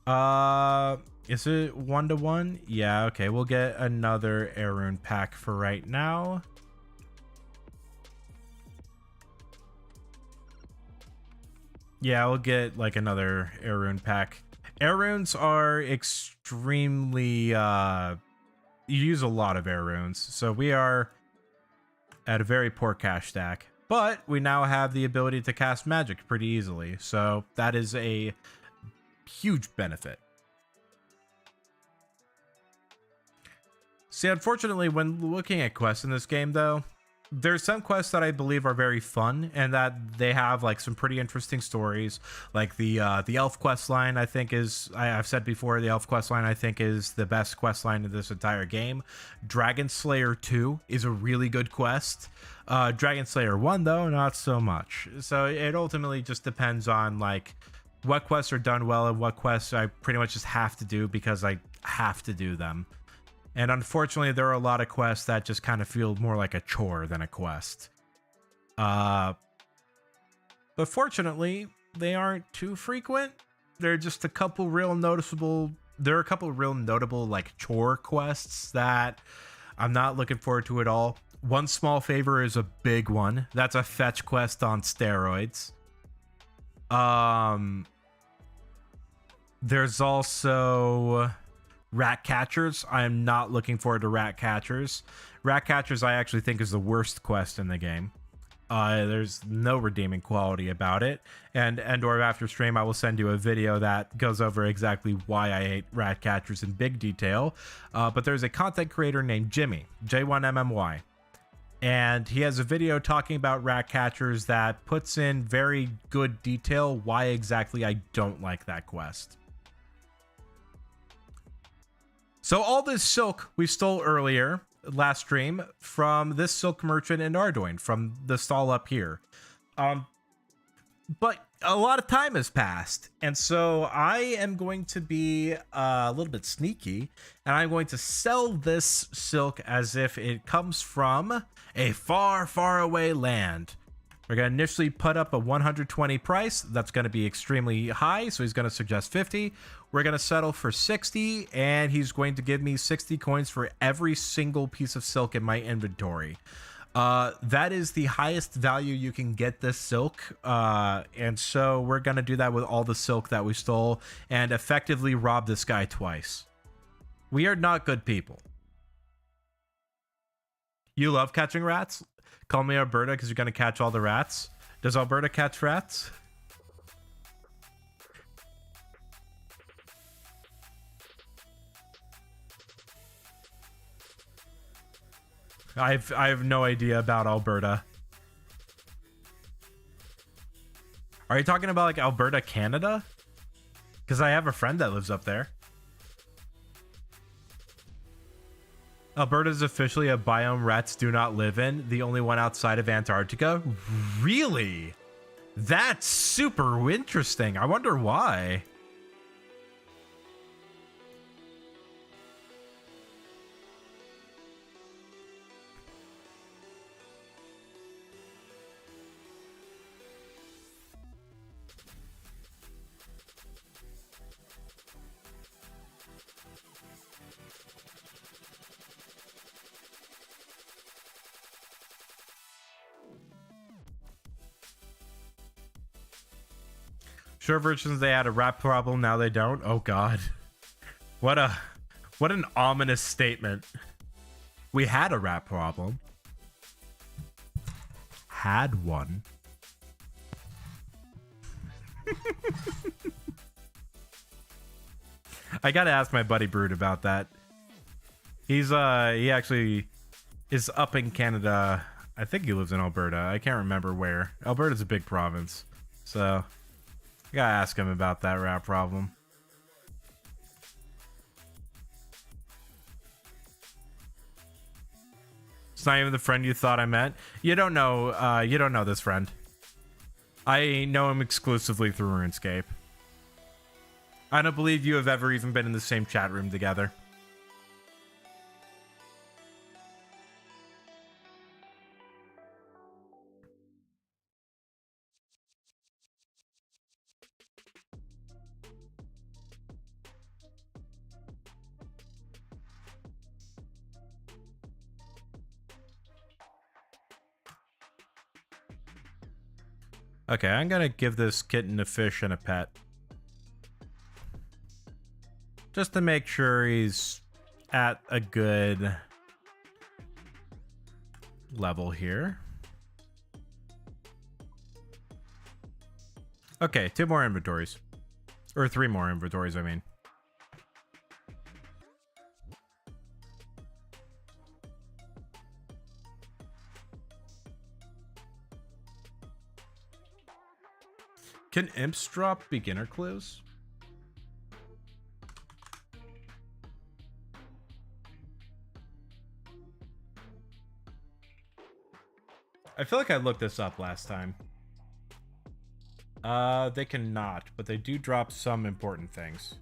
Is it 1-to-1? Yeah, okay, we'll get another Airrune pack for right now. Yeah, we'll get like another Airrune pack. Airrunes are extremely you use a lot of Airrunes, so we are at a very poor cash stack, but we now have the ability to cast magic pretty easily, so that is a huge benefit. See, unfortunately, when looking at quests in this game, though, there's some quests that I believe are very fun and that they have like some pretty interesting stories. Like the elf quest line, I think is, I've said before, the elf quest line I think is the best quest line in this entire game. Dragon Slayer 2 is a really good quest. Dragon Slayer 1 though, not so much. So it ultimately just depends on like what quests are done well and what quests I pretty much just have to do because I have to do them. And unfortunately, there are a lot of quests that just kind of feel more like a chore than a quest. But fortunately, they aren't too frequent. They're just a couple real noticeable. There are a couple real notable like chore quests that I'm not looking forward to at all. One small favor is a big one. That's a fetch quest on steroids. There's also rat catchers. I am not looking forward to rat catchers. Rat catchers I actually think is the worst quest in the game. There's no redeeming quality about it. And or after stream, I will send you a video that goes over exactly why I hate rat catchers in big detail. But there's a content creator named Jimmy, J1MMY. And he has a video talking about rat catchers that puts in very good detail why exactly I don't like that quest. So all this silk we stole earlier, last stream, from this silk merchant in Ardoin, from the stall up here. But a lot of time has passed, and so I am going to be a little bit sneaky, and I'm going to sell this silk as if it comes from a far, far away land. We're going to initially put up a 120 price. That's going to be extremely high, so he's going to suggest 50. We're going to settle for 60, and he's going to give me 60 coins for every single piece of silk in my inventory. That is the highest value you can get this silk, and so we're going to do that with all the silk that we stole and effectively rob this guy twice. We are not good people. You love catching rats? Call me Alberta because you're going to catch all the rats. Does Alberta catch rats? I have no idea about Alberta. Are you talking about like Alberta, Canada? Because I have a friend that lives up there. Alberta is officially a biome rats do not live in, the only one outside of Antarctica. Really? That's super interesting. I wonder why. Sure versions they had a rat problem, now they don't. Oh god. What an ominous statement. We had a rat problem. Had one. I gotta ask my buddy Brood about that. He actually is up in Canada. I think he lives in Alberta. I can't remember where. Alberta's a big province. So I gotta ask him about that rat problem. It's not even the friend you thought I met. You don't know. You don't know this friend. I know him exclusively through RuneScape. I don't believe you have ever even been in the same chat room together. Okay, I'm gonna give this kitten a fish and a pet. Just to make sure he's at a good level here. Okay, 2 more inventories. Or 3 more inventories, I mean. Can imps drop beginner clues? I feel like I looked this up last time. They cannot, but they do drop some important things.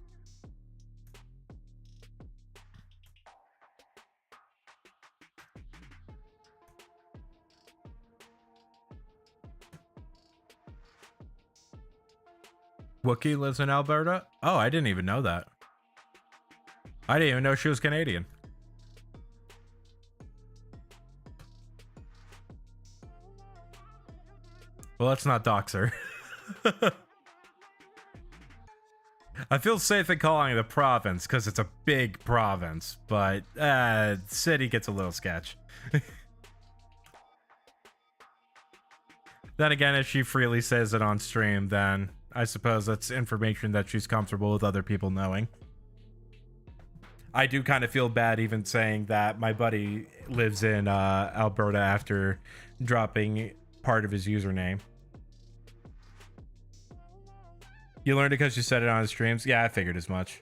Wookie lives in Alberta? Oh, I didn't even know that. I didn't even know she was Canadian. Well, let's not dox her. I feel safe in calling it a province because it's a big province, but city gets a little sketch. Then again, if she freely says it on stream, then I suppose that's information that she's comfortable with other people knowing. I do kind of feel bad even saying that my buddy lives in Alberta after dropping part of his username. You learned it because you said it on his streams? Yeah, I figured as much.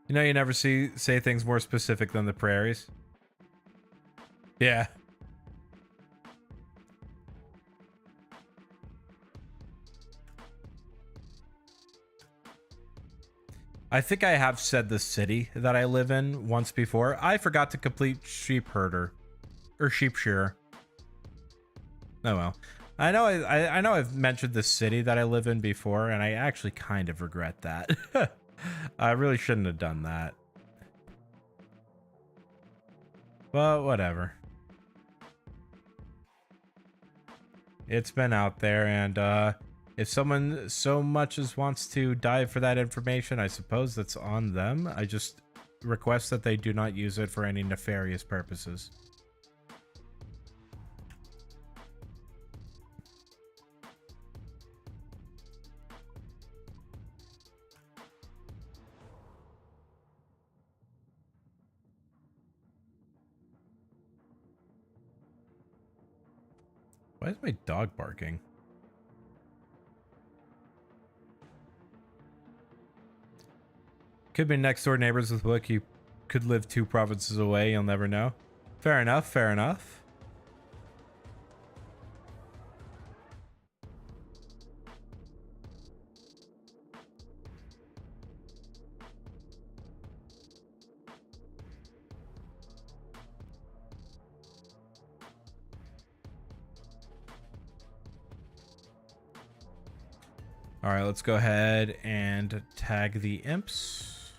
You know, you never say things more specific than the prairies. Yeah. I think I have said the city that I live in once before. I forgot to complete sheep herder or sheep shearer. Oh well. I know I know I've mentioned the city that I live in before, and I actually kind of regret that. I really shouldn't have done that. But whatever. It's been out there, and if someone so much as wants to dive for that information, I suppose that's on them. I just request that they do not use it for any nefarious purposes. Why is my dog barking? Could be next door neighbors with Book. You could live 2 provinces away. You'll never know. Fair enough. Fair enough. All right, let's go ahead and tag the imps.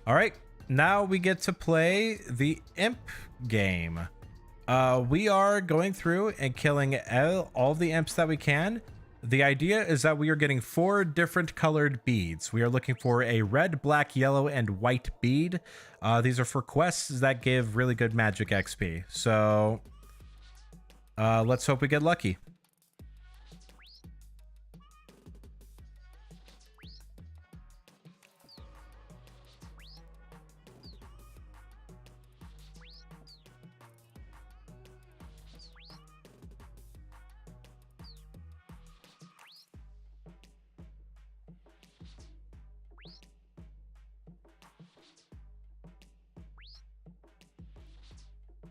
All right, now we get to play the imp game. We are going through and killing all the imps that we can. The idea is that we are getting 4 different colored beads. We are looking for a red, black, yellow, and white bead. These are for quests that give really good magic XP. So let's hope we get lucky.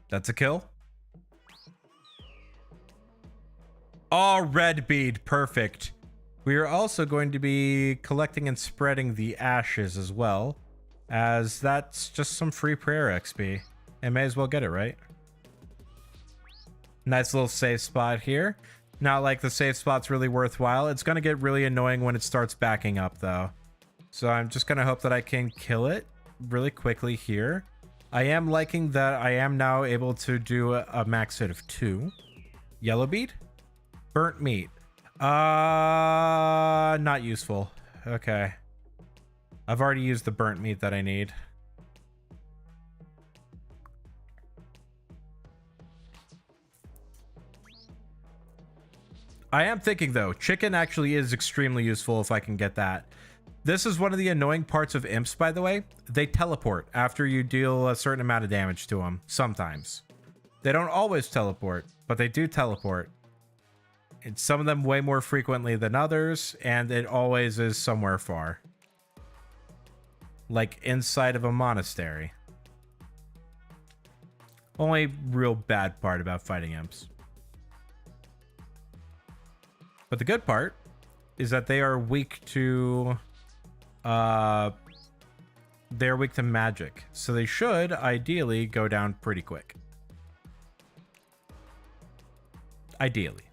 That's a kill. Oh, red bead. Perfect. We are also going to be collecting and spreading the ashes as well, as that's just some free prayer XP. And may as well get it, right? Nice little safe spot here. Not like the safe spot's really worthwhile. It's going to get really annoying when it starts backing up, though. So I'm just going to hope that I can kill it really quickly here. I am liking that I am now able to do a max hit of 2. Yellow bead? Burnt meat. Not useful. Okay. I've already used the burnt meat that I need. I am thinking, though, chicken actually is extremely useful if I can get that. This is one of the annoying parts of imps, by the way. They teleport after you deal a certain amount of damage to them, sometimes. They don't always teleport, but they do teleport. It's some of them way more frequently than others, and it always is somewhere far. Like inside of a monastery. Only real bad part about fighting imps. But the good part is that they are weak to they're weak to magic. So they should ideally go down pretty quick. Ideally.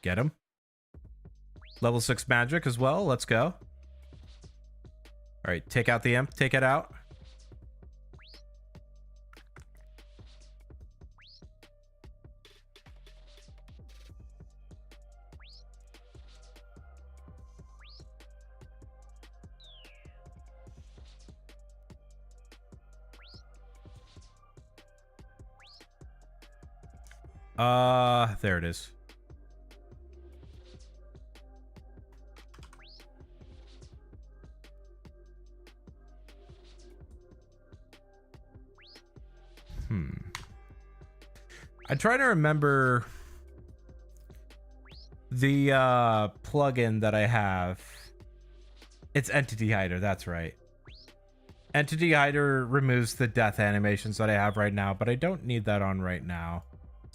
Get him. Level 6 magic as well. Let's go. All right, take out the imp. Take it out. There it is. I try to remember the plugin that I have. It's Entity Hider, that's right. Entity Hider removes the death animations that I have right now, but I don't need that on right now.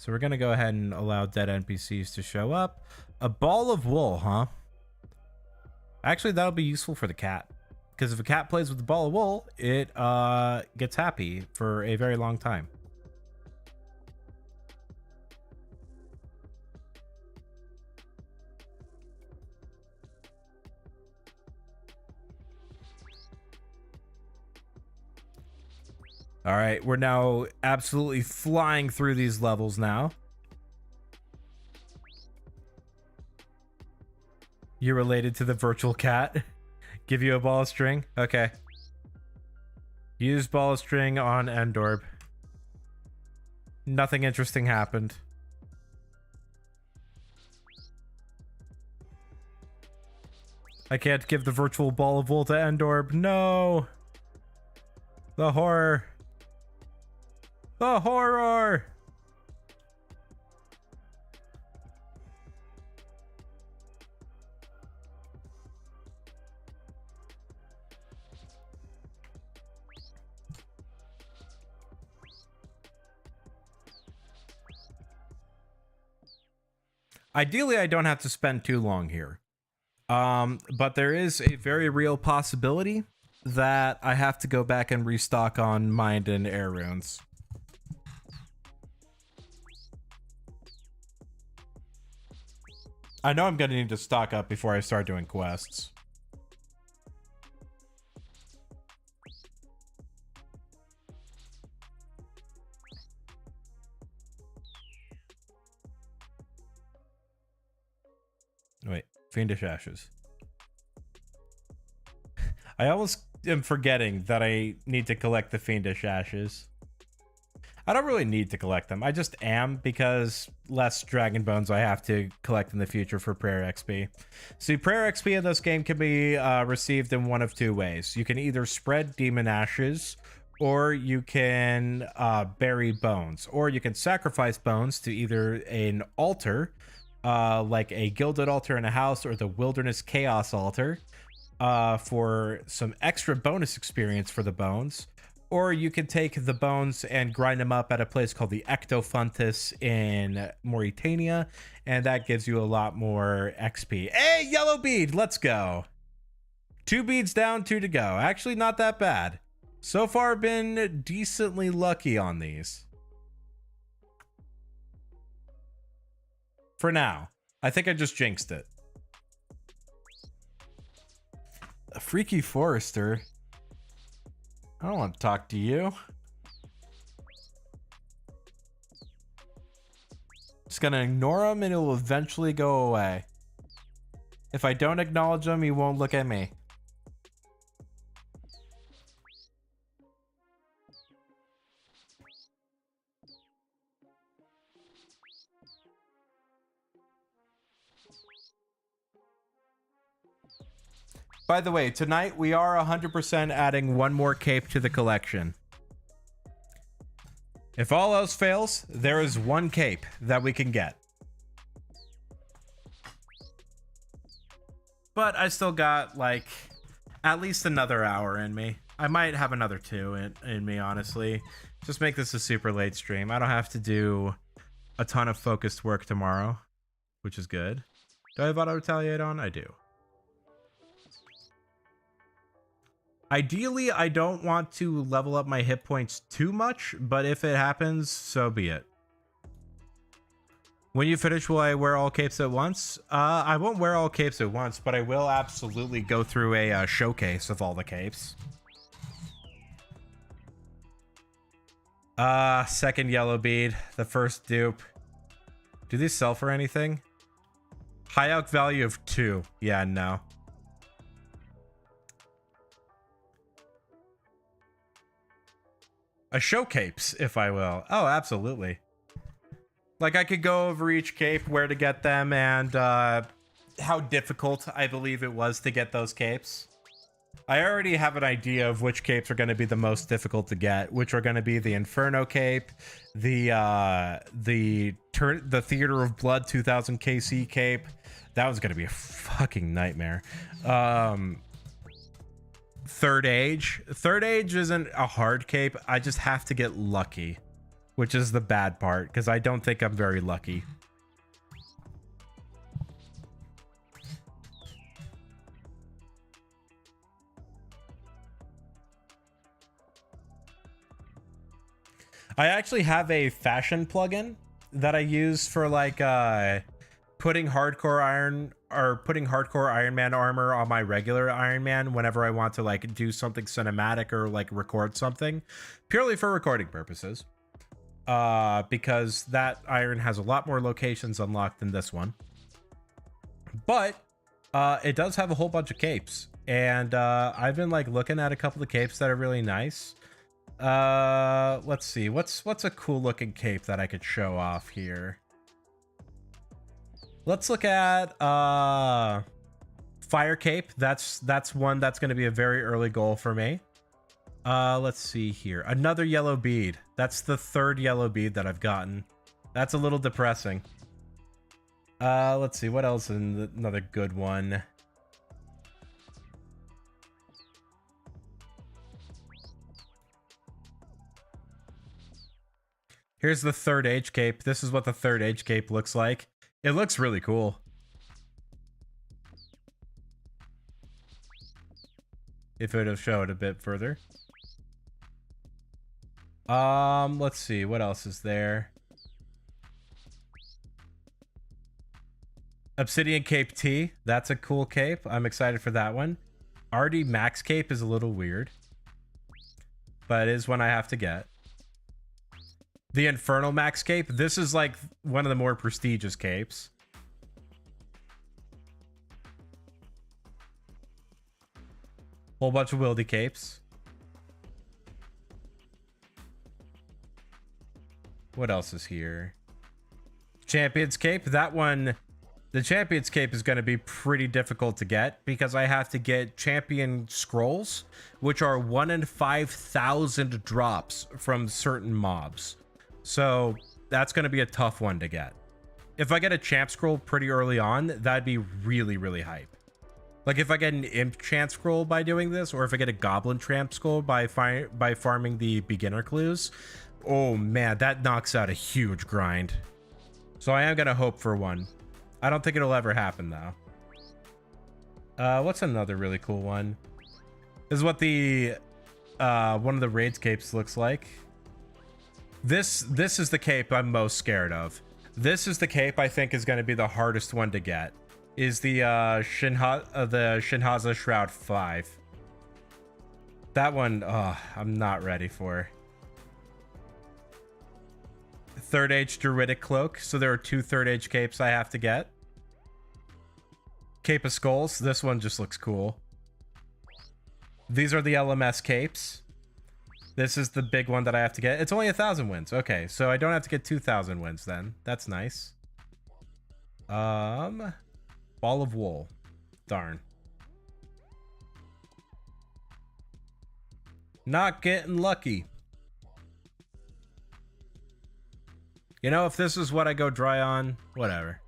So we're going to go ahead and allow dead NPCs to show up. A ball of wool, huh? Actually, that'll be useful for the cat. Because if a cat plays with the ball of wool, it gets happy for a very long time. All right, we're now absolutely flying through these levels now. You're related to the virtual cat. Give you a ball of string? Okay. Use ball of string on Endorb. Nothing interesting happened. I can't give the virtual ball of wool to Endorb. No! The horror. The horror! Ideally, I don't have to spend too long here. But there is a very real possibility that I have to go back and restock on Mind and Air runes. I know I'm gonna need to stock up before I start doing quests. Wait, Fiendish Ashes. I always am forgetting that I need to collect the Fiendish Ashes. I don't really need to collect them. I just am, because less Dragon Bones I have to collect in the future for Prayer XP. See, Prayer XP in this game can be received in one of two ways. You can either spread Demon Ashes, or you can bury bones, or you can sacrifice bones to either an altar, like a Gilded Altar in a house, or the Wilderness Chaos Altar, for some extra bonus experience for the bones. Or you can take the bones and grind them up at a place called the Ectofuntus in Mauritania, and that gives you a lot more XP. Hey, yellow bead, let's go. 2 beads down, 2 to go. Actually, not that bad. So far, been decently lucky on these. For now. I think I just jinxed it. A freaky forester. I don't want to talk to you. Just gonna ignore him and it will eventually go away. If I don't acknowledge him, he won't look at me. By the way, tonight we are 100% adding one more cape to the collection. If all else fails, there is one cape that we can get. But I still got, like, at least another hour in me. I might have another 2 in me, honestly. Just make this a super late stream. I don't have to do a ton of focused work tomorrow, which is good. Do I have auto retaliate on? I do. Ideally, I don't want to level up my hit points too much, but if it happens, so be it. When you finish, will I wear all capes at once? I won't wear all capes at once, but I will absolutely go through a showcase of all the capes. Second yellow bead, the first dupe. Do these sell for anything? High elk value of 2. Yeah, no. A showcase, if I will. Oh, absolutely. Like, I could go over each cape, where to get them, and how difficult I believe it was to get those capes. I already have an idea of which capes are going to be the most difficult to get, which are going to be the Inferno cape, the Theater of Blood 2000 KC cape. That was going to be a fucking nightmare. Third Age. Third Age isn't a hard cape. I just have to get lucky, which is the bad part, because I don't think I'm very lucky. I actually have a fashion plugin that I use for like putting hardcore Iron Man armor on my regular Iron Man whenever I want to like do something cinematic or like record something, purely for recording purposes. Because that iron has a lot more locations unlocked than this one. But it does have a whole bunch of capes, and I've been like looking at a couple of capes that are really nice. Let's see, what's a cool looking cape that I could show off here. Let's look at Fire Cape. That's one that's going to be a very early goal for me. Let's see here. Another yellow bead. That's the third yellow bead that I've gotten. That's a little depressing. Let's see what else in another good one. Here's the Third Age cape. This is what the Third Age cape looks like. It looks really cool. If it would have showed a bit further. Let's see, what else is there? Obsidian Cape T, that's a cool cape. I'm excited for that one. RD Max cape is a little weird, but it is one I have to get. The Infernal Max cape, this is like one of the more prestigious capes. Whole bunch of Wildy capes. What else is here? Champion's cape, that one, the Champion's cape is going to be pretty difficult to get because I have to get champion scrolls, which are 1 in 5,000 drops from certain mobs. So that's going to be a tough one to get. If I get a champ scroll pretty early on, that'd be really, really hype. Like if I get an imp champ scroll by doing this, or if I get a goblin champ scroll by farming the beginner clues, oh man, that knocks out a huge grind. So I am going to hope for one. I don't think it'll ever happen though. What's another really cool one? This is what the one of the raids capes looks like. This is the cape I'm most scared of. This is the cape I think is going to be the hardest one to get. Is the Shinhaza Shroud 5. That one, I'm not ready for. Third Age Druidic Cloak. So there are 2 Third Age capes I have to get. Cape of Skulls. This one just looks cool. These are the LMS capes. This is the big one that I have to get. It's only 1,000 wins. Okay, so I don't have to get 2,000 wins then. That's nice. Ball of Wool. Darn. Not getting lucky. You know, if this is what I go dry on, whatever.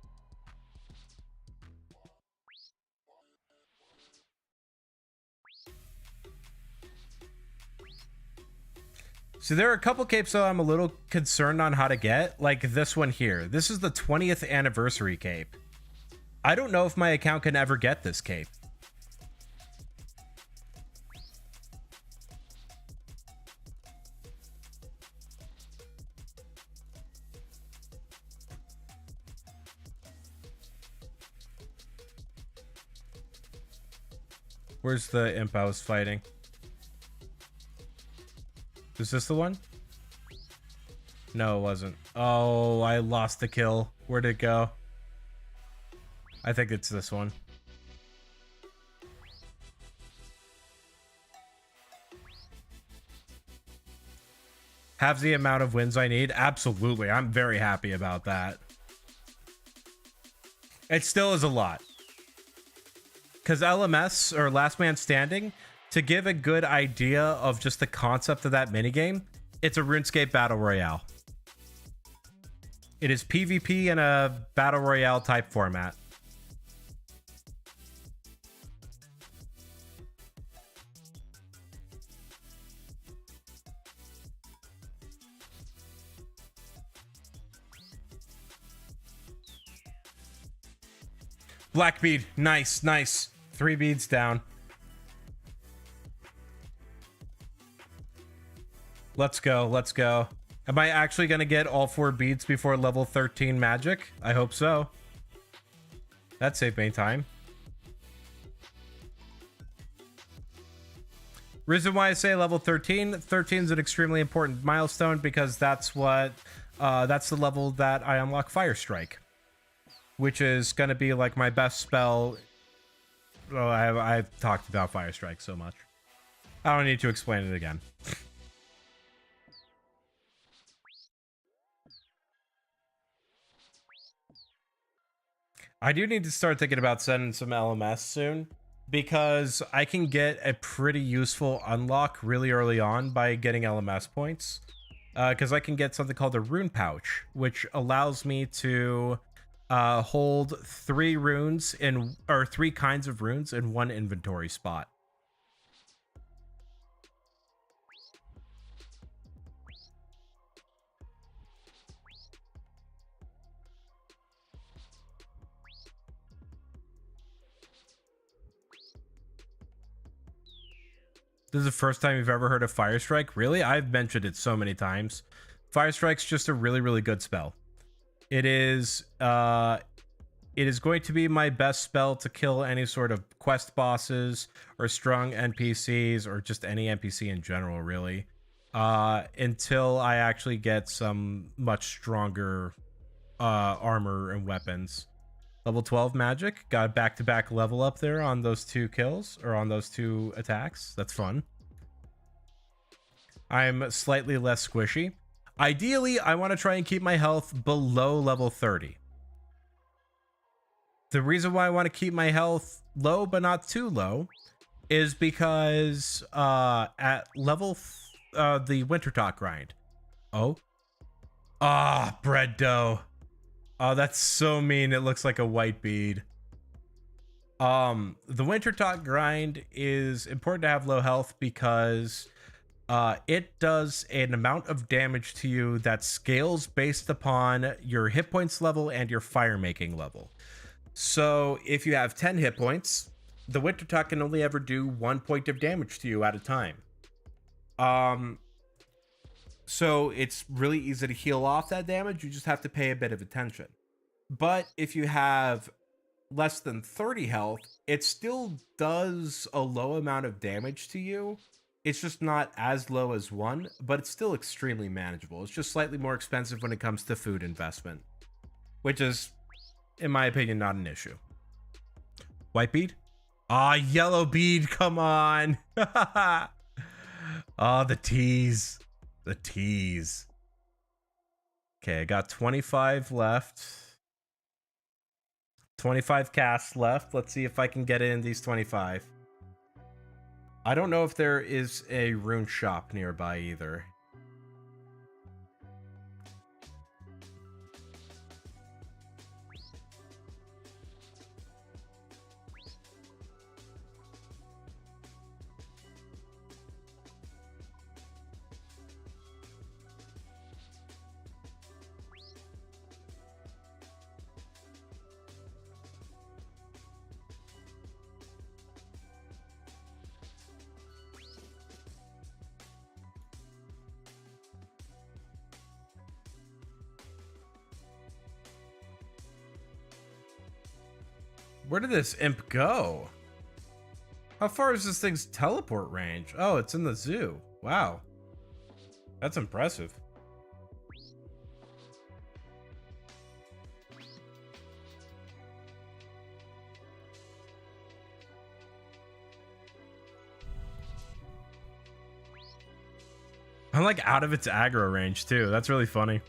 So there are a couple capes though I'm a little concerned on how to get, like this one here. This is the 20th anniversary cape. I don't know if my account can ever get this cape. Where's the imp I was fighting? Is this the one? No, it wasn't. Oh, I lost the kill. Where'd it go? I think it's this one. Have the amount of wins I need? Absolutely. I'm very happy about that. It still is a lot. Because LMS, or Last Man Standing, to give a good idea of just the concept of that minigame, it's a RuneScape Battle Royale. It is PvP in a Battle Royale type format. Black bead. Nice, nice. 3 beads down. Let's go, let's go. Am I actually going to get all 4 beads before level 13 magic? I hope so. That saved me time. Reason why I say level 13. 13 is an extremely important milestone because that's what, that's the level that I unlock Fire Strike, which is going to be like my best spell. Oh, I've talked about Fire Strike so much. I don't need to explain it again. I do need to start thinking about sending some LMS soon because I can get a pretty useful unlock really early on by getting LMS points. Because I can get something called a rune pouch, which allows me to hold 3 runes in, or 3 kinds of runes in 1 inventory spot. This is the first time you've ever heard of Fire Strike? Really? I've mentioned it so many times. Fire Strike's just a really, really good spell. It is going to be my best spell to kill any sort of quest bosses or strong NPCs or just any NPC in general, really. Until I actually get some much stronger armor and weapons. Level 12 magic. Got a back-to-back level up there on those 2 kills, or on those 2 attacks. That's fun. I'm slightly less squishy. Ideally, I want to try and keep my health below level 30. The reason why I want to keep my health low, but not too low, is because at level the winter talk grind. Oh. Ah, bread dough. Oh, that's so mean. It looks like a white bead. The winter talk grind is important to have low health because it does an amount of damage to you that scales based upon your hit points level and your fire making level. So if you have 10 hit points, the winter talk can only ever do 1 point of damage to you at a time. So it's really easy to heal off that damage. You just have to pay a bit of attention. But if you have less than 30 health, it still does a low amount of damage to you. It's just not as low as 1, but it's still extremely manageable. It's just slightly more expensive when it comes to food investment, which is, in my opinion, not an issue. White bead? Ah, yellow bead, come on. Oh, the tease. The tease. Okay, I got 25 left. 25 casts left. Let's see if I can get in these 25. I don't know if there is a rune shop nearby either. Where did this imp go? How far is this thing's teleport range? Oh, it's in the zoo. Wow. That's impressive. I'm like out of its aggro range too. That's really funny.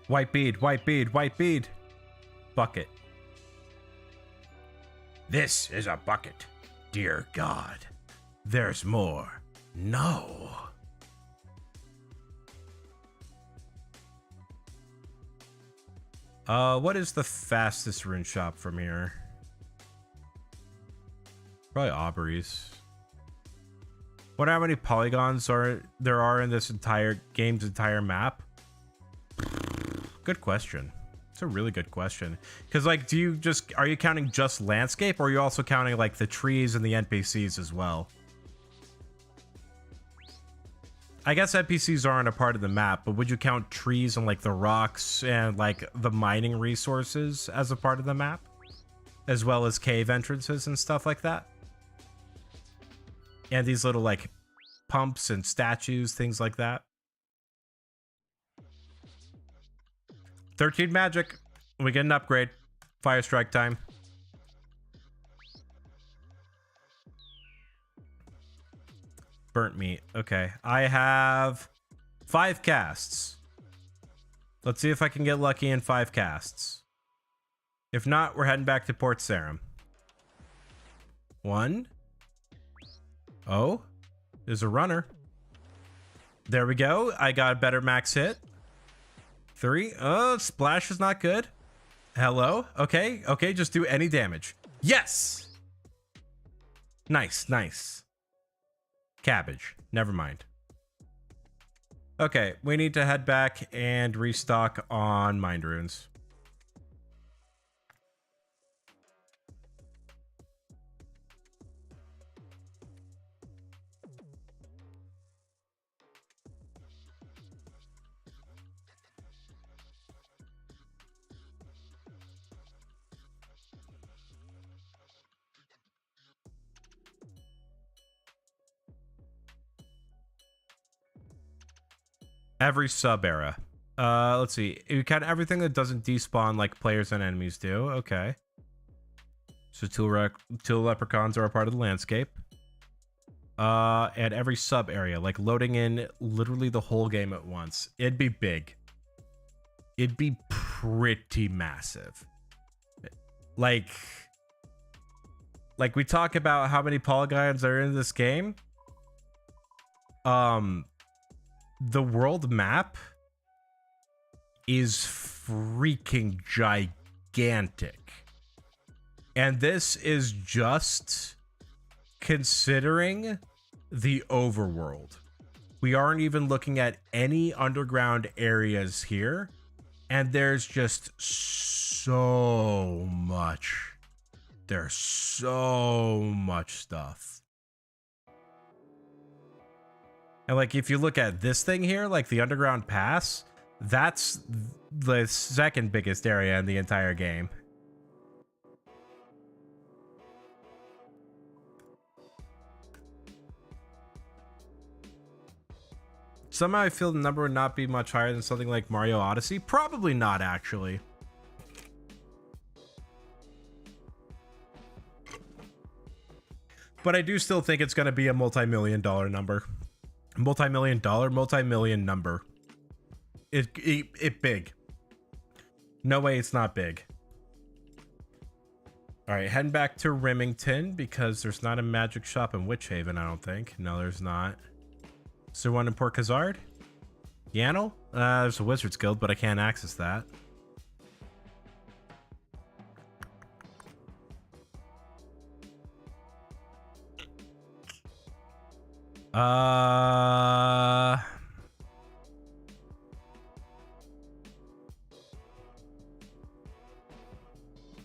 White bead, white bead, white bead. Bucket. This is a bucket. Dear God. There's more. No. What is the fastest rune shop from here? Probably Aubrey's. Wonder how many polygons there are in this entire game's entire map? Good question. It's a really good question. Because, like, are you counting just landscape, or are you also counting, like, the trees and the NPCs as well? I guess NPCs aren't a part of the map, but would you count trees and, like, the rocks and, like, the mining resources as a part of the map? As well as cave entrances and stuff like that? And these little, like, pumps and statues, things like that. 13 magic. We get an upgrade. Fire strike time. Burnt meat. Okay. I have 5 casts. Let's see if I can get lucky in 5 casts. If not, we're heading back to Port Sarim. 1. Oh, there's a runner. There we go. I got a better max hit. 3. Oh, splash is not good. Hello. Okay. Okay. Just do any damage. Yes. Nice. Nice. Cabbage. Never mind. Okay. We need to head back and restock on mind runes. Every sub era. Let's see. You count everything that doesn't despawn like players and enemies do. Okay. So tool leprechauns are a part of the landscape. And every sub area, like loading in literally the whole game at once. It'd be big. It'd be pretty massive. Like we talk about how many polygons are in this game. The world map is freaking gigantic. And this is just considering the overworld. We aren't even looking at any underground areas here. And there's just so much. There's so much stuff. And like, if you look at this thing here, like the underground pass, that's the second biggest area in the entire game. Somehow I feel the number would not be much higher than something like Mario Odyssey. Probably not, actually. But I do still think it's going to be a multi-million dollar number. Multi-million number. It big. No way it's not big. All right, heading back to Remington because there's not a magic shop in Witch Haven, I don't think. No, there's not. Is there one in Port Khazard? Yannel? There's a Wizard's Guild, but I can't access that.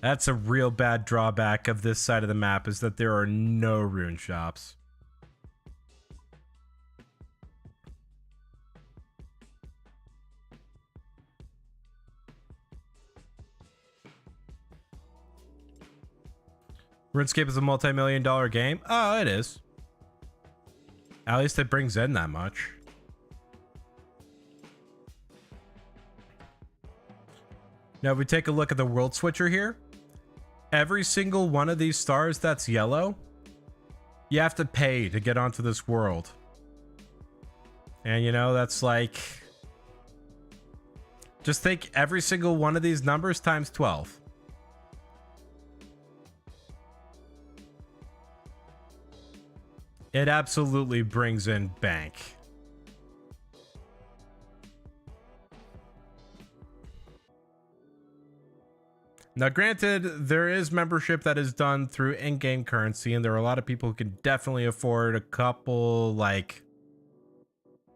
That's a real bad drawback of this side of the map, is that there are no rune shops. RuneScape is a multi-million-dollar game. Oh, it is. At least it brings in that much. Now, if we take a look at the world switcher here, every single one of these stars that's yellow, you have to pay to get onto this world. And you know, that's like, just think every single one of these numbers times 12. It absolutely brings in bank. Now, granted, there is membership that is done through in-game currency, and there are a lot of people who can definitely afford a couple, like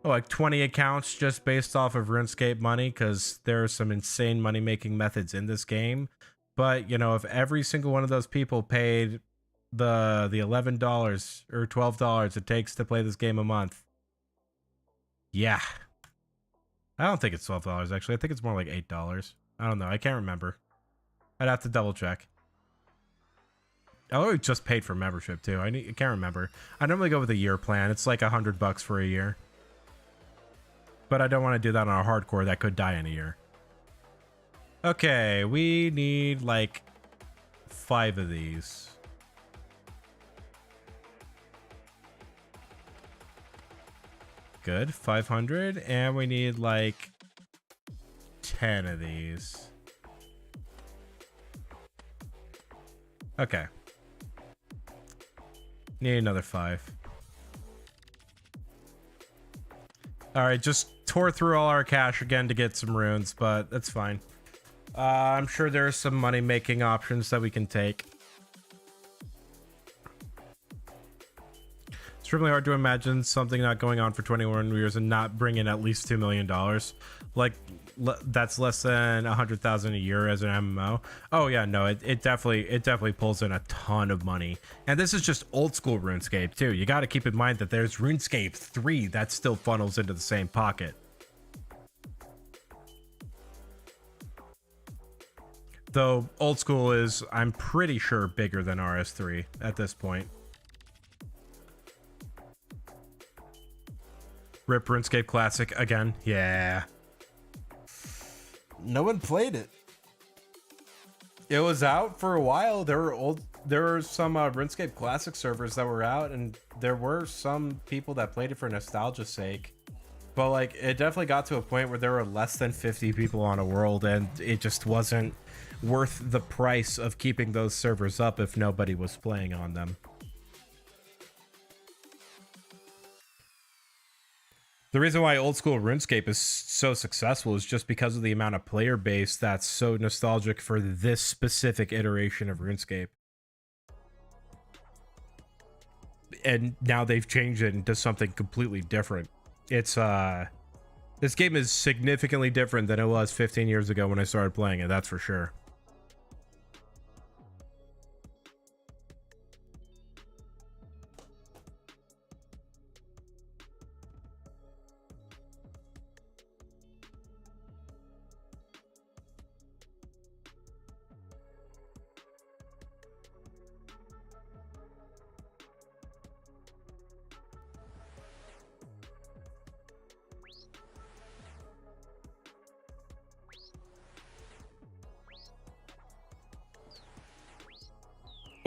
20 accounts just based off of RuneScape money, because there are some insane money-making methods in this game. But, you know, if every single one of those people paid the $11 or $12 it takes to play this game a month, yeah. I don't think it's $12, actually. I think it's more like $8. I don't know. I can't remember. I'd have to double check. I already just paid for membership too. I can't remember. I normally go with a year plan. It's like $100 for a year. But I don't want to do that on a hardcore that could die in a year. Okay, we need like 5 of these. Good, 500, and we need like 10 of these. Okay. Need another 5. Alright, just tore through all our cash again to get some runes, but that's fine. I'm sure there are some money-making options that we can take. It's really hard to imagine something not going on for 21 years and not bringing at least $2 million. Like, that's less than 100,000 a year as an MMO. Oh yeah, no, it definitely pulls in a ton of money. And this is just old school RuneScape too. You got to keep in mind that there's RuneScape 3 that still funnels into the same pocket. Though old school is, I'm pretty sure, bigger than RS3 at this point. Rip RuneScape Classic again. Yeah. No one played it. It was out for a while. There were some RuneScape Classic servers that were out, and there were some people that played it for nostalgia's sake. But like, it definitely got to a point where there were less than 50 people on a world, and it just wasn't worth the price of keeping those servers up if nobody was playing on them. The reason why old school RuneScape is so successful is just because of the amount of player base that's so nostalgic for this specific iteration of RuneScape. And now they've changed it into something completely different. It's this game is significantly different than it was 15 years ago when I started playing it, that's for sure.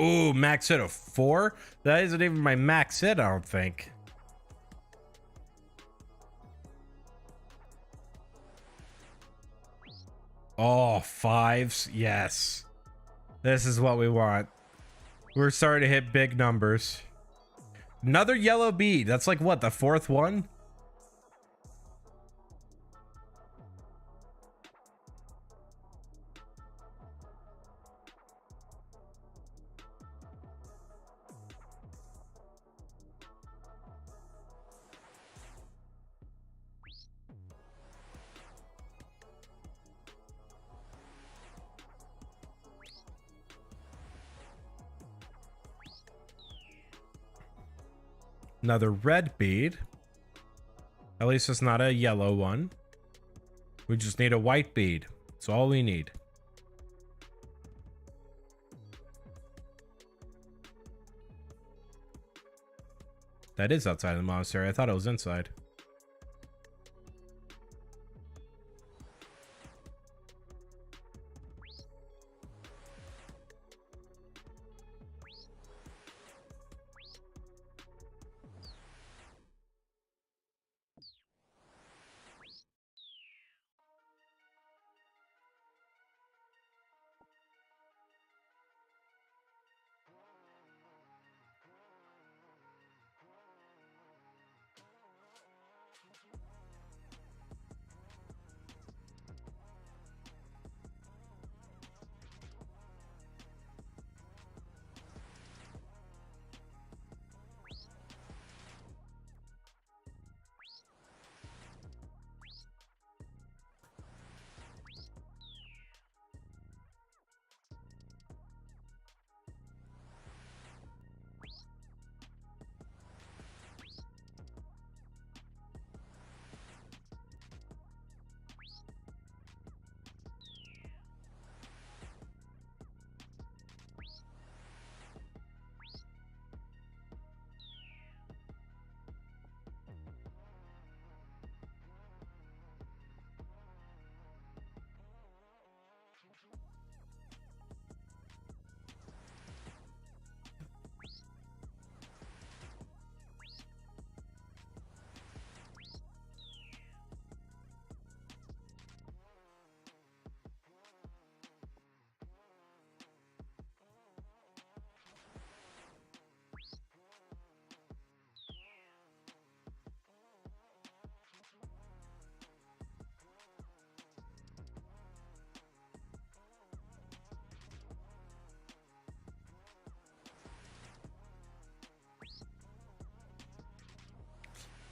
Ooh, max hit of 4? That isn't even my max hit, I don't think. Oh, 5s? Yes. This is what we want. We're starting to hit big numbers. Another yellow bead. That's like, what, the 4th one? Another red bead. At least it's not a yellow one. We just need a white bead. That's all we need. That is outside of the monastery. I thought it was inside.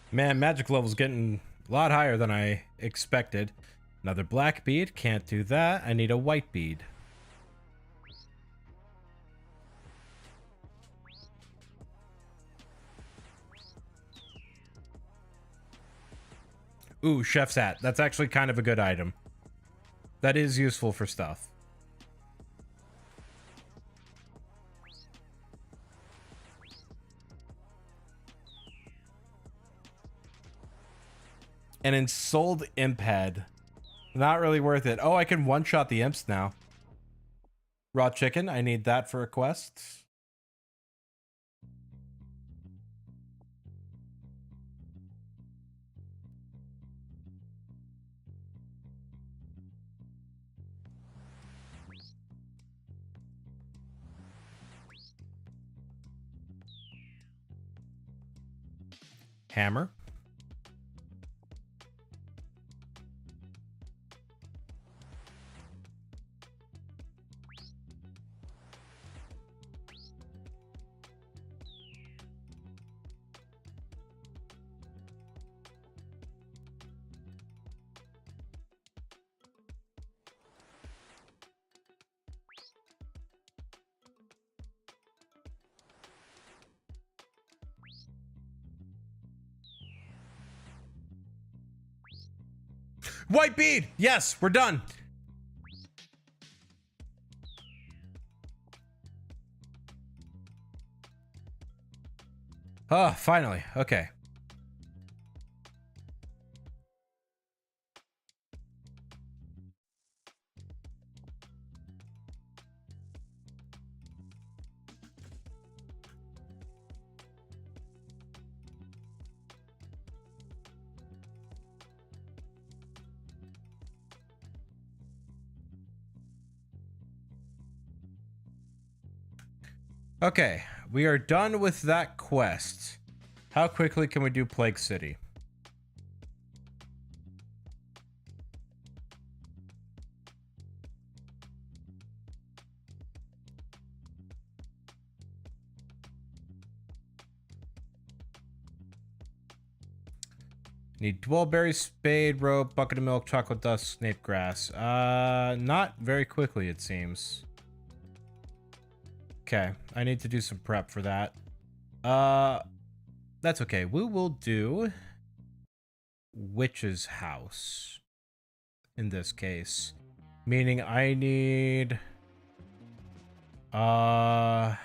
Man, magic level's getting a lot higher than I expected. Another black bead. Can't do that. I need a white bead. Ooh, chef's hat. That's actually kind of a good item. That is useful for stuff. An ensouled imp head. Not really worth it. Oh, I can one-shot the imps now. Raw chicken. I need that for a quest. Hammer. White bead! Yes, we're done. Oh, finally. Okay. Okay, we are done with that quest. How quickly can we do Plague City? Need dwellberry, spade, rope, bucket of milk, chocolate dust, snape grass. Not very quickly, it seems. Okay, I need to do some prep for that. That's okay. We will do Witch's House in this case. Meaning I need... 5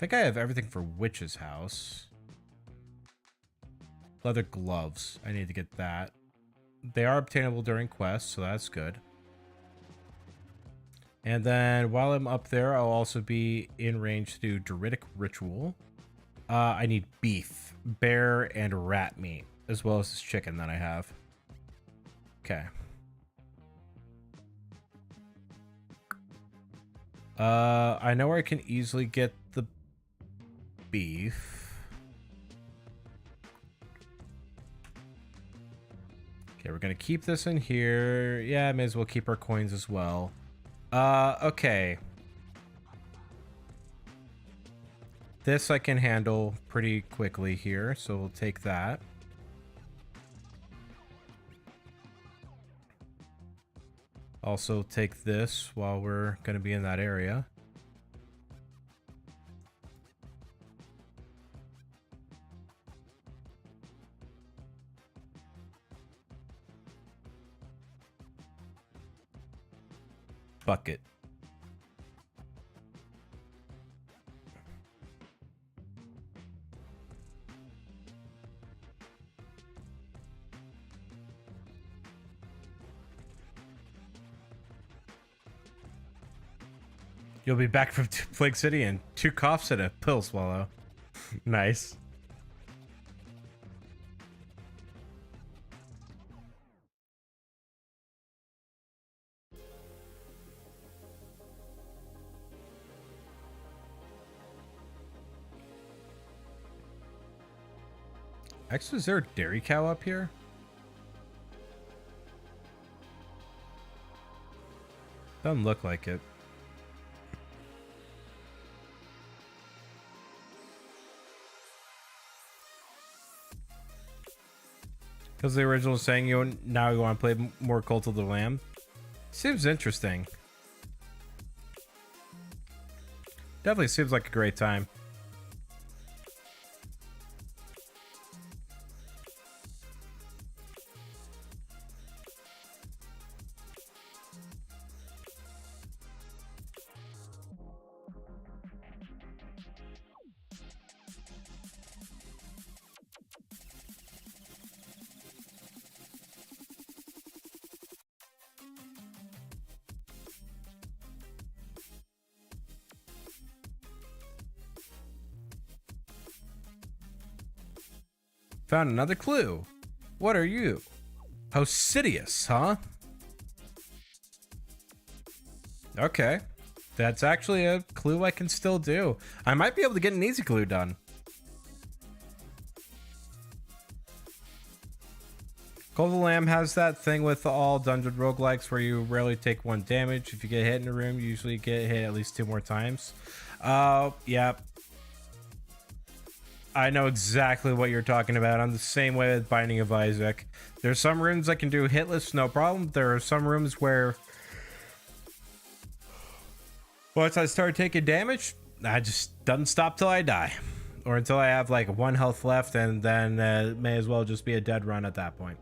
think I have everything for Witch's House. Leather gloves. I need to get that. They are obtainable during quests, so that's good. And then while I'm up there, I'll also be in range to do Druidic Ritual. I need beef, bear, and rat meat, as well as this chicken that I have. Okay. I know where I can easily get the beef. Okay, we're gonna keep this in here. Yeah, may as well keep our coins as well. Okay. This I can handle pretty quickly here, so we'll take that. Also take this while we're going to be in that area. Bucket. You'll be back from Plague City and 2 coughs and a pill swallow. Nice. Actually, is there a dairy cow up here? Doesn't look like it. Because the original saying now you want to play more Cult of the Lamb. Seems interesting. Definitely seems like a great time. Found another clue. What are you? Hosidius, huh? Okay. That's actually a clue I can still do. I might be able to get an easy clue done. Cult of the Lamb has that thing with all dungeon roguelikes where you rarely take 1 damage. If you get hit in a room, you usually get hit at least 2 more times. Yeah. I know exactly what you're talking about. I'm the same way with Binding of Isaac. There's some rooms I can do hitless, no problem. There are some rooms where once I start taking damage, I just doesn't stop till I die. Or until I have like 1 health left, and then it may as well just be a dead run at that point.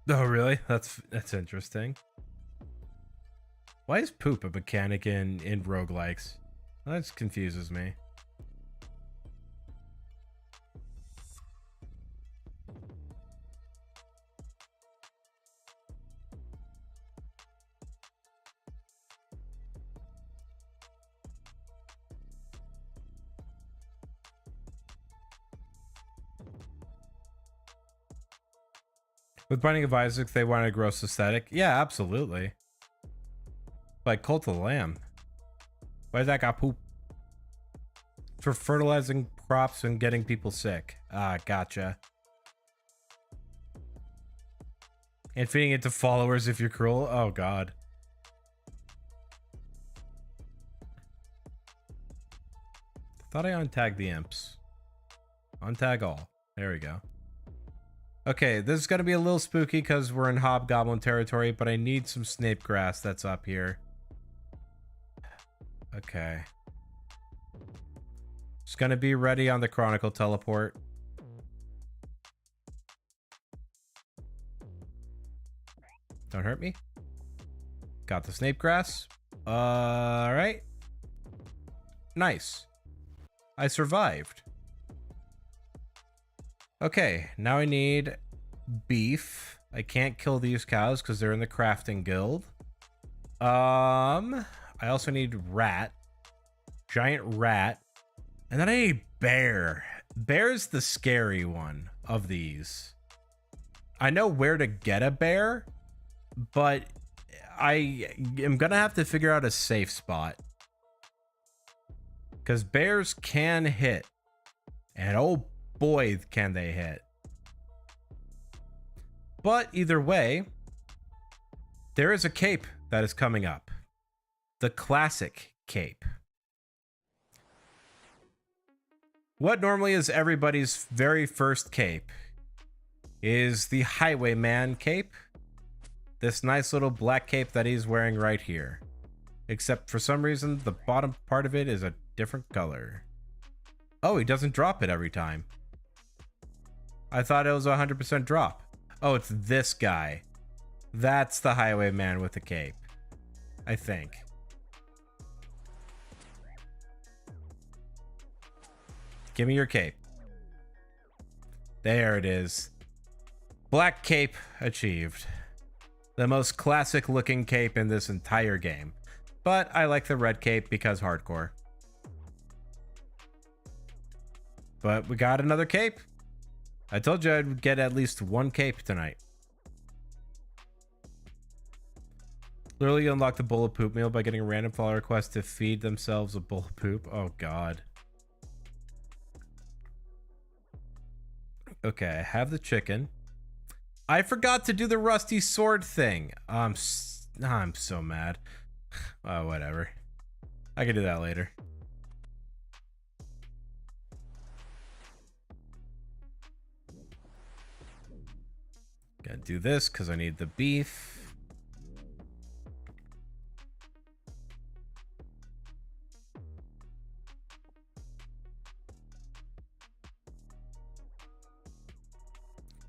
Oh, really? That's interesting. Why is poop a mechanic in roguelikes? That just confuses me. With Binding of Isaac, they wanted a gross aesthetic. Yeah, absolutely. Like Cult of the Lamb. Why does that got poop? For fertilizing crops and getting people sick. Ah, gotcha. And feeding it to followers if you're cruel. Oh, God. Thought I untagged the imps. Untag all. There we go. Okay, this is going to be a little spooky because we're in hobgoblin territory, but I need some snape grass that's up here. Okay. Just going to be ready on the Chronicle teleport. Don't hurt me. Got the snape grass. Alright. Nice. I survived. Okay, now I need beef. I can't kill these cows because they're in the crafting guild. I also need rat. Giant rat. And then I need bear. Bear's the scary one of these. I know where to get a bear, but I am gonna have to figure out a safe spot. Because bears can hit. And oh boy, can they hit. But either way, there is a cape that is coming up. The classic cape. What normally is everybody's very first cape is the Highwayman cape. This nice little black cape that he's wearing right here. Except for some reason, the bottom part of it is a different color. Oh, he doesn't drop it every time. I thought it was a 100% drop. Oh, it's this guy. That's the Highwayman with the cape. I think. Give me your cape. There it is. Black cape achieved. The most classic looking cape in this entire game. But I like the red cape because hardcore. But we got another cape. I told you I'd get at least one cape tonight. Literally unlock the bowl of poop meal by getting a random follower request to feed themselves a bowl of poop. Oh god. Okay, I have the chicken. I forgot to do the rusty sword thing. I'm so mad. Oh, whatever. I can do that later. Gotta do this because I need the beef.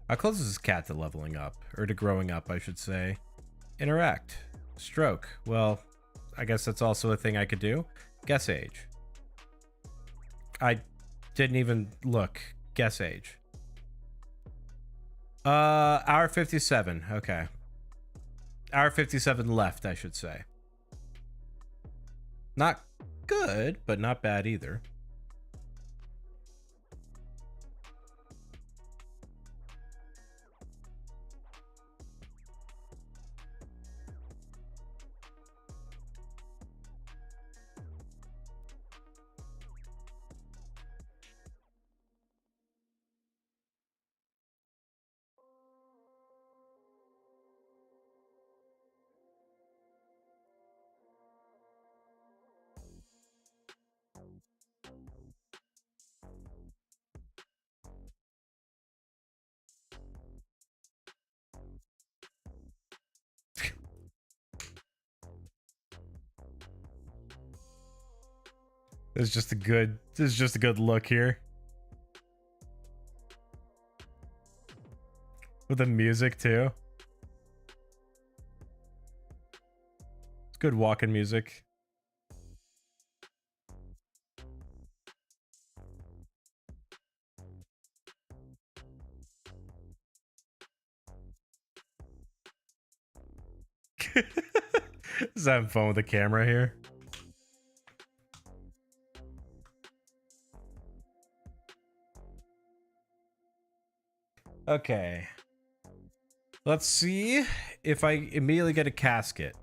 How close is this cat to leveling up? Or to growing up, I should say. Interact. Stroke. Well, I guess that's also a thing I could do. Guess age. I didn't even look. Guess age. Hour 57. Okay. Hour 57 left, I should say. Not good, but not bad either. This is just a good look here. With the music too. It's good walking music. Just having fun with the camera here. Okay. Let's see if I immediately get a casket.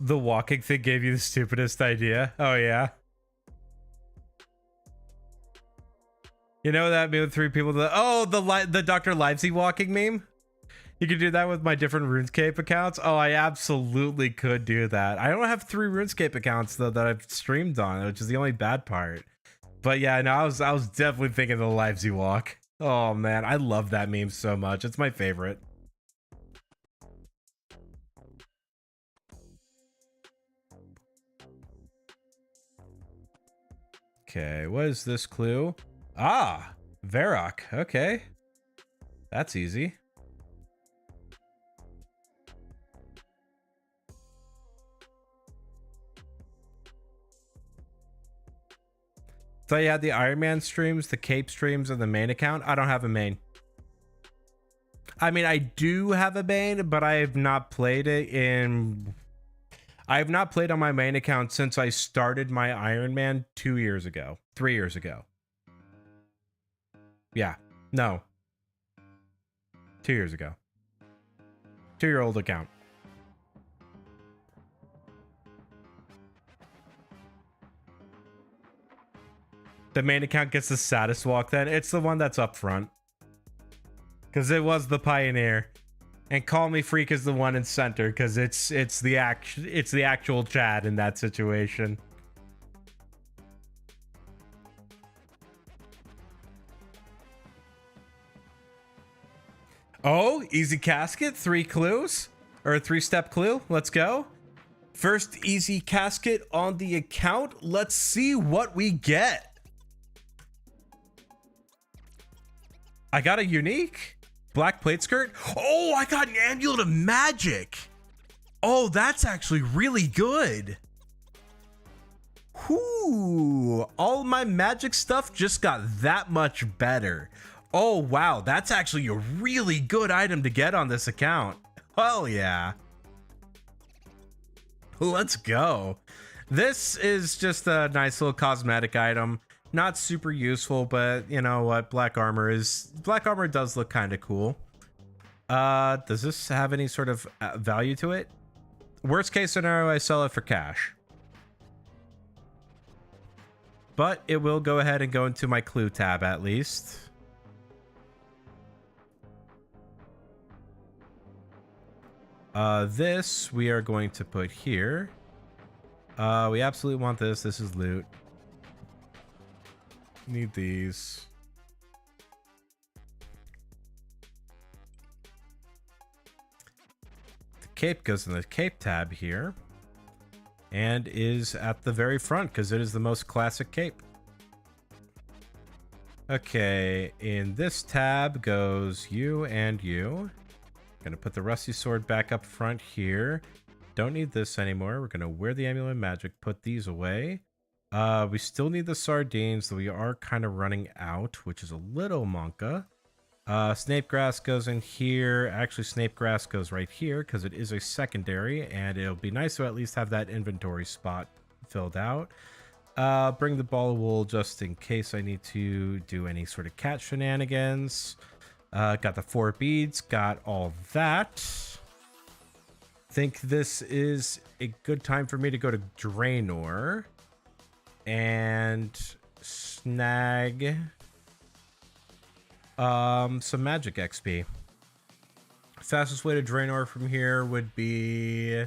The walking thing gave you the stupidest idea. Oh, yeah. You know that meme with 3 people that... Oh, the Dr. Livesey walking meme? You could do that with my different RuneScape accounts. Oh, I absolutely could do that. I don't have 3 RuneScape accounts, though, that I've streamed on, which is the only bad part. But yeah, no, I was definitely thinking of the lives you walk. Oh man, I love that meme so much. It's my favorite. Okay, what is this clue? Ah, Varrock. Okay. That's easy. So you had the Iron Man streams, the Cape streams, and the main account. I don't have a main. I mean, I do have a main, but I have not played it in... I have not played on my main account since I started my Iron Man 2 years ago. 3 years ago. Yeah. No. 2 years ago. 2-year-old account. The main account gets the saddest walk then. It's the one that's up front. Because it was the Pioneer. And Call Me Freak is the one in center because it's the actual Chad in that situation. Oh, easy casket, 3 clues or a 3-step clue. Let's go. First easy casket on the account. Let's see what we get. I got a unique. Black plate skirt. Oh, I got an amulet of magic. Oh, that's actually really good. Whoo, all my magic stuff just got that much better. Oh, wow, that's actually a really good item to get on this account. Hell yeah. Let's go. This is just a nice little cosmetic item. Not super useful, but you know what? Black armor does look kind of cool. Does this have any sort of value to it? Worst case scenario, I sell it for cash. But it will go ahead and go into my clue tab at least. This we are going to put here. We absolutely want this. This is loot. Need these. The cape goes in the cape tab here and is at the very front because it is the most classic cape. Okay, in this tab goes you and you. Gonna put the rusty sword back up front here. Don't need this anymore. We're gonna wear the amulet of magic, put these away. We still need the sardines, though we are kind of running out, which is a little monka. Snape grass goes in here. Actually, snape grass goes right here because it is a secondary, and it'll be nice to at least have that inventory spot filled out. Bring the ball of wool just in case I need to do any sort of cat shenanigans. Got the 4 beads, got all that. Think this is a good time for me to go to Draenor and snag some magic XP. Fastest way to Draenor from here would be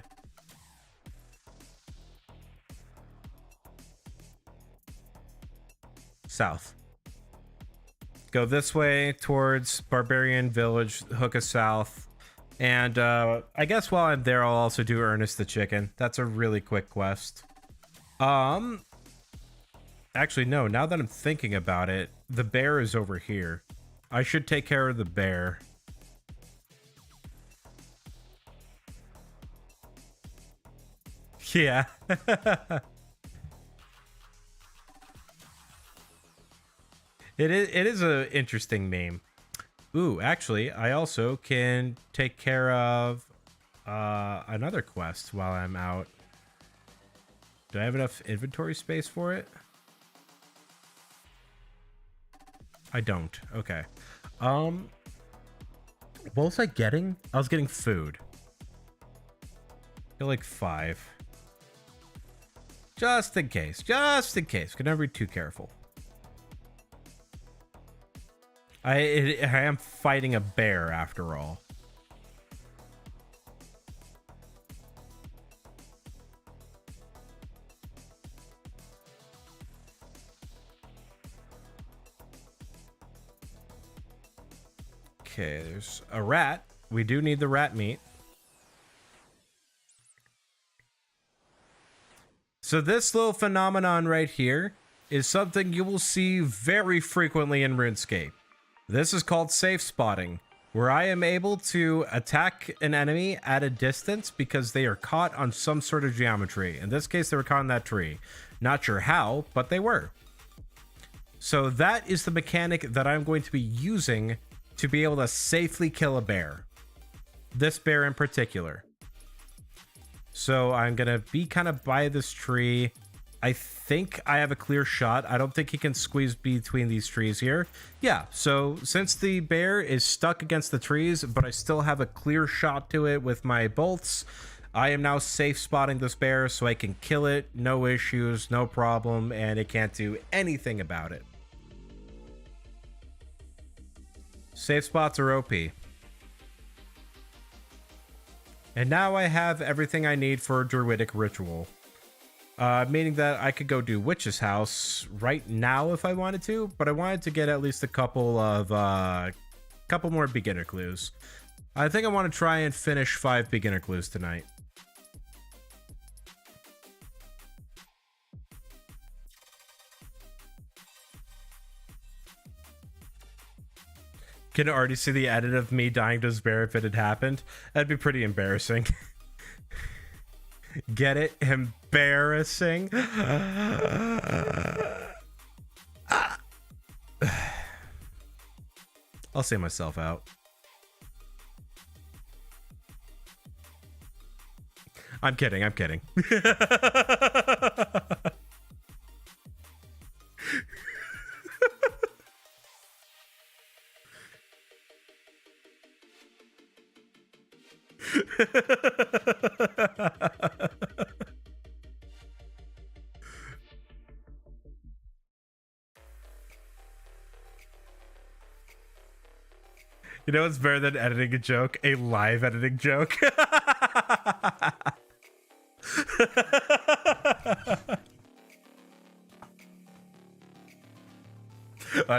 south. Go this way towards Barbarian Village, hook us south. And I guess while I'm there, I'll also do Ernest the Chicken. That's a really quick quest. Actually, no, now that I'm thinking about it, the bear is over here. I should take care of the bear. Yeah. It is an interesting meme. Ooh, actually, I also can take care of another quest while I'm out. Do I have enough inventory space for it? I don't. Okay. What was I getting? I was getting food. I feel like 5. Just in case. Just in case. Can never be too careful. I am fighting a bear after all. Okay, there's a rat. We do need the rat meat. So this little phenomenon right here is something you will see very frequently in RuneScape. This is called safe spotting, where I am able to attack an enemy at a distance because they are caught on some sort of geometry. In this case, they were caught on that tree. Not sure how, but they were. So that is the mechanic that I'm going to be using to be able to safely kill a bear. This bear in particular. So I'm going to be kind of by this tree. I think I have a clear shot. I don't think he can squeeze between these trees here. Yeah, so since the bear is stuck against the trees, but I still have a clear shot to it with my bolts, I am now safe spotting this bear so I can kill it. No issues, no problem, and it can't do anything about it. Safe spots are OP. And now I have everything I need for a druidic ritual. Meaning that I could go do Witch's House right now if I wanted to, but I wanted to get at least a couple more beginner clues. I think I want to try and finish 5 beginner clues tonight. Can already see the edit of me dying to this bear if it had happened. That'd be pretty embarrassing. Get it? Embarrassing. I'll say myself out. I'm kidding. I'm kidding. You know what's better than editing a joke? A live editing joke.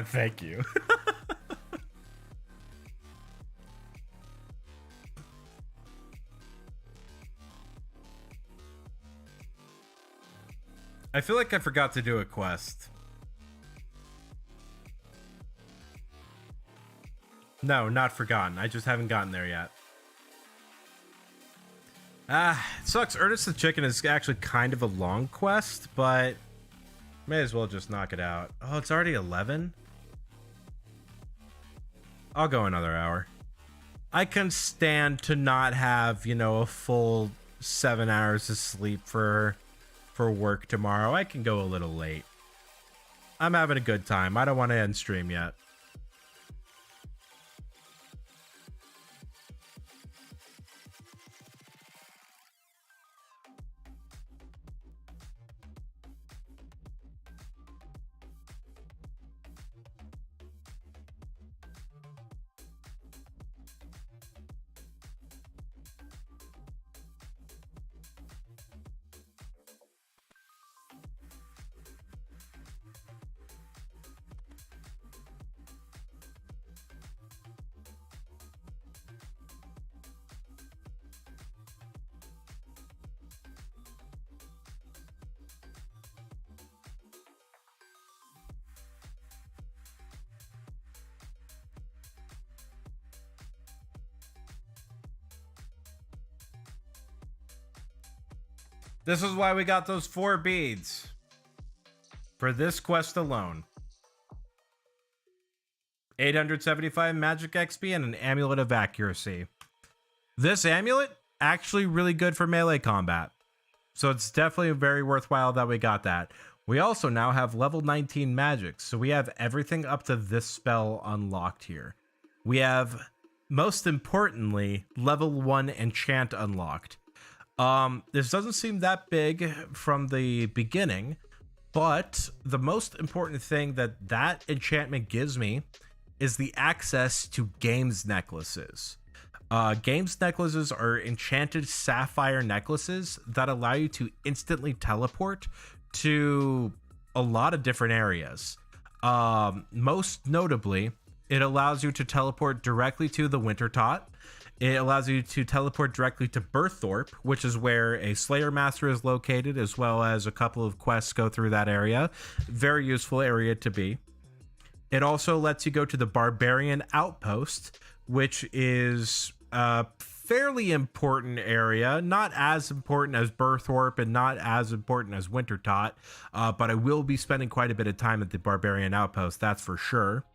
Thank you. I feel like I forgot to do a quest. No, not forgotten. I just haven't gotten there yet. It sucks. Ernest the Chicken is actually kind of a long quest, but may as well just knock it out. Oh, it's already 11? I'll go another hour. I can stand to not have, you know, a full 7 hours of sleep for work tomorrow. I can go a little late. I'm having a good time. I don't want to end stream yet. This is why we got those 4 beads. For this quest alone. 875 magic XP and an amulet of accuracy. This amulet, actually really good for melee combat. So it's definitely very worthwhile that we got that. We also now have level 19 magic. So we have everything up to this spell unlocked here. We have, most importantly, level 1 enchant unlocked. This doesn't seem that big from the beginning, but the most important thing that enchantment gives me is the access to games necklaces. Games necklaces are enchanted sapphire necklaces that allow you to instantly teleport to a lot of different areas. Most notably It allows you to teleport directly to the Winter Tot. It allows you to teleport directly to Berthorpe, which is where a Slayer Master is located, as well as a couple of quests go through that area. Very useful area to be. It also lets you go to the Barbarian Outpost, which is a fairly important area. Not as important as Berthorpe and not as important as Winter Tot, but I will be spending quite a bit of time at the Barbarian Outpost, that's for sure.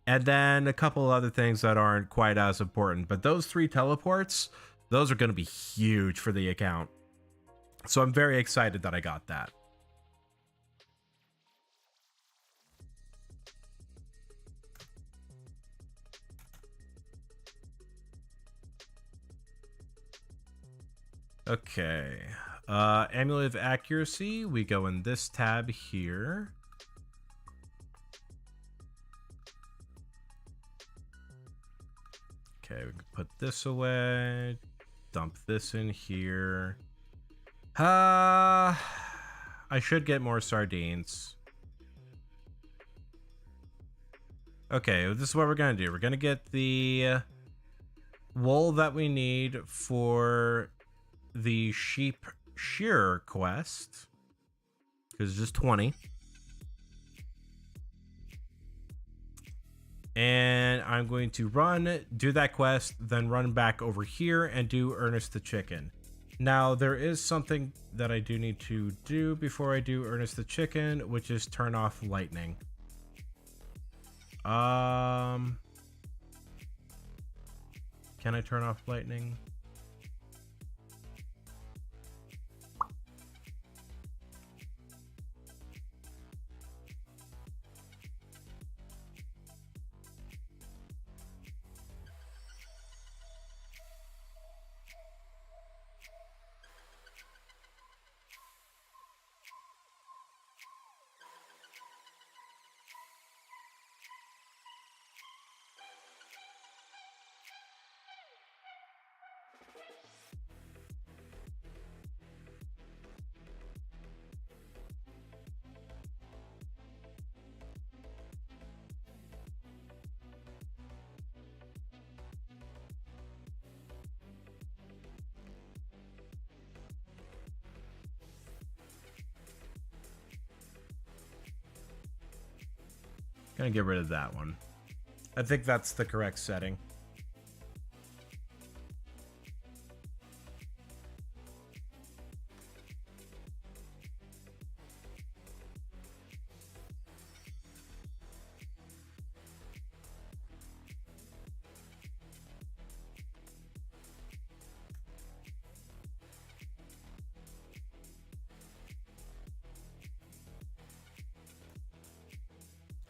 And then a couple other things that aren't quite as important. But those 3 teleports, those are going to be huge for the account. So I'm very excited that I got that. Okay. Amulet of Accuracy. We go in this tab here. Okay, we can put this away. Dump this in here. I should get more sardines. Okay, this is what we're gonna do. We're gonna get the wool that we need for the sheep shearer quest, because it's just 20. And I'm going to do that quest, then run back over here and do Ernest the Chicken. Now, there is something that I do need to do before I do Ernest the Chicken, which is turn off lightning. Can I turn off lightning? Gonna get rid of that one. I think that's the correct setting.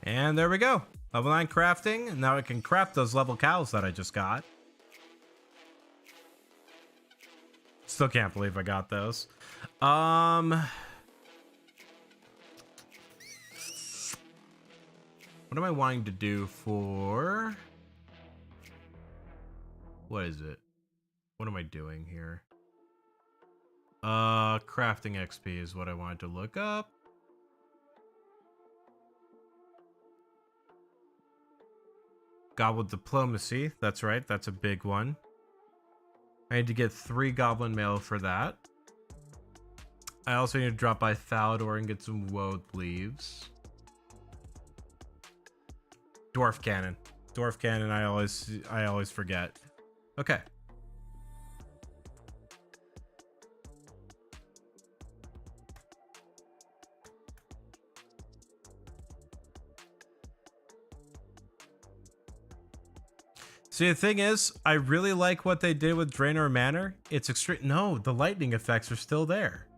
And there we go. Level 9 crafting. Now I can craft those level cows that I just got. Still can't believe I got those. What am I wanting to do for... What is it? What am I doing here? Crafting XP is what I wanted to look up. Goblin Diplomacy. That's right. That's a big one. I need to get 3 Goblin Mail for that. I also need to drop by Thalador and get some woad leaves. Dwarf Cannon. Dwarf Cannon, I always forget. Okay. See, the thing is, I really like what they did with Draenor Manor. It's extreme. No, the lightning effects are still there.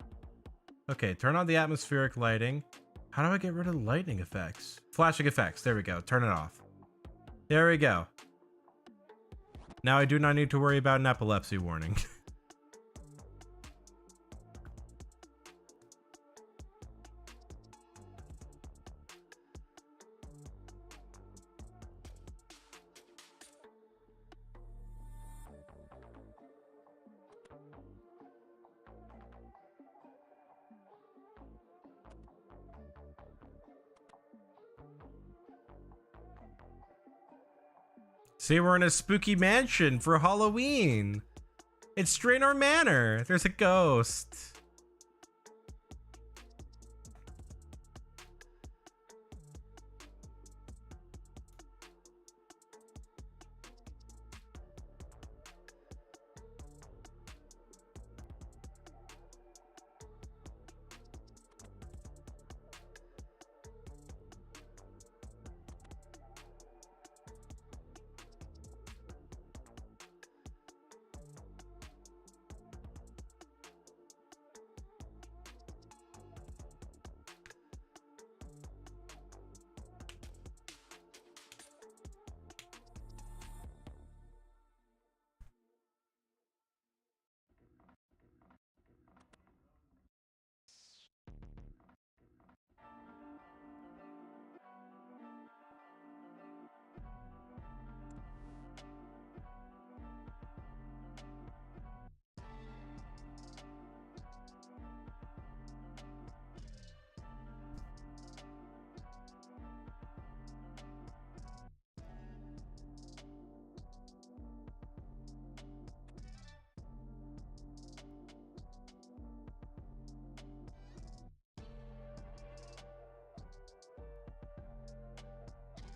Okay, turn on the atmospheric lighting. How do I get rid of the lightning effects? Flashing effects. There we go. Turn it off. There we go. Now I do not need to worry about an epilepsy warning. See, we're in a spooky mansion for Halloween. It's Straynor Manor. There's a ghost.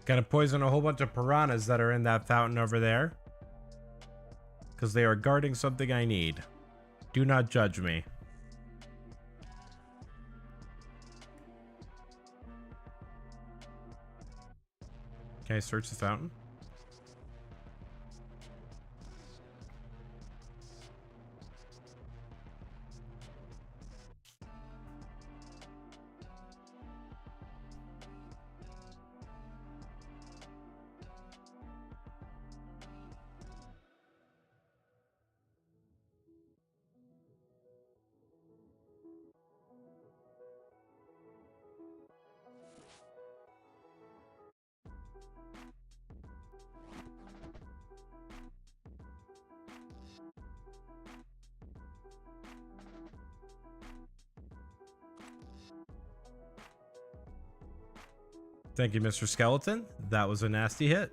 Gonna poison a whole bunch of piranhas that are in that fountain over there. Because they are guarding something I need. Do not judge me. Can I search the fountain? Thank you, Mr. Skeleton. That was a nasty hit.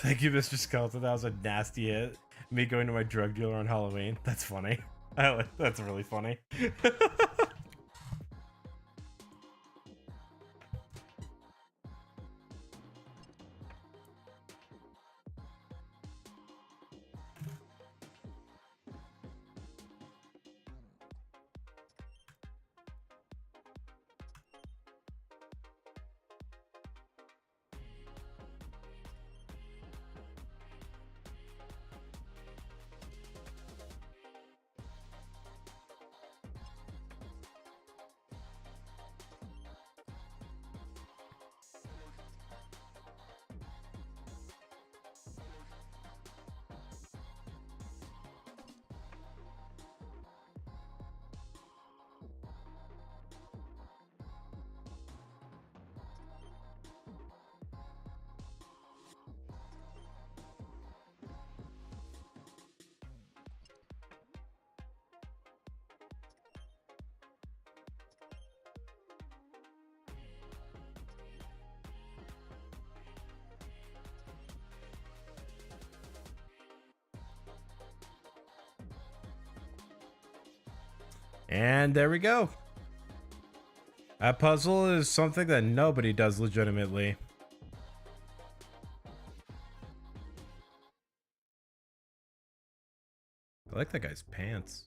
Thank you, Mr. Skeleton. That was a nasty hit. Me going to my drug dealer on Halloween. That's funny. That's really funny. And there we go. That puzzle is something that nobody does legitimately. I like that guy's pants.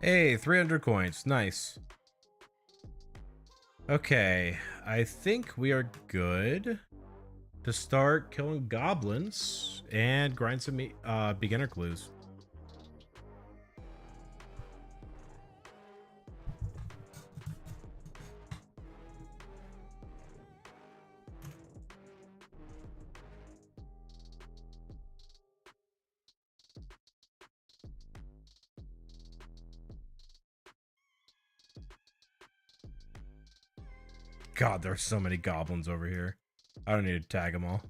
Hey, 300 coins. Nice. Okay, I think we are good to start killing goblins and grind some beginner clues. God, there's so many goblins over here. I don't need to tag them all.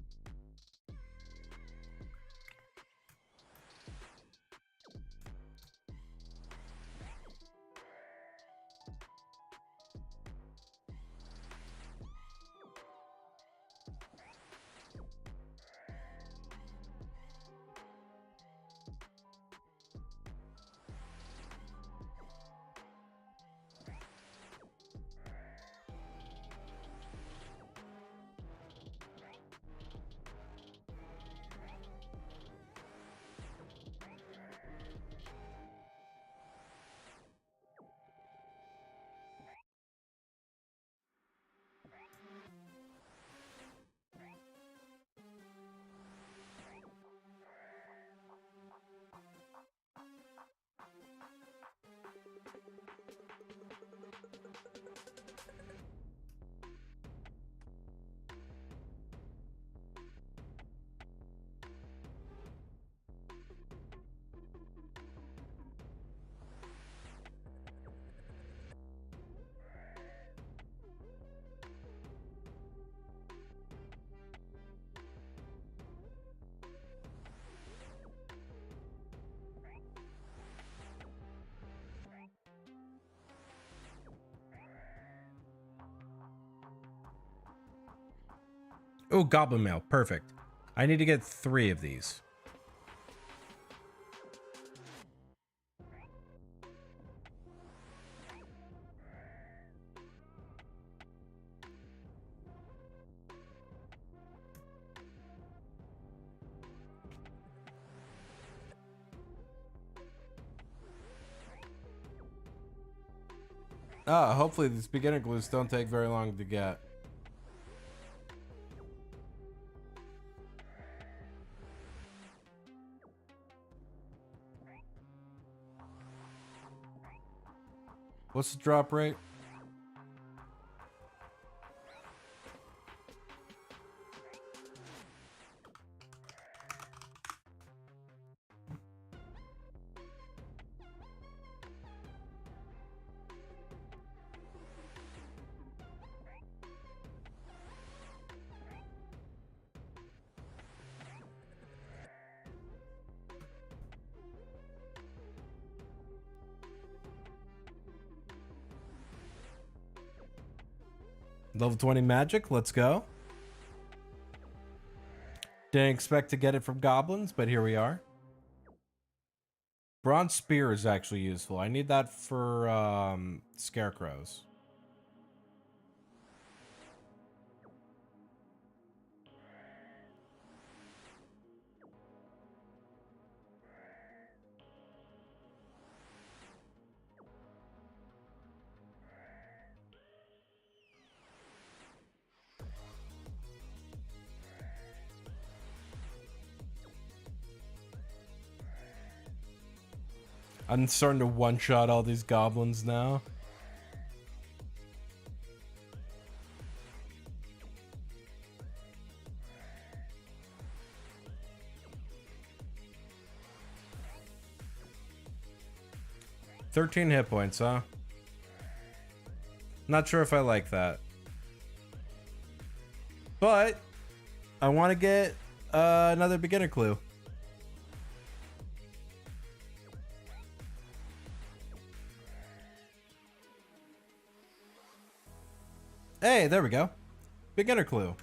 Oh, goblin mail. Perfect. I need to get 3 of these. Hopefully these beginner clues don't take very long to get. What's the drop rate? Level 20 magic, let's go. Didn't expect to get it from goblins, but here we are. Bronze spear is actually useful. I need that for scarecrows. I'm starting to one-shot all these goblins now. "13 hit points, huh? Not sure if I like that. But I want to get another beginner clue. Hey, there we go. Beginner clue.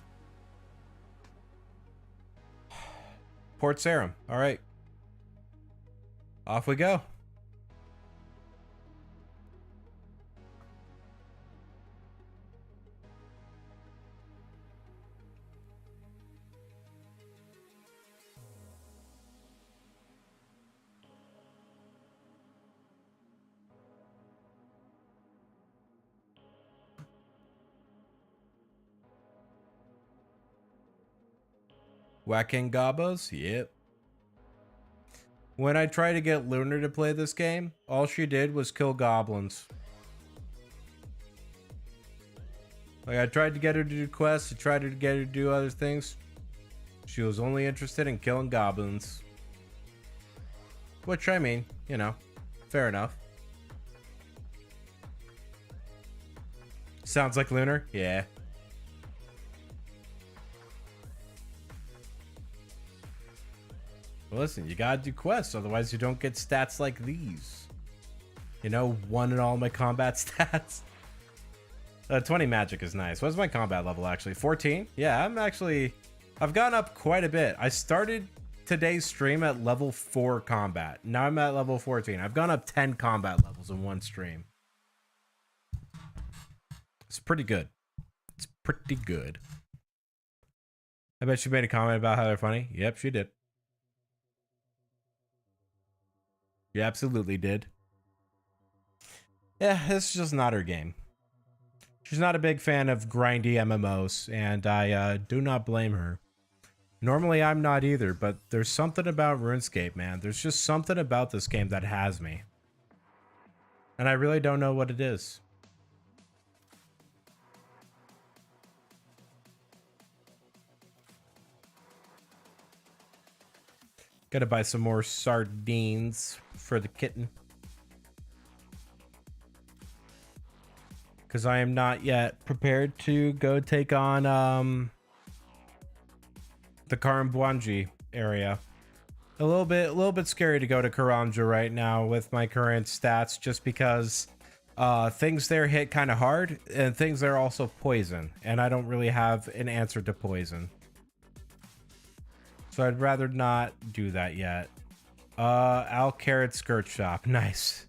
Port Sarum. All right. Off we go. Whacking gobos? Yep. When I tried to get Lunar to play this game, all she did was kill goblins. Like, I tried to get her to do quests, I tried to get her to do other things. She was only interested in killing goblins. Which, I mean, you know, fair enough. Sounds like Lunar? Yeah. Well, listen, you gotta do quests, otherwise you don't get stats like these. You know, 1 in all my combat stats. 20 magic is nice. What's my combat level, actually? 14? Yeah, I've gone up quite a bit. I started today's stream at level 4 combat. Now I'm at level 14. I've gone up 10 combat levels in one stream. It's pretty good. It's pretty good. I bet she made a comment about how they're funny. Yep, she did. You absolutely did. Yeah, this is just not her game. She's not a big fan of grindy MMOs, and I do not blame her. Normally, I'm not either, but there's something about RuneScape, man. There's just something about this game that has me. And I really don't know what it is. Gotta buy some more sardines for the kitten. Because I am not yet prepared to go take on the Karambwanji area. A little bit scary to go to Karanja right now with my current stats, just because things there hit kind of hard, and things there also poison, and I don't really have an answer to poison. So I'd rather not do that yet. Al Carrot Skirt Shop. Nice.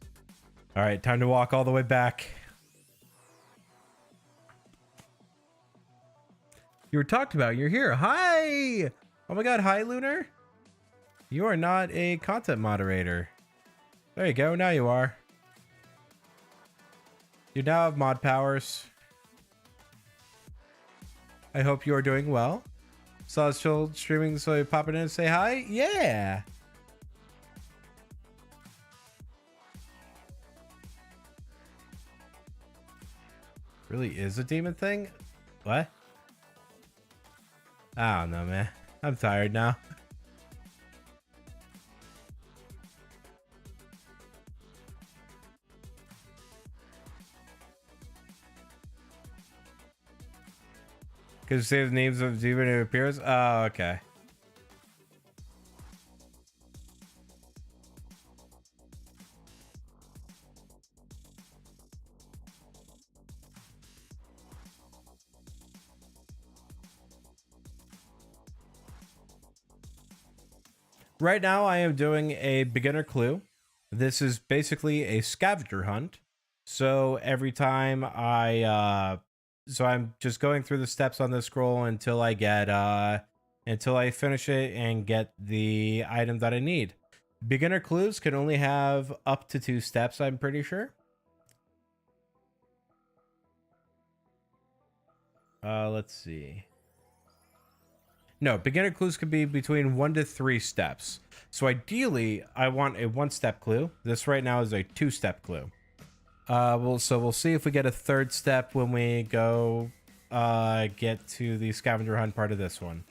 All right, time to walk all the way back. You were talked about. You're here. Hi. Oh my god. Hi, Lunar. You are not a content moderator. There you go. Now you are. You now have mod powers. I hope you are doing well. Saw us still streaming, so you pop in and say hi. Yeah. Really is a demon thing? What? I don't know, man. I'm tired now. Because say the names of demon who appears? Oh, okay. Right now, I am doing a beginner clue. This is basically a scavenger hunt. So every time so I'm just going through the steps on this scroll until I get, until I finish it and get the item that I need. Beginner clues can only have up to 2 steps, I'm pretty sure. Let's see. No, beginner clues could be between 1 to 3 steps. So ideally, I want a 1-step clue. This right now is a 2-step clue. So we'll see if we get a 3rd step when we go get to the scavenger hunt part of this one.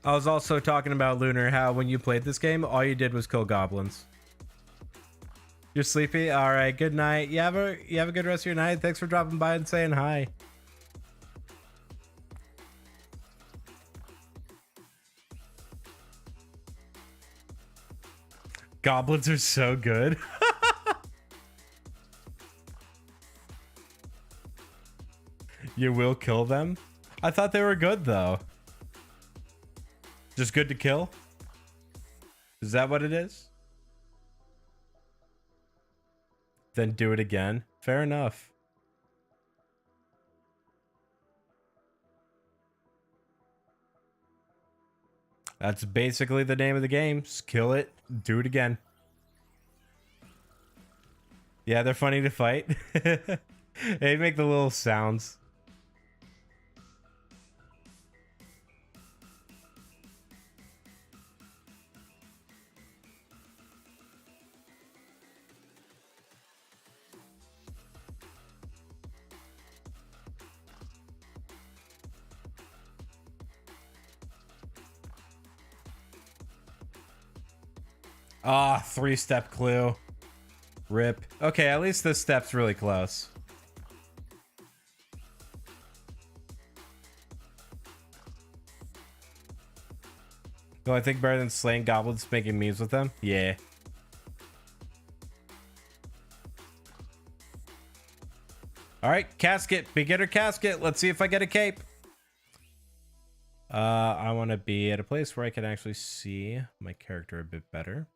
I was also talking about Lunar, how when you played this game, all you did was kill goblins. You're sleepy? All right, good night. You have a good rest of your night. Thanks for dropping by and saying hi. Goblins are so good. You will kill them? I thought they were good though. Just good to kill? Is that what it is? Then do it again. Fair enough. That's basically the name of the game. Just kill it, do it again. Yeah, they're funny to fight. They make the little sounds. Ah, 3-step clue. Rip. Okay, at least this step's really close. Do I think better than slaying goblins, making memes with them? Yeah. All right, casket, beginner casket. Let's see if I get a cape. I want to be at a place where I can actually see my character a bit better.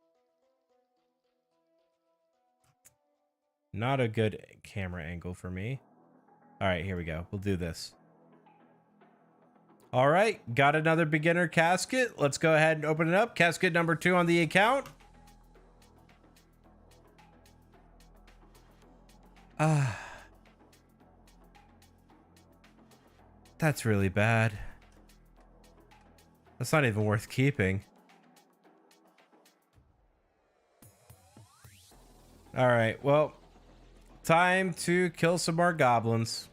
Not a good camera angle for me. All right, here we go. We'll do this. All right, got another beginner casket. Let's go ahead and open it up. Casket number 2 on the account. That's really bad. That's not even worth keeping. All right, well, time to kill some more goblins.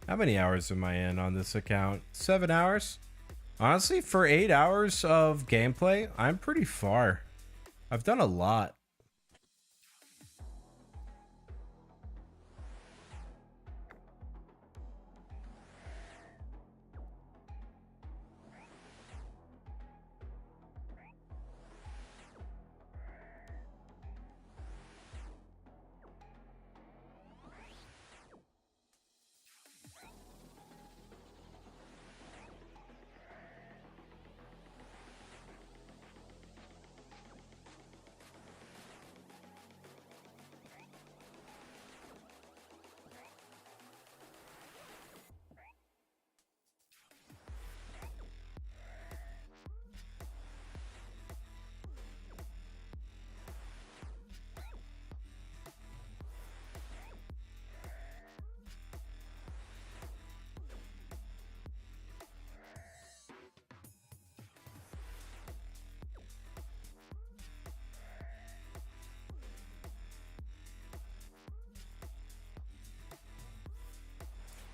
How many hours am I in on this account? 7 hours? Honestly, for 8 hours of gameplay, I'm pretty far. I've done a lot.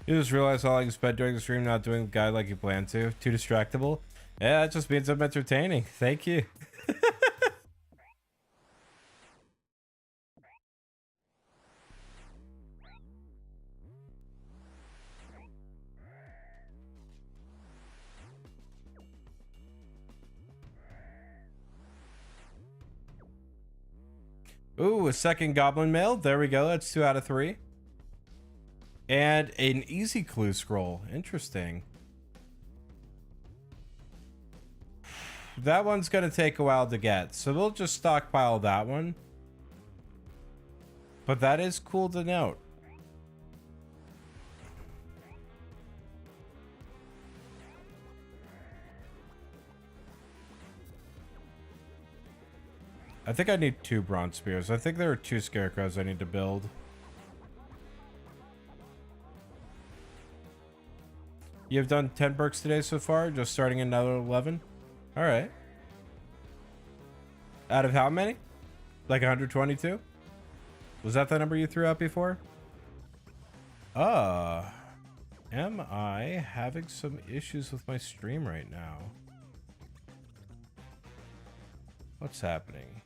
You just realized how long you spent during the stream not doing the guide like you planned to. Too distractible? Yeah, that just means I'm entertaining. Thank you. Ooh, a second goblin mail. There we go. That's 2 out of 3. And an easy clue scroll. Interesting. That one's going to take a while to get, so we'll just stockpile that one. But that is cool to note. I think I need 2 bronze spears. I think there are 2 scarecrows I need to build. You've done 10 perks today so far, just starting another 11? Alright. Out of how many? Like 122? Was that the number you threw out before? Am I having some issues with my stream right now? What's happening?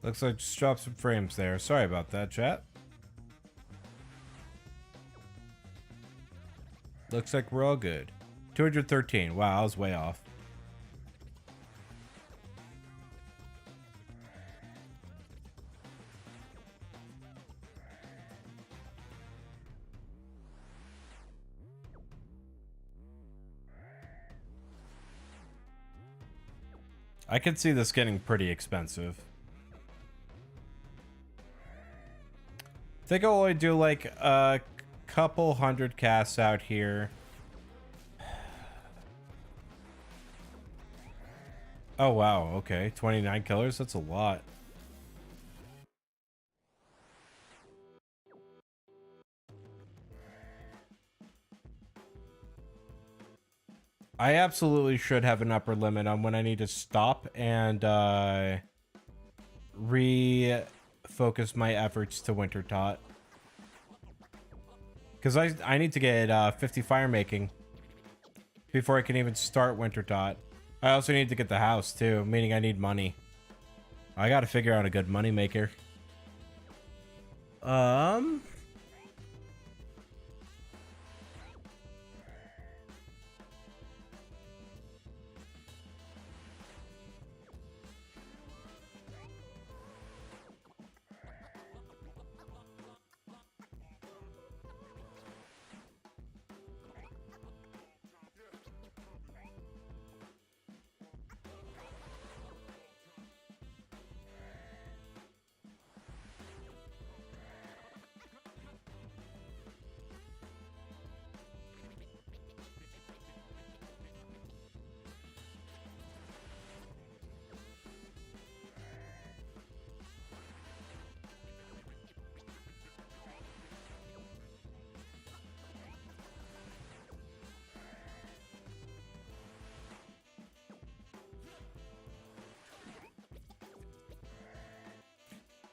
Looks like just dropped some frames there. Sorry about that, chat. Looks like we're all good. 213. Wow, I was way off. I can see this getting pretty expensive. I think I'll only do like a couple 100 casts out here. Oh wow, okay. 29 killers, that's a lot. I absolutely should have an upper limit on when I need to stop and refocus my efforts to Winter Tot. Because I need to get 50 fire making before I can even start Winter Tot. I also need to get the house too, meaning I need money. I gotta figure out a good money maker.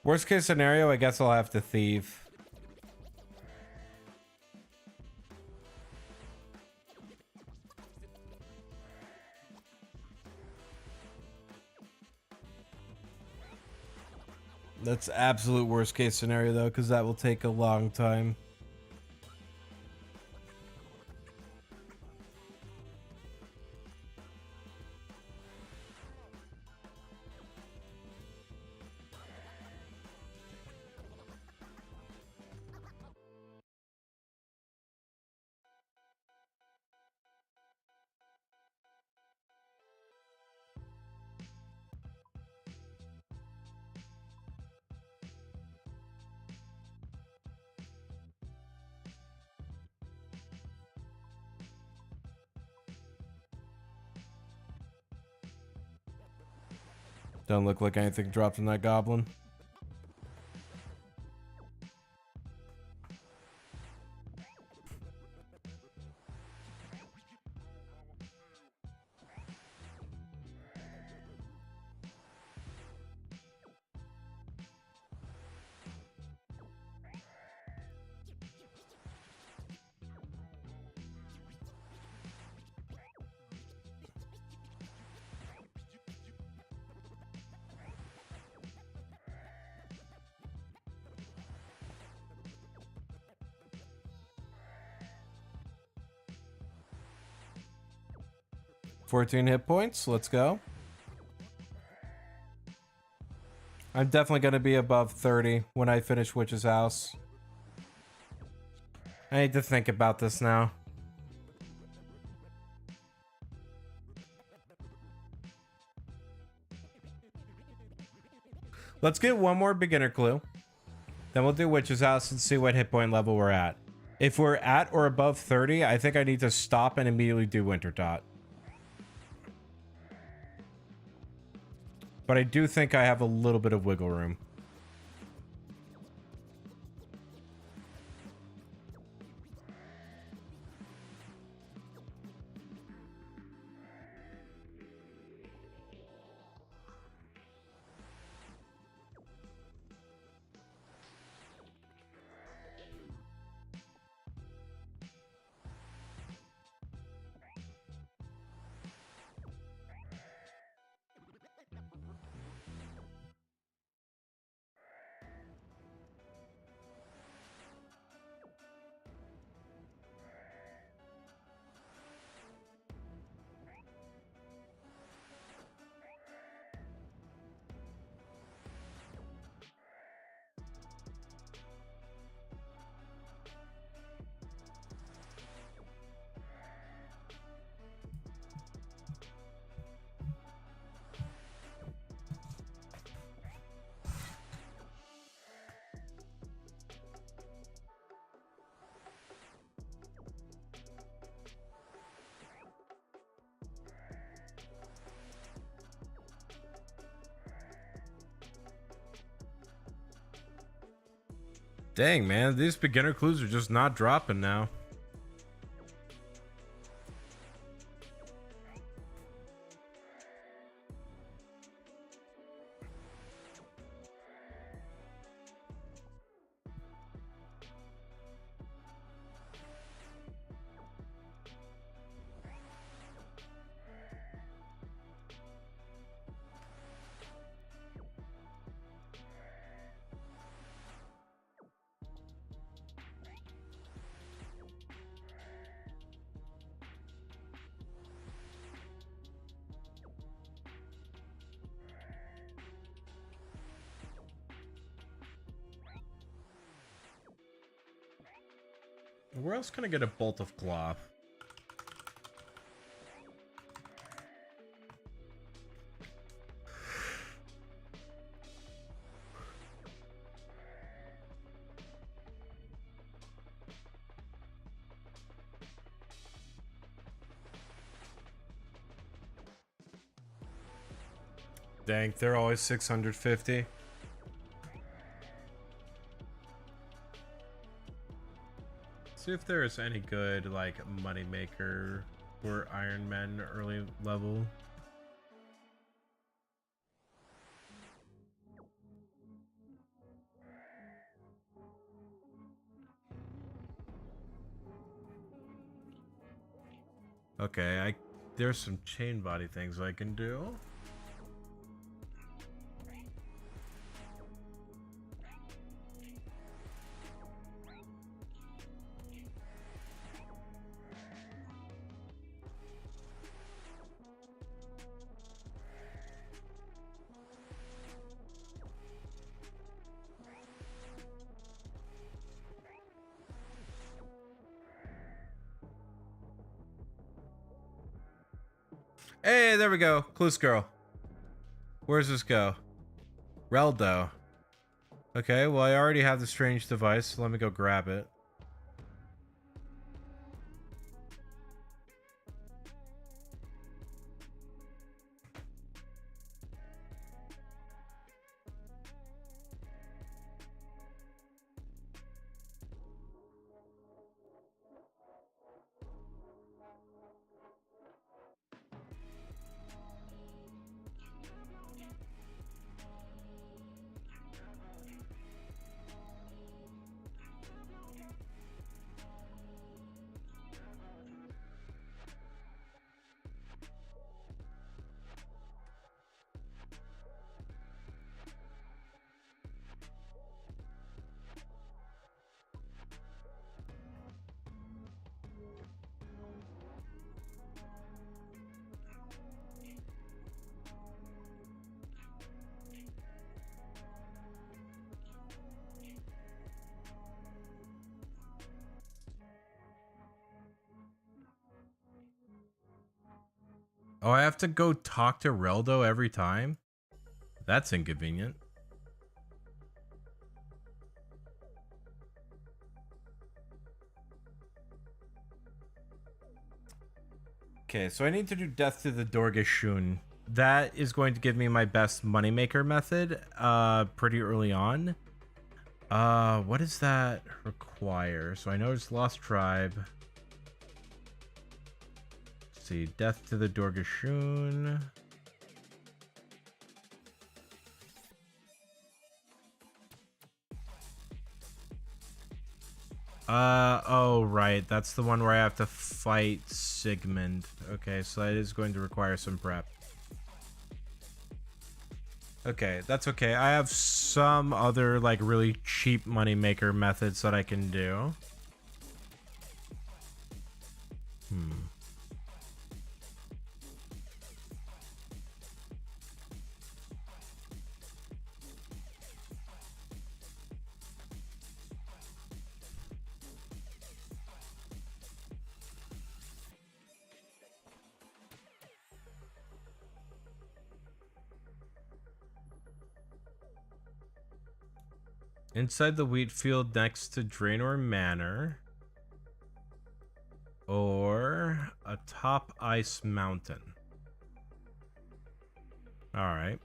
Worst case scenario, I guess I'll have to thieve. That's absolute worst case scenario though, because that will take a long time. Don't look like anything dropped in that goblin. $14 hit points. Let's go. I'm definitely going to be above 30 when I finish Witch's House. I need to think about this now. Let's get one more beginner clue. Then we'll do Witch's House and see what hit point level we're at. If we're at or above 30, I think I need to stop and immediately do Winter Dot. But I do think I have a little bit of wiggle room. Dang, man, these beginner clues are just not dropping now. Where else can I get a bolt of cloth? Dang, they're always 650. See if there's any good like money maker for Iron Man early level. Okay, there's some chain body things I can do. Hey, there we go. Clues girl. Where's this go? Reldo. Okay, well, I already have the strange device, so let me go grab it. Oh, I have to go talk to Reldo every time? That's inconvenient. Okay, so I need to do Death to the Dorgashun. That is going to give me my best moneymaker method pretty early on. What does that require? So I know it's Lost Tribe. Let's see, Death to the Dorgashun. Oh, right. That's the one where I have to fight Sigmund. Okay, so that is going to require some prep. Okay, that's okay. I have some other, like, really cheap moneymaker methods that I can do. Inside the wheat field next to Draenor Manor. Or atop Ice Mountain. Alright.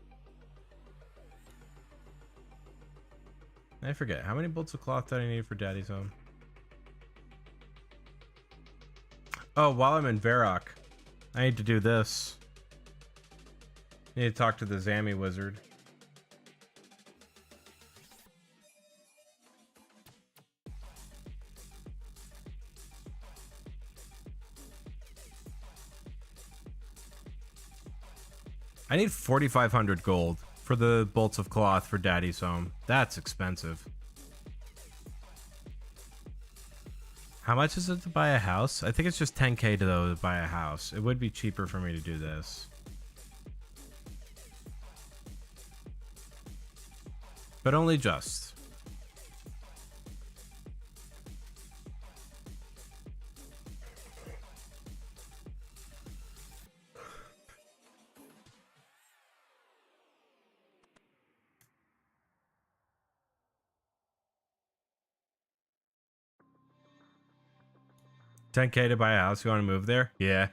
I forget. How many bolts of cloth did I need for Daddy's home? Oh, while I'm in Varrock, I need to do this. I need to talk to the Zami wizard. I need 4,500 gold for the bolts of cloth for Daddy's home. That's expensive. How much is it to buy a house? I think it's just 10k to buy a house. It would be cheaper for me to do this. But only just. $10k to buy a house. You want to move there? Yeah.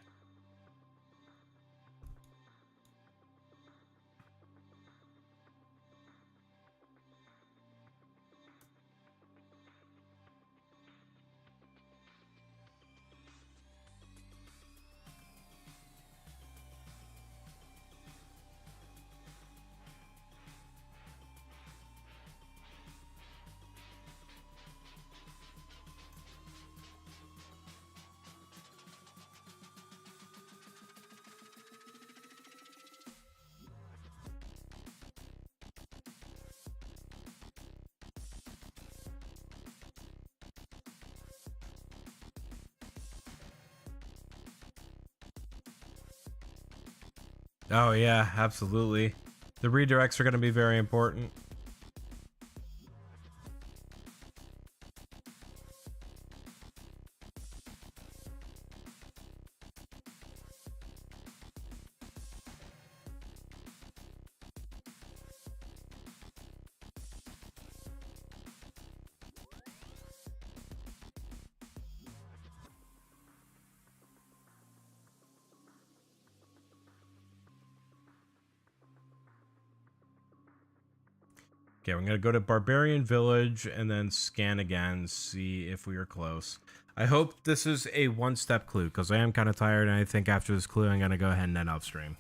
Oh yeah, absolutely. The redirects are going to be very important. Okay, we're going to go to Barbarian Village and then scan again, see if we are close. I hope this is a one-step clue, because I am kind of tired, and I think after this clue, I'm going to go ahead and end off stream.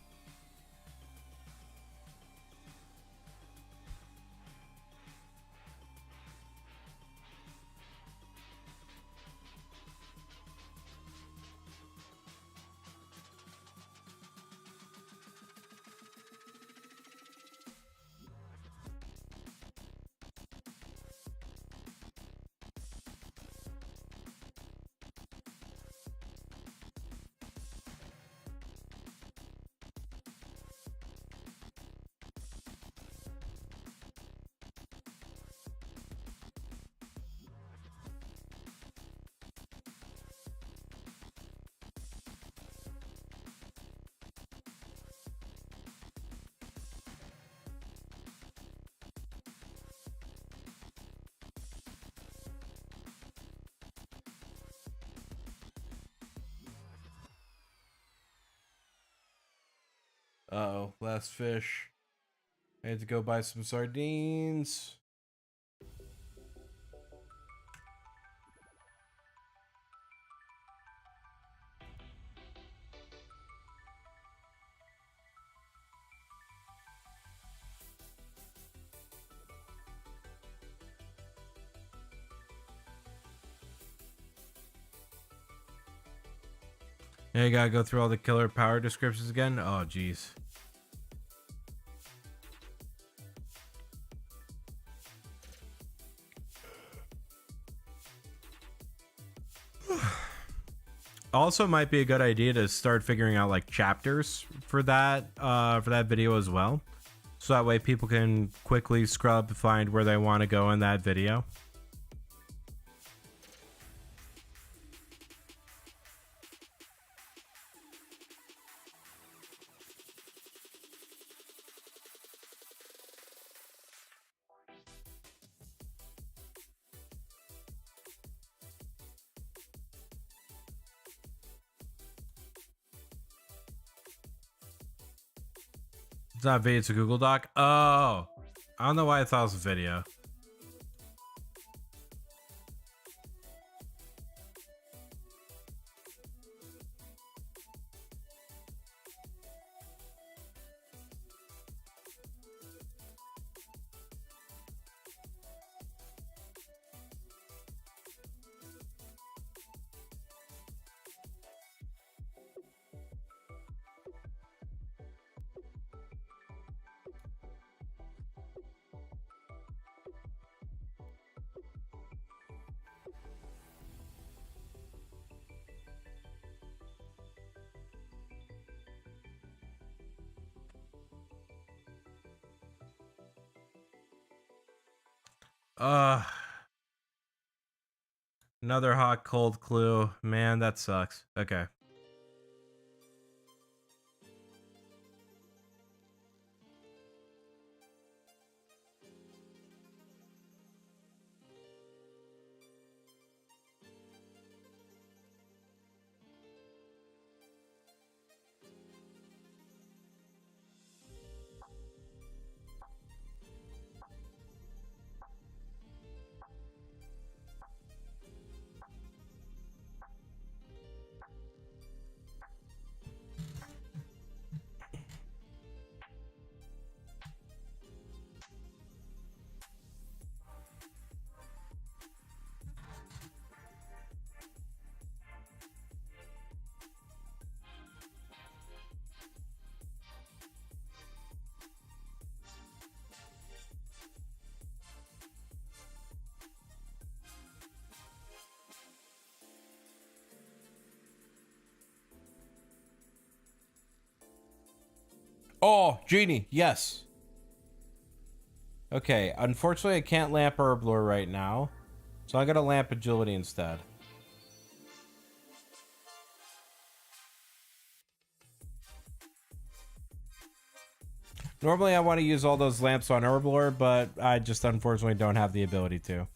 Uh-oh, last fish. I had to go buy some sardines. Yeah, you gotta go through all the killer power descriptions again? Oh, jeez. Also might be a good idea to start figuring out like chapters for that video as well. So that way people can quickly scrub, find where they want to go in that video. It's not a video, it's a Google Doc. Oh, I don't know why I thought it was a video. Another hot cold clue. Man, that sucks. Okay. Oh, genie, yes. Okay, unfortunately I can't lamp herb lore right now, so I'm gonna lamp agility instead. Normally I want to use all those lamps on herb lore, but I just unfortunately don't have the ability to.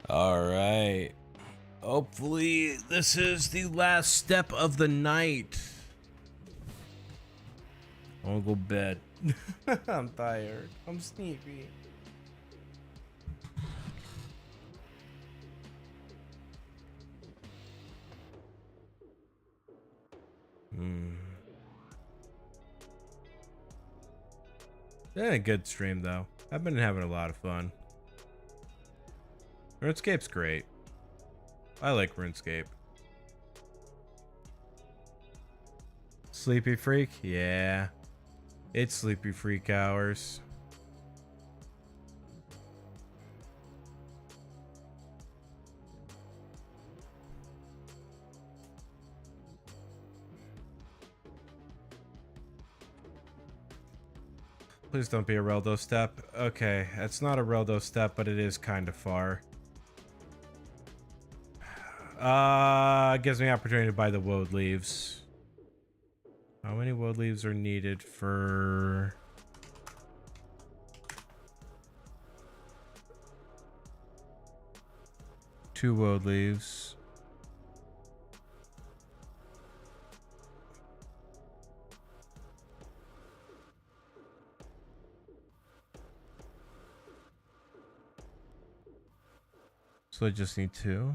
All right. Hopefully this is the last step of the night. I wanna go bed. I'm tired. I'm sleepy. Yeah, a good stream though. I've been having a lot of fun. RuneScape's great. I like RuneScape. Sleepy Freak? Yeah. It's Sleepy Freak hours. Please don't be a Reldo step. Okay, it's not a Reldo step, but it is kind of far. Gives me opportunity to buy the woad leaves. How many woad leaves are needed for... two woad leaves. So I just need two.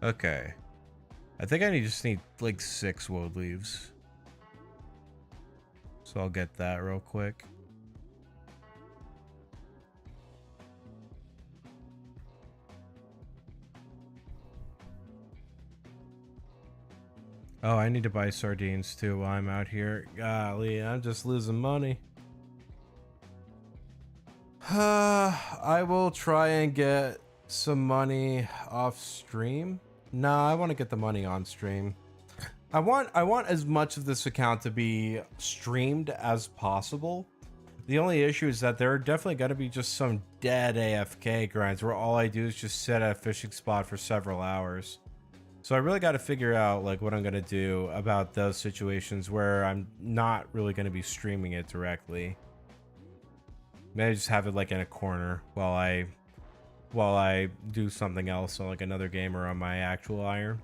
Okay. I think I just need like 6 woad leaves. So I'll get that real quick. Oh, I need to buy sardines too while I'm out here. Golly, I'm just losing money. I will try and get some money off stream. No, I want to get the money on stream. I want as much of this account to be streamed as possible. The only issue is that there are definitely going to be just some dead AFK grinds where all I do is just sit at a fishing spot for several hours. So I really got to figure out like what I'm going to do about those situations where I'm not really going to be streaming it directly. Maybe just have it like in a corner while I do something else on like another game or on my actual iron.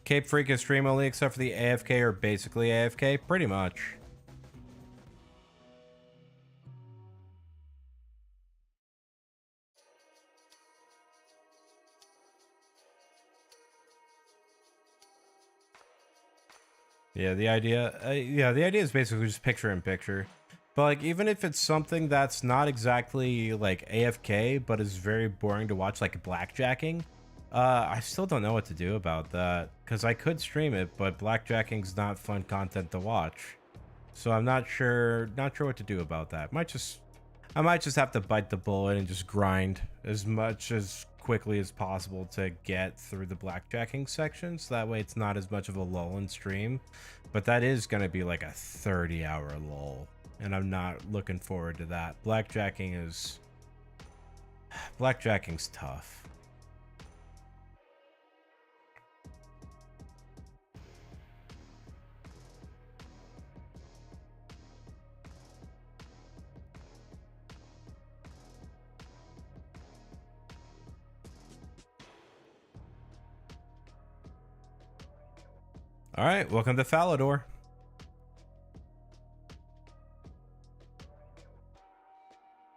Cape Freak is stream only except for the AFK or basically AFK? Pretty much. Yeah, the idea is basically just picture in picture. But like even if it's something that's not exactly like AFK but is very boring to watch, like blackjacking, I still don't know what to do about that because I could stream it, but blackjacking's not fun content to watch. So I'm not sure what to do about that. I might just have to bite the bullet and just grind as much as quickly as possible to get through the blackjacking section, so that way it's not as much of a lull in stream. But that is going to be like a 30-hour lull, and I'm not looking forward to that. Blackjacking's tough. All right, welcome to Falador.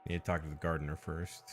Need to talk to the gardener first.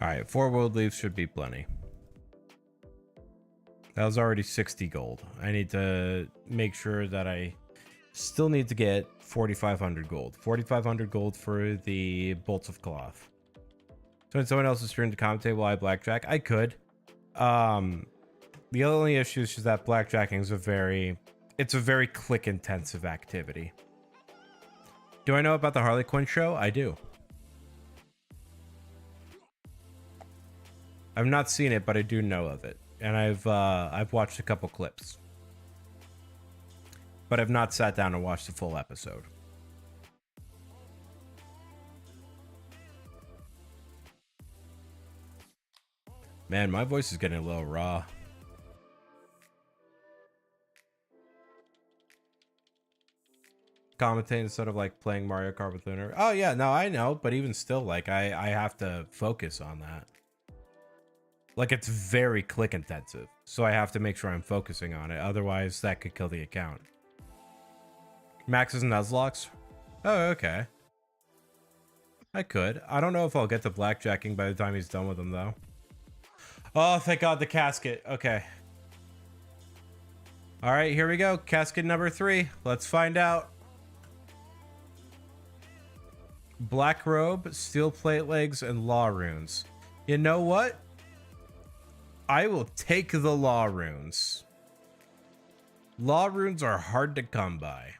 All right, 4 world leaves should be plenty. That was already 60 gold. I need to make sure that I still need to get 4,500 gold. 4,500 gold for the bolts of cloth. So when someone else is turn to commentate while I blackjack, I could. The only issue is just that blackjacking is a very click intensive activity. Do I know about the Harley Quinn show? I do. I've not seen it, but I do know of it, and I've watched a couple clips, but I've not sat down and watched the full episode. Man, my voice is getting a little raw. Commentate instead of like playing Mario Kart with Lunar. Oh yeah, no, I know, but even still, like I have to focus on that. Like it's very click intensive, so I have to make sure I'm focusing on it. Otherwise, that could kill the account. Maxes and Nuzlocke. Oh, okay. I could. I don't know if I'll get to blackjacking by the time he's done with them, though. Oh, thank God, the casket. Okay. All right, here we go. Casket number 3. Let's find out. Black robe, steel plate legs, and law runes. You know what? I will take the law runes. Law runes are hard to come by.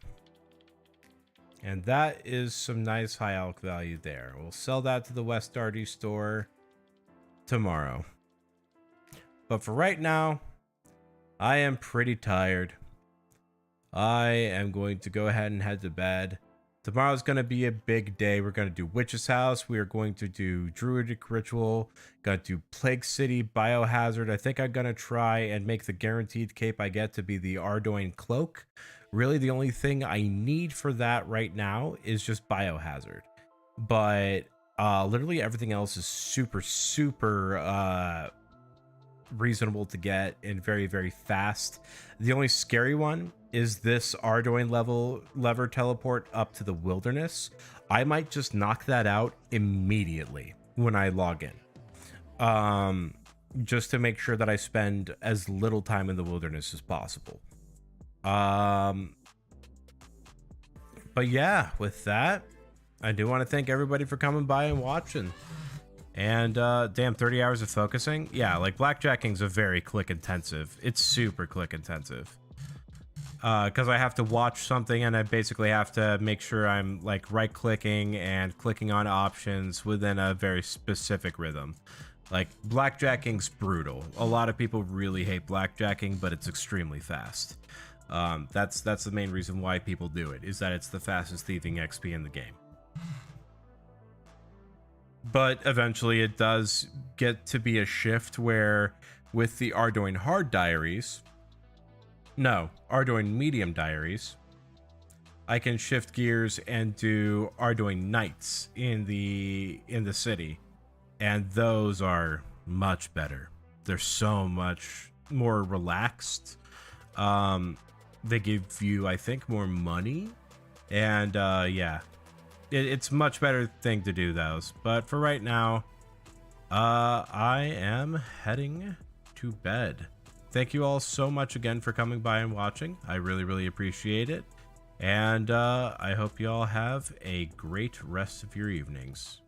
And that is some nice high alch value there. We'll sell that to the West Darty store tomorrow. But for right now, I am pretty tired. I am going to go ahead and head to bed. Tomorrow's going to be a big day. We're going to do Witch's House. We are going to do Druidic Ritual. Going to do Plague City, Biohazard. I think I'm going to try and make the guaranteed cape I get to be the Ardoin Cloak. Really, the only thing I need for that right now is just Biohazard. But literally everything else is super reasonable to get and very, very fast. The only scary one is this Ardoin lever teleport up to the wilderness. I might just knock that out immediately when I log in. Just to make sure that I spend as little time in the wilderness as possible. But yeah, with that, I do want to thank everybody for coming by and watching. And damn, 30 hours of focusing. Yeah, like blackjacking's a very click intensive. It's super click intensive. Because I have to watch something and I basically have to make sure I'm like right clicking and clicking on options within a very specific rhythm. Like blackjacking's brutal. A lot of people really hate blackjacking, but it's extremely fast. That's the main reason why people do it, is that it's the fastest thieving XP in the game. But eventually it does get to be a shift where with the Ardoin Hard Diaries, no, Ardoin Medium Diaries, I can shift gears and do Ardoin Nights in the city, and those are much better. They're so much more relaxed. They give you, I think, more money, and yeah, it's much better thing to do those. But for right now, I am heading to bed. Thank you all so much again for coming by and watching. I really, really appreciate it. And I hope you all have a great rest of your evenings.